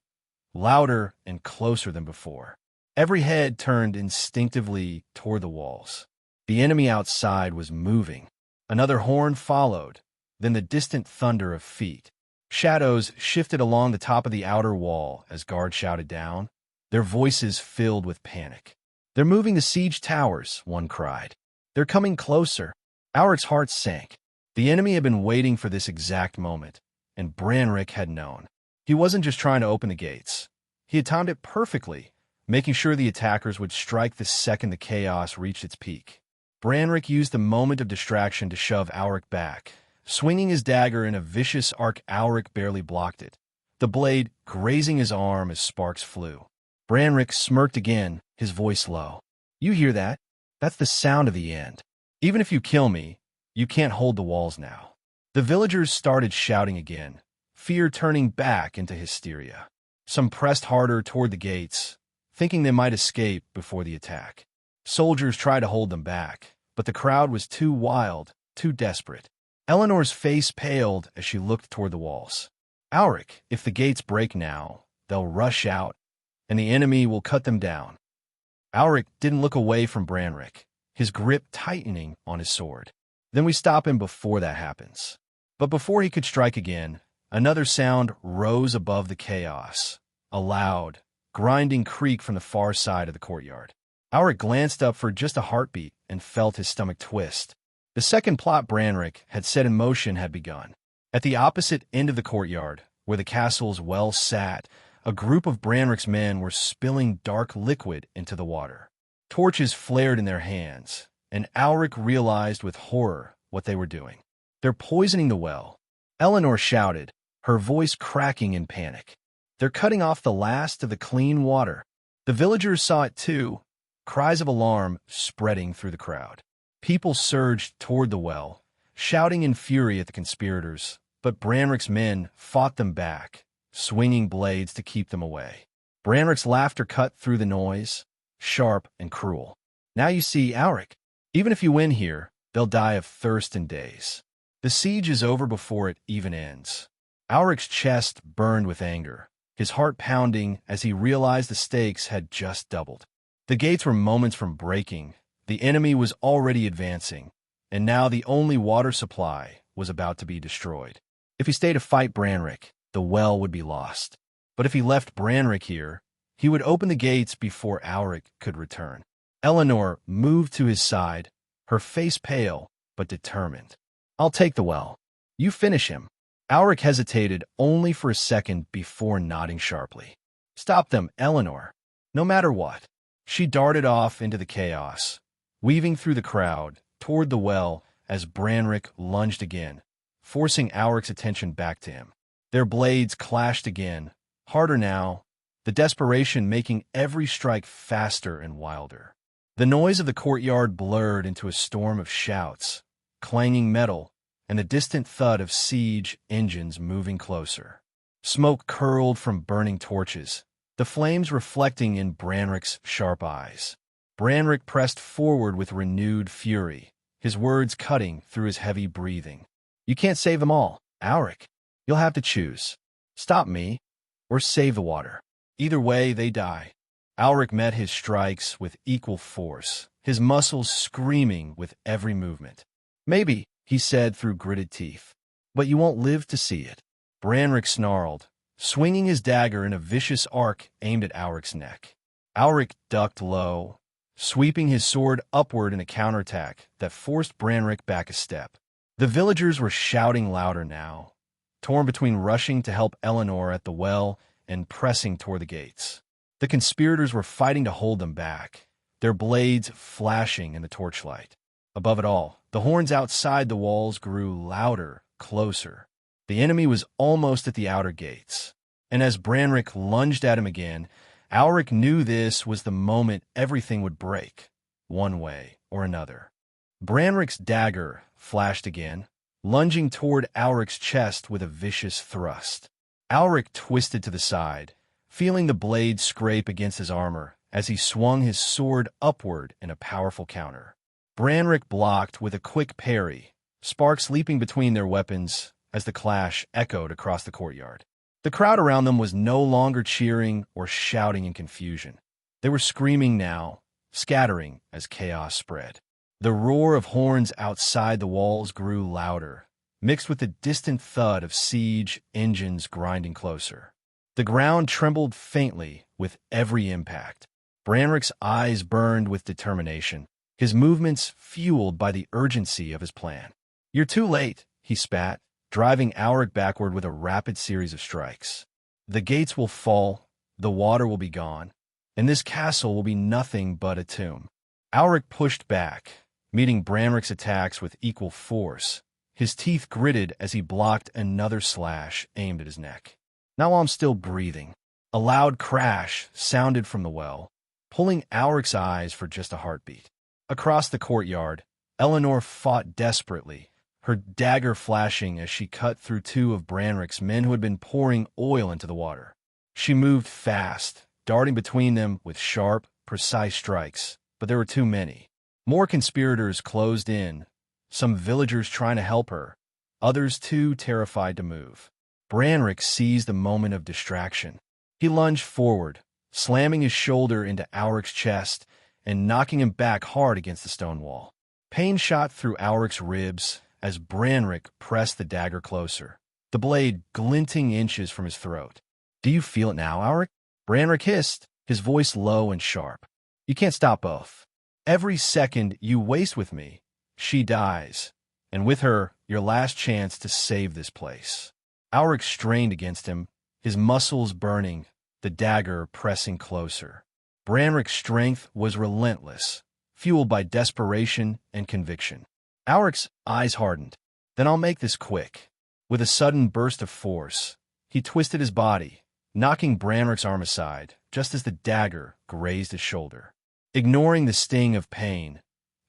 louder and closer than before. Every head turned instinctively toward the walls. The enemy outside was moving. Another horn followed, then the distant thunder of feet. Shadows shifted along the top of the outer wall as guards shouted down, their voices filled with panic. "They're moving the siege towers," one cried. "They're coming closer." Alric's heart sank. The enemy had been waiting for this exact moment, and Branrick had known. He wasn't just trying to open the gates. He had timed it perfectly, making sure the attackers would strike the second the chaos reached its peak. Branrick used the moment of distraction to shove Alric back. Swinging his dagger in a vicious arc, Alric barely blocked it, the blade grazing his arm as sparks flew. Branrick smirked again, his voice low. "You hear that? That's the sound of the end. Even if you kill me, you can't hold the walls now." The villagers started shouting again, fear turning back into hysteria. Some pressed harder toward the gates, thinking they might escape before the attack. Soldiers tried to hold them back, but the crowd was too wild, too desperate. Eleanor's face paled as she looked toward the walls. Auric, if the gates break now, they'll rush out, and the enemy will cut them down. Auric didn't look away from Branrick, his grip tightening on his sword. Then we stop him before that happens. But before he could strike again, another sound rose above the chaos, a loud, grinding creak from the far side of the courtyard. Auric glanced up for just a heartbeat and felt his stomach twist. The second plot Branrick had set in motion had begun. At the opposite end of the courtyard, where the castle's well sat, a group of Branrick's men were spilling dark liquid into the water. Torches flared in their hands, and Auric realized with horror what they were doing. They're poisoning the well. Eleanor shouted, her voice cracking in panic. They're cutting off the last of the clean water. The villagers saw it too, cries of alarm spreading through the crowd. People surged toward the well, shouting in fury at the conspirators, but Branrick's men fought them back, swinging blades to keep them away. Branrick's laughter cut through the noise, sharp and cruel. Now you see, Auric, even if you win here, they'll die of thirst in days. The siege is over before it even ends. Auric's chest burned with anger, his heart pounding as he realized the stakes had just doubled. The gates were moments from breaking, the enemy was already advancing, and now the only water supply was about to be destroyed. If he stayed to fight Branrick, the well would be lost. But if he left Branrick here, he would open the gates before Auric could return. Eleanor moved to his side, her face pale but determined. I'll take the well. You finish him. Auric hesitated only for a second before nodding sharply. Stop them, Eleanor. No matter what. She darted off into the chaos, weaving through the crowd toward the well as Branrick lunged again, forcing Auric's attention back to him. Their blades clashed again, harder now, the desperation making every strike faster and wilder. The noise of the courtyard blurred into a storm of shouts, clanging metal, and the distant thud of siege engines moving closer. Smoke curled from burning torches, the flames reflecting in Branrick's sharp eyes. Branrick pressed forward with renewed fury, his words cutting through his heavy breathing. You can't save them all, Auric. You'll have to choose. Stop me, or save the water. Either way, they die. Auric met his strikes with equal force, his muscles screaming with every movement. Maybe, he said through gritted teeth, but you won't live to see it. Branrick snarled, swinging his dagger in a vicious arc aimed at Auric's neck. Auric ducked low, sweeping his sword upward in a counterattack that forced Branrick back a step. The villagers were shouting louder now, torn between rushing to help Eleanor at the well and pressing toward the gates. The conspirators were fighting to hold them back, their blades flashing in the torchlight. Above it all, the horns outside the walls grew louder, closer. The enemy was almost at the outer gates, and as Branrick lunged at him again, Auric knew this was the moment everything would break, one way or another. Branrick's dagger flashed again, lunging toward Auric's chest with a vicious thrust. Auric twisted to the side, feeling the blade scrape against his armor as he swung his sword upward in a powerful counter. Branrick blocked with a quick parry, sparks leaping between their weapons as the clash echoed across the courtyard. The crowd around them was no longer cheering or shouting in confusion. They were screaming now, scattering as chaos spread. The roar of horns outside the walls grew louder, mixed with the distant thud of siege engines grinding closer. The ground trembled faintly with every impact. Branrick's eyes burned with determination, his movements fueled by the urgency of his plan. You're too late, he spat, driving Auric backward with a rapid series of strikes. The gates will fall, the water will be gone, and this castle will be nothing but a tomb. Auric pushed back, meeting Branrick's attacks with equal force, his teeth gritted as he blocked another slash aimed at his neck. Now while I'm still breathing, a loud crash sounded from the well, pulling Auric's eyes for just a heartbeat. Across the courtyard, Eleanor fought desperately, her dagger flashing as she cut through two of Branrick's men who had been pouring oil into the water. She moved fast, darting between them with sharp, precise strikes, but there were too many. More conspirators closed in, some villagers trying to help her, others too terrified to move. Branrick seized the moment of distraction. He lunged forward, slamming his shoulder into Auric's chest and knocking him back hard against the stone wall. Pain shot through Auric's ribs as Branrick pressed the dagger closer, the blade glinting inches from his throat. "Do you feel it now, Auric?" Branrick hissed, his voice low and sharp. "You can't stop both. Every second you waste with me, she dies, and with her, your last chance to save this place." Auric strained against him, his muscles burning, the dagger pressing closer. Branrick's strength was relentless, fueled by desperation and conviction. Auric's eyes hardened. "Then I'll make this quick." With a sudden burst of force, he twisted his body, knocking Branrick's arm aside, just as the dagger grazed his shoulder. Ignoring the sting of pain,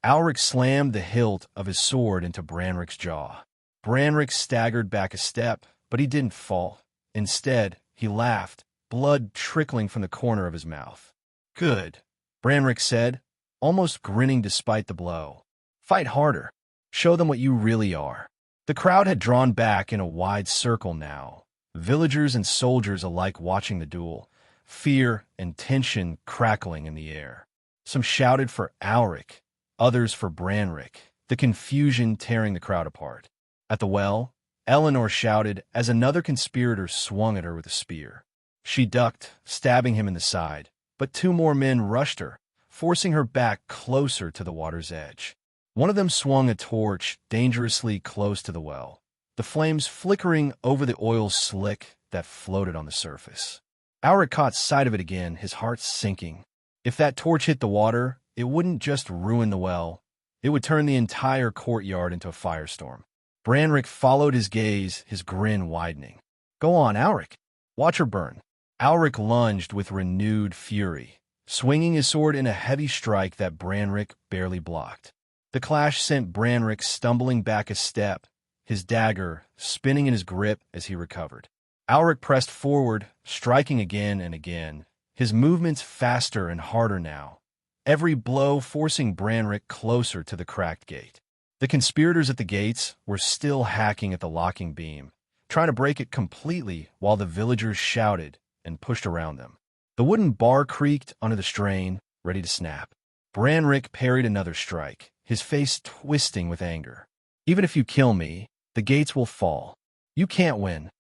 Auric slammed the hilt of his sword into Branrick's jaw. Branrick staggered back a step, but he didn't fall. Instead, he laughed, blood trickling from the corner of his mouth. "Good," Branrick said, almost grinning despite the blow. "Fight harder. Show them what you really are." The crowd had drawn back in a wide circle now, villagers and soldiers alike watching the duel, fear and tension crackling in the air. Some shouted for Auric, others for Branrick, the confusion tearing the crowd apart. At the well, Eleanor shouted as another conspirator swung at her with a spear. She ducked, stabbing him in the side, but two more men rushed her, forcing her back closer to the water's edge. One of them swung a torch dangerously close to the well, the flames flickering over the oil slick that floated on the surface. Auric caught sight of it again, his heart sinking. If that torch hit the water, it wouldn't just ruin the well, it would turn the entire courtyard into a firestorm. Branrick followed his gaze, his grin widening. "Go on, Auric. Watch her burn." Auric lunged with renewed fury, swinging his sword in a heavy strike that Branrick barely blocked. The clash sent Branrick stumbling back a step, his dagger spinning in his grip as he recovered. Auric pressed forward, striking again and again, his movements faster and harder now, every blow forcing Branrick closer to the cracked gate. The conspirators at the gates were still hacking at the locking beam, trying to break it completely while the villagers shouted and pushed around them. The wooden bar creaked under the strain, ready to snap. Branrick parried another strike, his face twisting with anger. "Even if you kill me, the gates will fall. You can't win."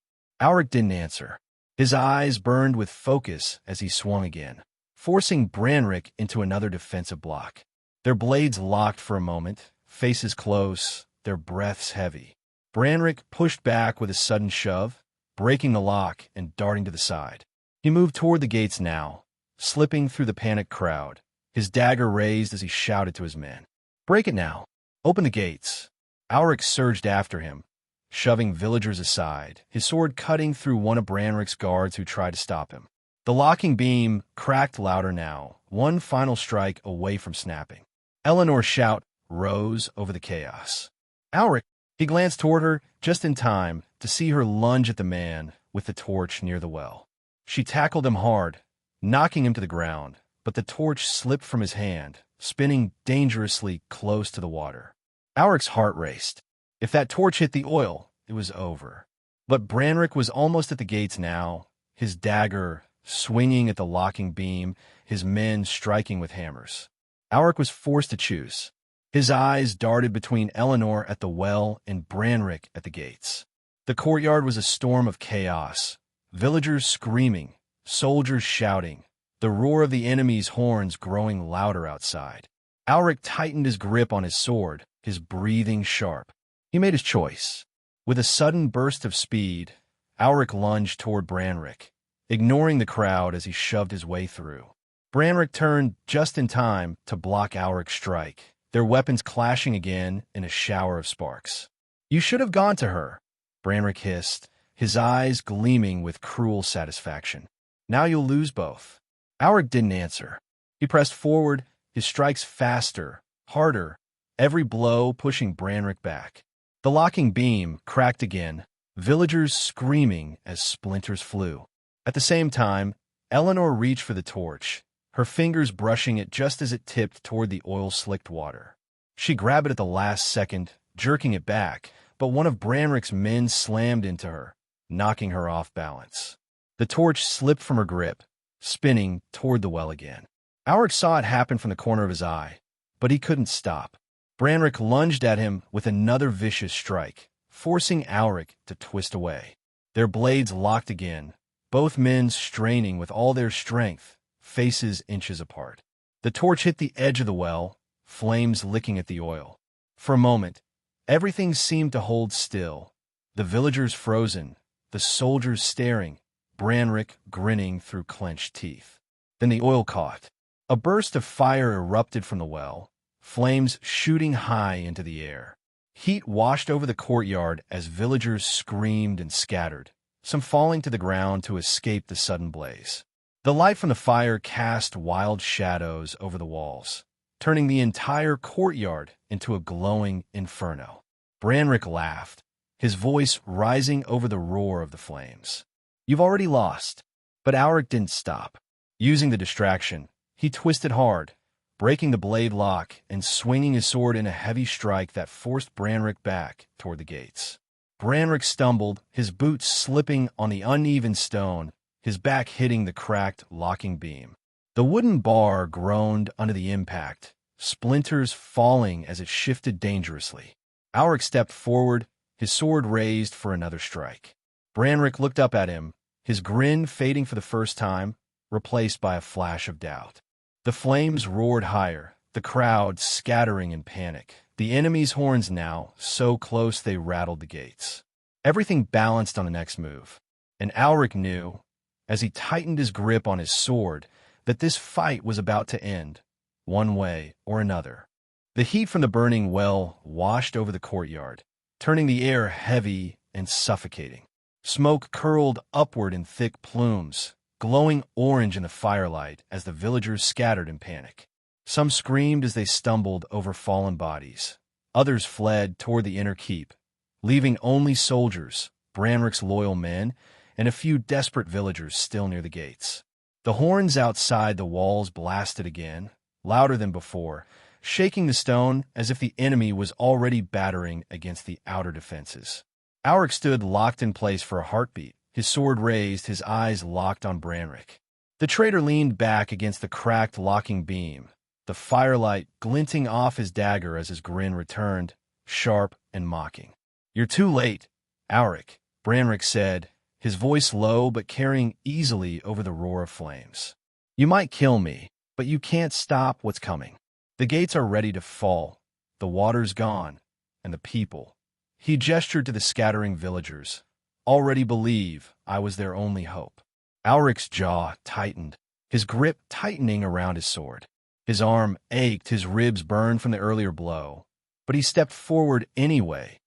Auric didn't answer. His eyes burned with focus as he swung again, forcing Branrick into another defensive block. Their blades locked for a moment, faces close, their breaths heavy. Branrick pushed back with a sudden shove, breaking the lock and darting to the side. He moved toward the gates now, slipping through the panicked crowd, his dagger raised as he shouted to his men. "Break it now. Open the gates." Auric surged after him, shoving villagers aside, his sword cutting through one of Branrick's guards who tried to stop him. The locking beam cracked louder now, one final strike away from snapping. Eleanor's shout rose over the chaos. "Auric!" He glanced toward her just in time to see her lunge at the man with the torch near the well. She tackled him hard, knocking him to the ground, but the torch slipped from his hand, spinning dangerously close to the water. Auric's heart raced. If that torch hit the oil, it was over. But Branrick was almost at the gates now, his dagger swinging at the locking beam, his men striking with hammers. Auric was forced to choose. His eyes darted between Eleanor at the well and Branrick at the gates. The courtyard was a storm of chaos. Villagers screaming, soldiers shouting, the roar of the enemy's horns growing louder outside. Auric tightened his grip on his sword, his breathing sharp. He made his choice. With a sudden burst of speed, Auric lunged toward Branrick, ignoring the crowd as he shoved his way through. Branrick turned just in time to block Auric's strike, their weapons clashing again in a shower of sparks. "You should have gone to her," Branrick hissed, his eyes gleaming with cruel satisfaction. "Now you'll lose both." Auric didn't answer. He pressed forward, his strikes faster, harder, every blow pushing Branrick back. The locking beam cracked again, villagers screaming as splinters flew. At the same time, Eleanor reached for the torch, her fingers brushing it just as it tipped toward the oil-slicked water. She grabbed it at the last second, jerking it back, but one of Branrick's men slammed into her, knocking her off balance. The torch slipped from her grip, spinning toward the well again. Alric saw it happen from the corner of his eye, but he couldn't stop. Branrick lunged at him with another vicious strike, forcing Alric to twist away. Their blades locked again, both men straining with all their strength, faces inches apart. The torch hit the edge of the well, flames licking at the oil. For a moment, everything seemed to hold still. The villagers frozen, the soldiers staring, Branrick grinning through clenched teeth. Then the oil caught. A burst of fire erupted from the well, flames shooting high into the air. Heat washed over the courtyard as villagers screamed and scattered, some falling to the ground to escape the sudden blaze. The light from the fire cast wild shadows over the walls, turning the entire courtyard into a glowing inferno. Branrick laughed, his voice rising over the roar of the flames. "You've already lost." But Alric didn't stop. Using the distraction, he twisted hard, breaking the blade lock and swinging his sword in a heavy strike that forced Branrick back toward the gates. Branrick stumbled, his boots slipping on the uneven stone, his back hitting the cracked locking beam. The wooden bar groaned under the impact, splinters falling as it shifted dangerously. Alric stepped forward, his sword raised for another strike. Branrick looked up at him, his grin fading for the first time, replaced by a flash of doubt. The flames roared higher, the crowd scattering in panic. The enemy's horns now, so close they rattled the gates. Everything balanced on the next move, and Alric knew, as he tightened his grip on his sword, that this fight was about to end, one way or another. The heat from the burning well washed over the courtyard, turning the air heavy and suffocating. Smoke curled upward in thick plumes, glowing orange in the firelight as the villagers scattered in panic. Some screamed as they stumbled over fallen bodies. Others fled toward the inner keep, leaving only soldiers, Branrick's loyal men, and a few desperate villagers still near the gates. The horns outside the walls blasted again, louder than before, shaking the stone as if the enemy was already battering against the outer defenses. Alric stood locked in place for a heartbeat, his sword raised, his eyes locked on Branrick. The traitor leaned back against the cracked locking beam, the firelight glinting off his dagger as his grin returned, sharp and mocking. "You're too late, Alric," Branrick said, his voice low but carrying easily over the roar of flames. "You might kill me, but you can't stop what's coming. The gates are ready to fall, the water's gone, and the people." He gestured to the scattering villagers. "Already believe I was their only hope." Alric's jaw tightened, his grip tightening around his sword. His arm ached, his ribs burned from the earlier blow, but he stepped forward anyway,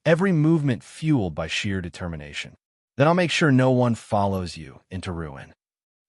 every movement fueled by sheer determination. "Then I'll make sure no one follows you into ruin."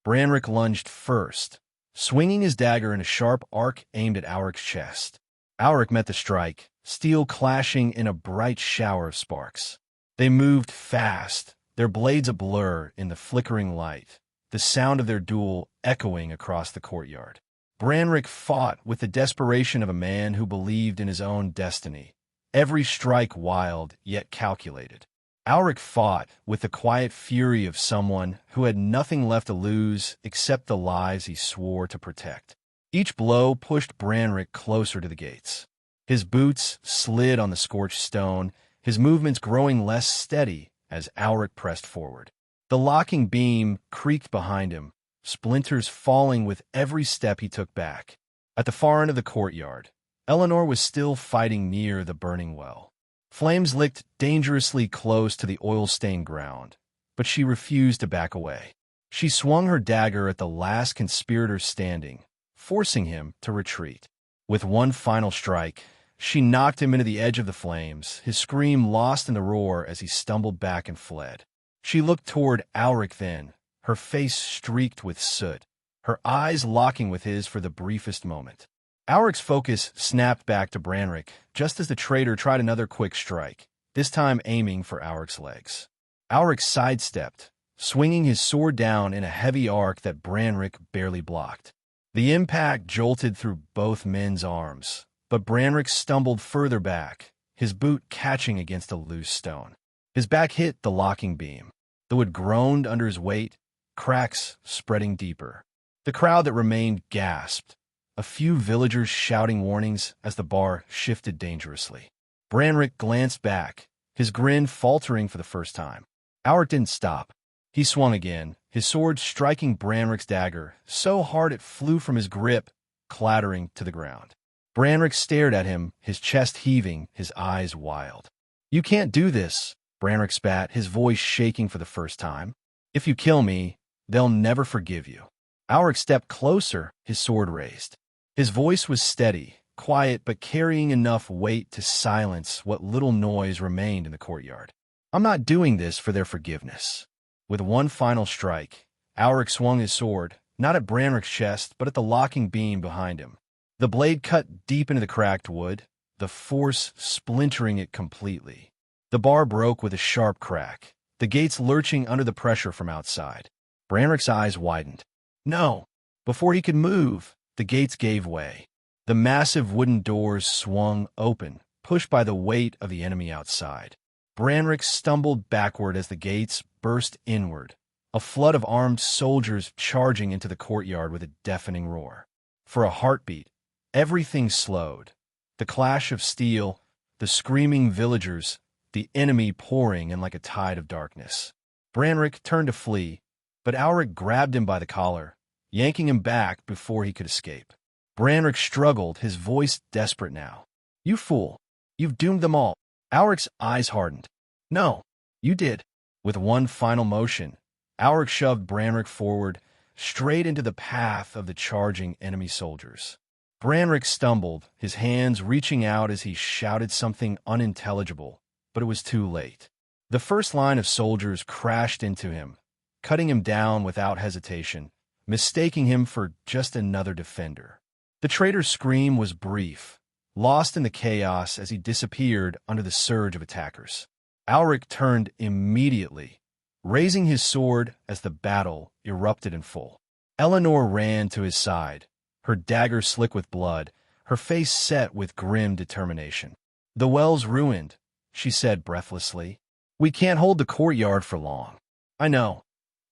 Branrick lunged first, swinging his dagger in a sharp arc aimed at Alric's chest. Alric met the strike, steel clashing in a bright shower of sparks. They moved fast, their blades a blur in the flickering light, the sound of their duel echoing across the courtyard. Branrick fought with the desperation of a man who believed in his own destiny, every strike wild yet calculated. Alric fought with the quiet fury of someone who had nothing left to lose except the lives he swore to protect. Each blow pushed Branrick closer to the gates. His boots slid on the scorched stone, his movements growing less steady as Alric pressed forward. The locking beam creaked behind him, splinters falling with every step he took back. At the far end of the courtyard, Eleanor was still fighting near the burning well. Flames licked dangerously close to the oil-stained ground, but she refused to back away. She swung her dagger at the last conspirator standing, forcing him to retreat. With one final strike, she knocked him into the edge of the flames, his scream lost in the roar as he stumbled back and fled. She looked toward Alric then, her face streaked with soot, her eyes locking with his for the briefest moment. Alric's focus snapped back to Branrick just as the traitor tried another quick strike, this time aiming for Auric's legs. Auric sidestepped, swinging his sword down in a heavy arc that Branrick barely blocked. The impact jolted through both men's arms, but Branrick stumbled further back, his boot catching against a loose stone. His back hit the locking beam. The wood groaned under his weight, cracks spreading deeper. The crowd that remained gasped, a few villagers shouting warnings as the bar shifted dangerously. Branrick glanced back, his grin faltering for the first time. Auric didn't stop. He swung again, his sword striking Branrick's dagger so hard it flew from his grip, clattering to the ground. Branrick stared at him, his chest heaving, his eyes wild. "You can't do this," Branrick spat, his voice shaking for the first time. "If you kill me, they'll never forgive you." Auric stepped closer, his sword raised. His voice was steady, quiet, but carrying enough weight to silence what little noise remained in the courtyard. "I'm not doing this for their forgiveness." With one final strike, Auric swung his sword, not at Branrick's chest, but at the locking beam behind him. The blade cut deep into the cracked wood, the force splintering it completely. The bar broke with a sharp crack, the gates lurching under the pressure from outside. Branrick's eyes widened. No! Before he could move, the gates gave way. The massive wooden doors swung open, pushed by the weight of the enemy outside. Branrick stumbled backward as the gates burst inward, a flood of armed soldiers charging into the courtyard with a deafening roar. For a heartbeat, everything slowed. The clash of steel, the screaming villagers, the enemy pouring in like a tide of darkness. Branrick turned to flee, but Auric grabbed him by the collar, yanking him back before he could escape. Branrick struggled, his voice desperate now. "You fool! You've doomed them all." Auric's eyes hardened. "No, you did." With one final motion, Auric shoved Branrick forward, straight into the path of the charging enemy soldiers. Branrick stumbled, his hands reaching out as he shouted something unintelligible, but it was too late. The first line of soldiers crashed into him, cutting him down without hesitation, mistaking him for just another defender. The traitor's scream was brief, lost in the chaos as he disappeared under the surge of attackers. Auric turned immediately, raising his sword as the battle erupted in full. Eleanor ran to his side, her dagger slick with blood, her face set with grim determination. "The well's ruined," she said breathlessly. "We can't hold the courtyard for long." "I know,"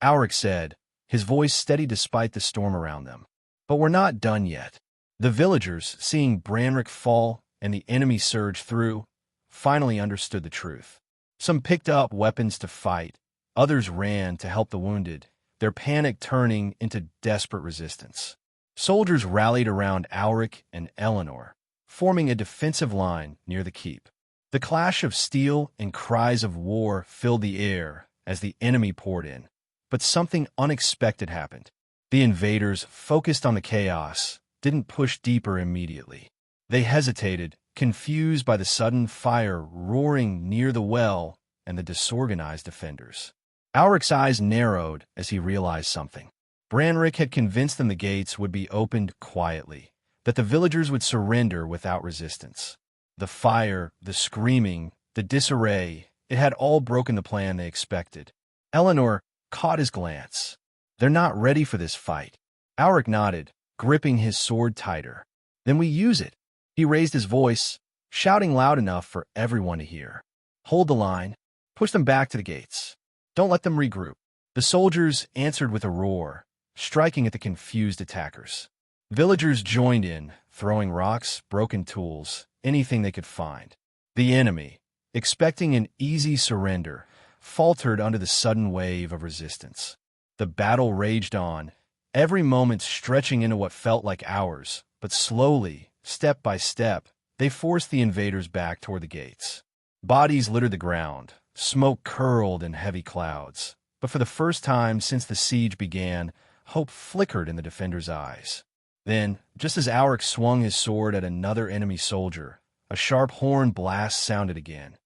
Auric said, his voice steady despite the storm around them. "But we're not done yet." The villagers, seeing Branrick fall and the enemy surge through, finally understood the truth. Some picked up weapons to fight, others ran to help the wounded, their panic turning into desperate resistance. Soldiers rallied around Auric and Eleanor, forming a defensive line near the keep. The clash of steel and cries of war filled the air as the enemy poured in. But something unexpected happened. The invaders, focused on the chaos, didn't push deeper immediately. They hesitated, confused by the sudden fire roaring near the well and the disorganized defenders. Auric's eyes narrowed as he realized something. Branrick had convinced them the gates would be opened quietly, that the villagers would surrender without resistance. The fire, the screaming, the disarray, it had all broken the plan they expected. Eleanor caught his glance. "They're not ready for this fight." Auric nodded, gripping his sword tighter. "Then we use it." He raised his voice, shouting loud enough for everyone to hear. "Hold the line. Push them back to the gates. Don't let them regroup." The soldiers answered with a roar, striking at the confused attackers. Villagers joined in, throwing rocks, broken tools, anything they could find. The enemy, expecting an easy surrender, faltered under the sudden wave of resistance. The battle raged on, every moment stretching into what felt like hours, but slowly, step by step, they forced the invaders back toward the gates. Bodies littered the ground, smoke curled in heavy clouds, but for the first time since the siege began, hope flickered in the defenders' eyes. Then, just as Auric swung his sword at another enemy soldier, a sharp horn blast sounded again.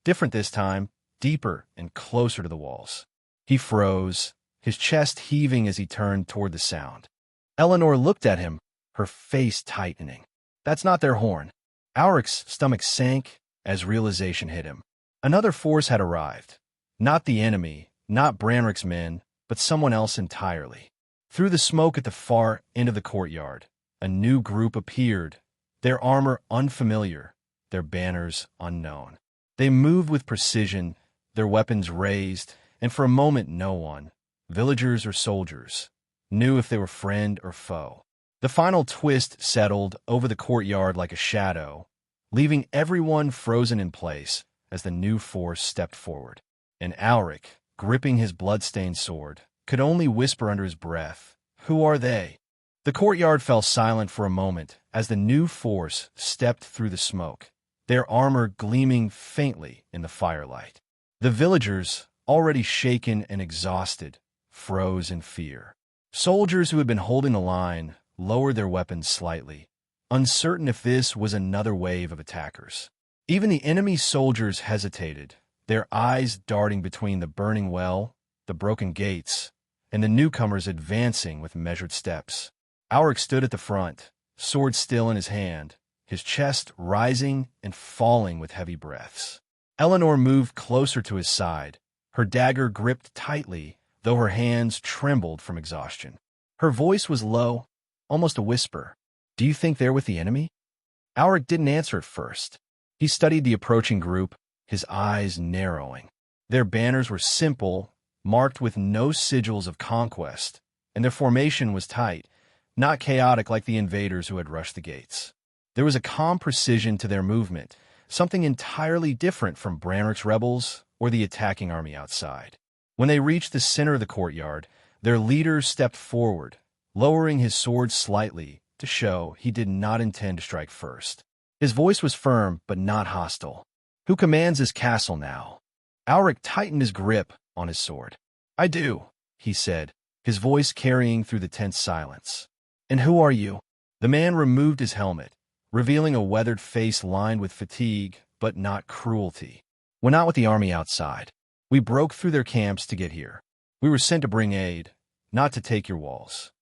Different this time, deeper and closer to the walls. He froze, his chest heaving as he turned toward the sound. Eleanor looked at him, her face tightening. "That's not their horn." Auric's stomach sank as realization hit him. Another force had arrived. Not the enemy, not Branrick's men, but someone else entirely. Through the smoke at the far end of the courtyard, a new group appeared, their armor unfamiliar, their banners unknown. They moved with precision, their weapons raised, and for a moment no one, villagers or soldiers, knew if they were friend or foe. The final twist settled over the courtyard like a shadow, leaving everyone frozen in place as the new force stepped forward. And Alric, gripping his blood-stained sword, could only whisper under his breath, "Who are they?" The courtyard fell silent for a moment as the new force stepped through the smoke, their armor gleaming faintly in the firelight. The villagers, already shaken and exhausted, froze in fear. Soldiers who had been holding the line lowered their weapons slightly, uncertain if this was another wave of attackers. Even the enemy soldiers hesitated, their eyes darting between the burning well, the broken gates, and the newcomers advancing with measured steps. Alric stood at the front, sword still in his hand, his chest rising and falling with heavy breaths. Eleanor moved closer to his side, her dagger gripped tightly, though her hands trembled from exhaustion. Her voice was low, almost a whisper. "Do you think they're with the enemy?" Alric didn't answer at first. He studied the approaching group, his eyes narrowing. Their banners were simple, marked with no sigils of conquest, and their formation was tight, not chaotic like the invaders who had rushed the gates. There was a calm precision to their movement, something entirely different from Branrick's rebels or the attacking army outside. When they reached the center of the courtyard, their leader stepped forward, lowering his sword slightly to show he did not intend to strike first. His voice was firm but not hostile. "Who commands this castle now?" Alric tightened his grip on his sword. "I do," he said, his voice carrying through the tense silence. "And who are you?" The man removed his helmet, revealing a weathered face lined with fatigue but not cruelty. "We're not with the army outside. We broke through their camps to get here. We were sent to bring aid, not to take your walls."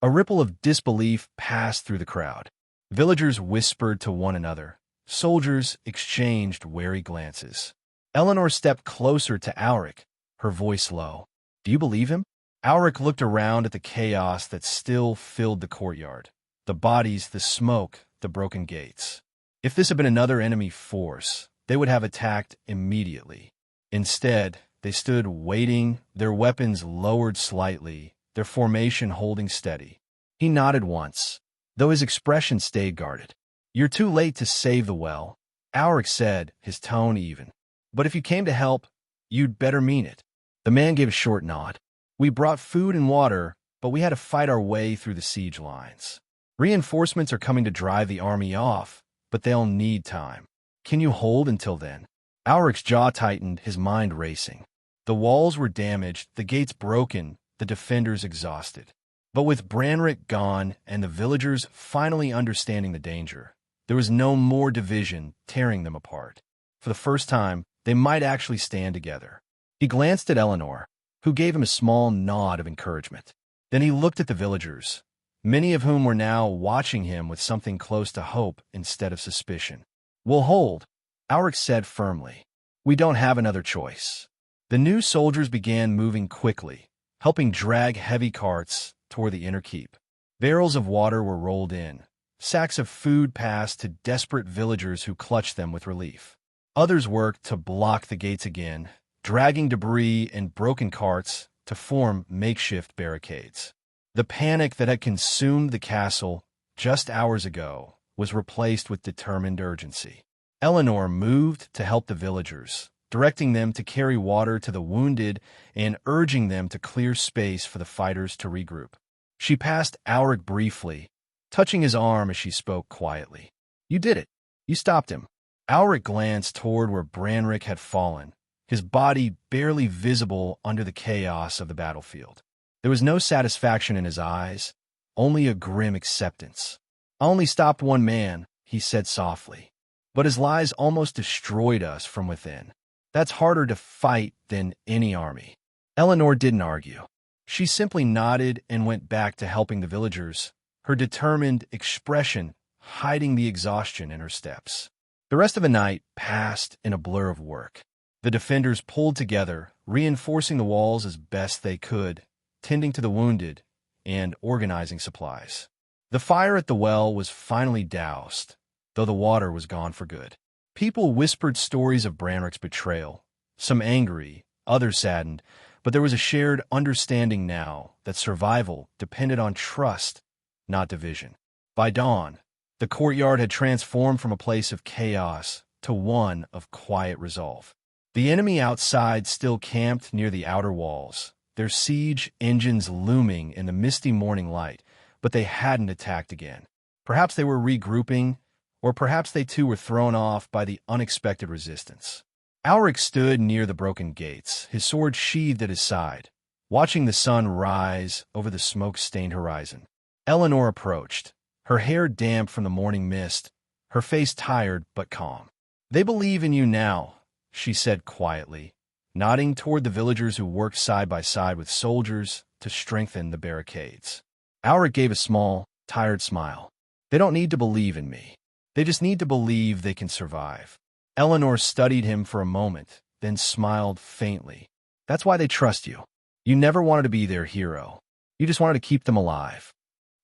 A ripple of disbelief passed through the crowd. Villagers whispered to one another. Soldiers exchanged wary glances. Eleanor stepped closer to Alric, her voice low. "Do you believe him?" Alric looked around at the chaos that still filled the courtyard. The bodies, the smoke, the broken gates. If this had been another enemy force, they would have attacked immediately. Instead, they stood waiting, their weapons lowered slightly, their formation holding steady. He nodded once, though his expression stayed guarded. "You're too late to save the well," Alric said, his tone even. "But if you came to help, you'd better mean it." The man gave a short nod. "We brought food and water, but we had to fight our way through the siege lines. Reinforcements are coming to drive the army off, but they'll need time. Can you hold until then?" Alric's jaw tightened, his mind racing. The walls were damaged, the gates broken, the defenders exhausted. But with Branrick gone and the villagers finally understanding the danger, there was no more division tearing them apart. For the first time, they might actually stand together. He glanced at Eleanor, who gave him a small nod of encouragement. Then he looked at the villagers, many of whom were now watching him with something close to hope instead of suspicion. "We'll hold," Alric said firmly. "We don't have another choice." The new soldiers began moving quickly, helping drag heavy carts toward the inner keep. Barrels of water were rolled in. Sacks of food passed to desperate villagers who clutched them with relief. Others worked to block the gates again, dragging debris and broken carts to form makeshift barricades. The panic that had consumed the castle just hours ago was replaced with determined urgency. Eleanor moved to help the villagers, directing them to carry water to the wounded and urging them to clear space for the fighters to regroup. She passed Alric briefly, touching his arm as she spoke quietly. "You did it. You stopped him." Alric glanced toward where Branrick had fallen, his body barely visible under the chaos of the battlefield. There was no satisfaction in his eyes, only a grim acceptance. "I only stopped one man," he said softly, "but his lies almost destroyed us from within. That's harder to fight than any army." Eleanor didn't argue. She simply nodded and went back to helping the villagers, her determined expression hiding the exhaustion in her steps. The rest of the night passed in a blur of work. The defenders pulled together, reinforcing the walls as best they could, tending to the wounded, and organizing supplies. The fire at the well was finally doused, though the water was gone for good. People whispered stories of Branrick's betrayal, some angry, others saddened, but there was a shared understanding now that survival depended on trust, not division. By dawn, the courtyard had transformed from a place of chaos to one of quiet resolve. The enemy outside still camped near the outer walls, their siege engines looming in the misty morning light, but they hadn't attacked again. Perhaps they were regrouping, or perhaps they too were thrown off by the unexpected resistance. Alric stood near the broken gates, his sword sheathed at his side, watching the sun rise over the smoke-stained horizon. Eleanor approached, her hair damp from the morning mist, her face tired but calm. "They believe in you now," she said quietly, nodding toward the villagers who worked side by side with soldiers to strengthen the barricades. Alric gave a small, tired smile. "They don't need to believe in me. They just need to believe they can survive." Eleanor studied him for a moment, then smiled faintly. "That's why they trust you. You never wanted to be their hero. You just wanted to keep them alive."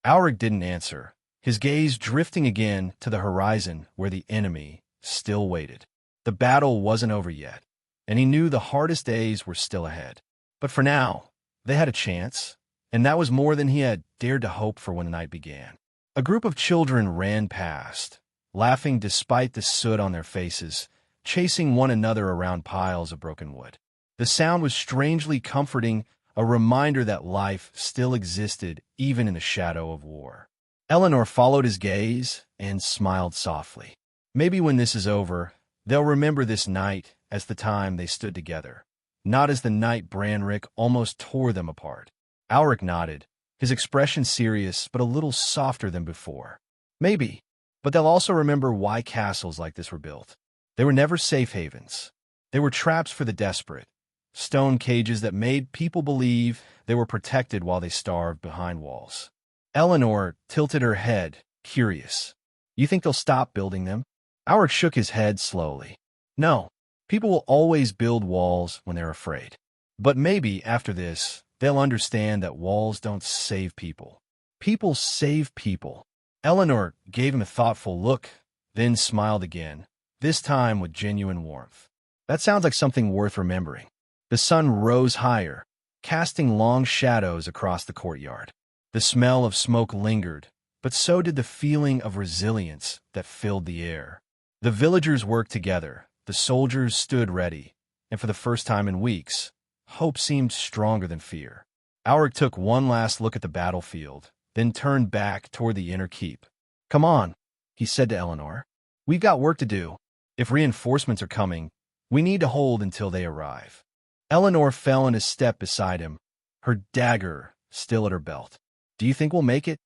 Alric didn't answer, his gaze drifting again to the horizon where the enemy still waited. The battle wasn't over yet, and he knew the hardest days were still ahead. But for now, they had a chance, and that was more than he had dared to hope for when the night began. A group of children ran past, laughing despite the soot on their faces, chasing one another around piles of broken wood. The sound was strangely comforting, a reminder that life still existed even in the shadow of war. Eleanor followed his gaze and smiled softly. Maybe when this is over, they'll remember this night as the time they stood together, not as the night Branrick almost tore them apart. Alric nodded, his expression serious but a little softer than before. Maybe, but they'll also remember why castles like this were built. They were never safe havens. They were traps for the desperate, stone cages that made people believe they were protected while they starved behind walls. Eleanor tilted her head, curious. "You think they'll stop building them?" Alric shook his head slowly. "No, people will always build walls when they're afraid. But maybe after this, they'll understand that walls don't save people. People save people." Eleanor gave him a thoughtful look, then smiled again, this time with genuine warmth. "That sounds like something worth remembering." The sun rose higher, casting long shadows across the courtyard. The smell of smoke lingered, but so did the feeling of resilience that filled the air. The villagers worked together, the soldiers stood ready, and for the first time in weeks, hope seemed stronger than fear. Alric took one last look at the battlefield, then turned back toward the inner keep. "Come on," he said to Eleanor. "We've got work to do. If reinforcements are coming, we need to hold until they arrive." Eleanor fell in a step beside him, her dagger still at her belt. "Do you think we'll make it?"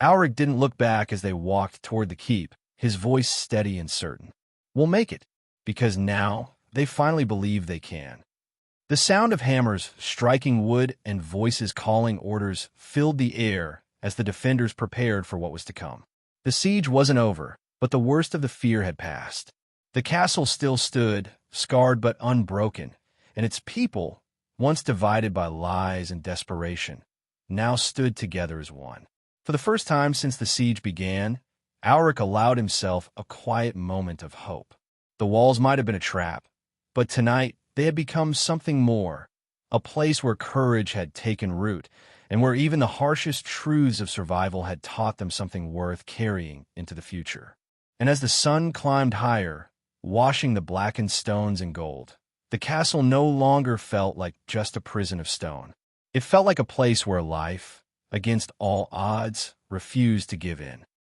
Alric didn't look back as they walked toward the keep, his voice steady and certain. "We'll make it, because now they finally believe they can." The sound of hammers striking wood and voices calling orders filled the air as the defenders prepared for what was to come. The siege wasn't over, but the worst of the fear had passed. The castle still stood, scarred but unbroken, and its people, once divided by lies and desperation, now stood together as one. For the first time since the siege began, Alric allowed himself a quiet moment of hope. The walls might have been a trap, but tonight they had become something more, a place where courage had taken root, and where even the harshest truths of survival had taught them something worth carrying into the future. And as the sun climbed higher, washing the blackened stones in gold, the castle no longer felt like just a prison of stone. It felt like a place where life, against all odds, refused to give in.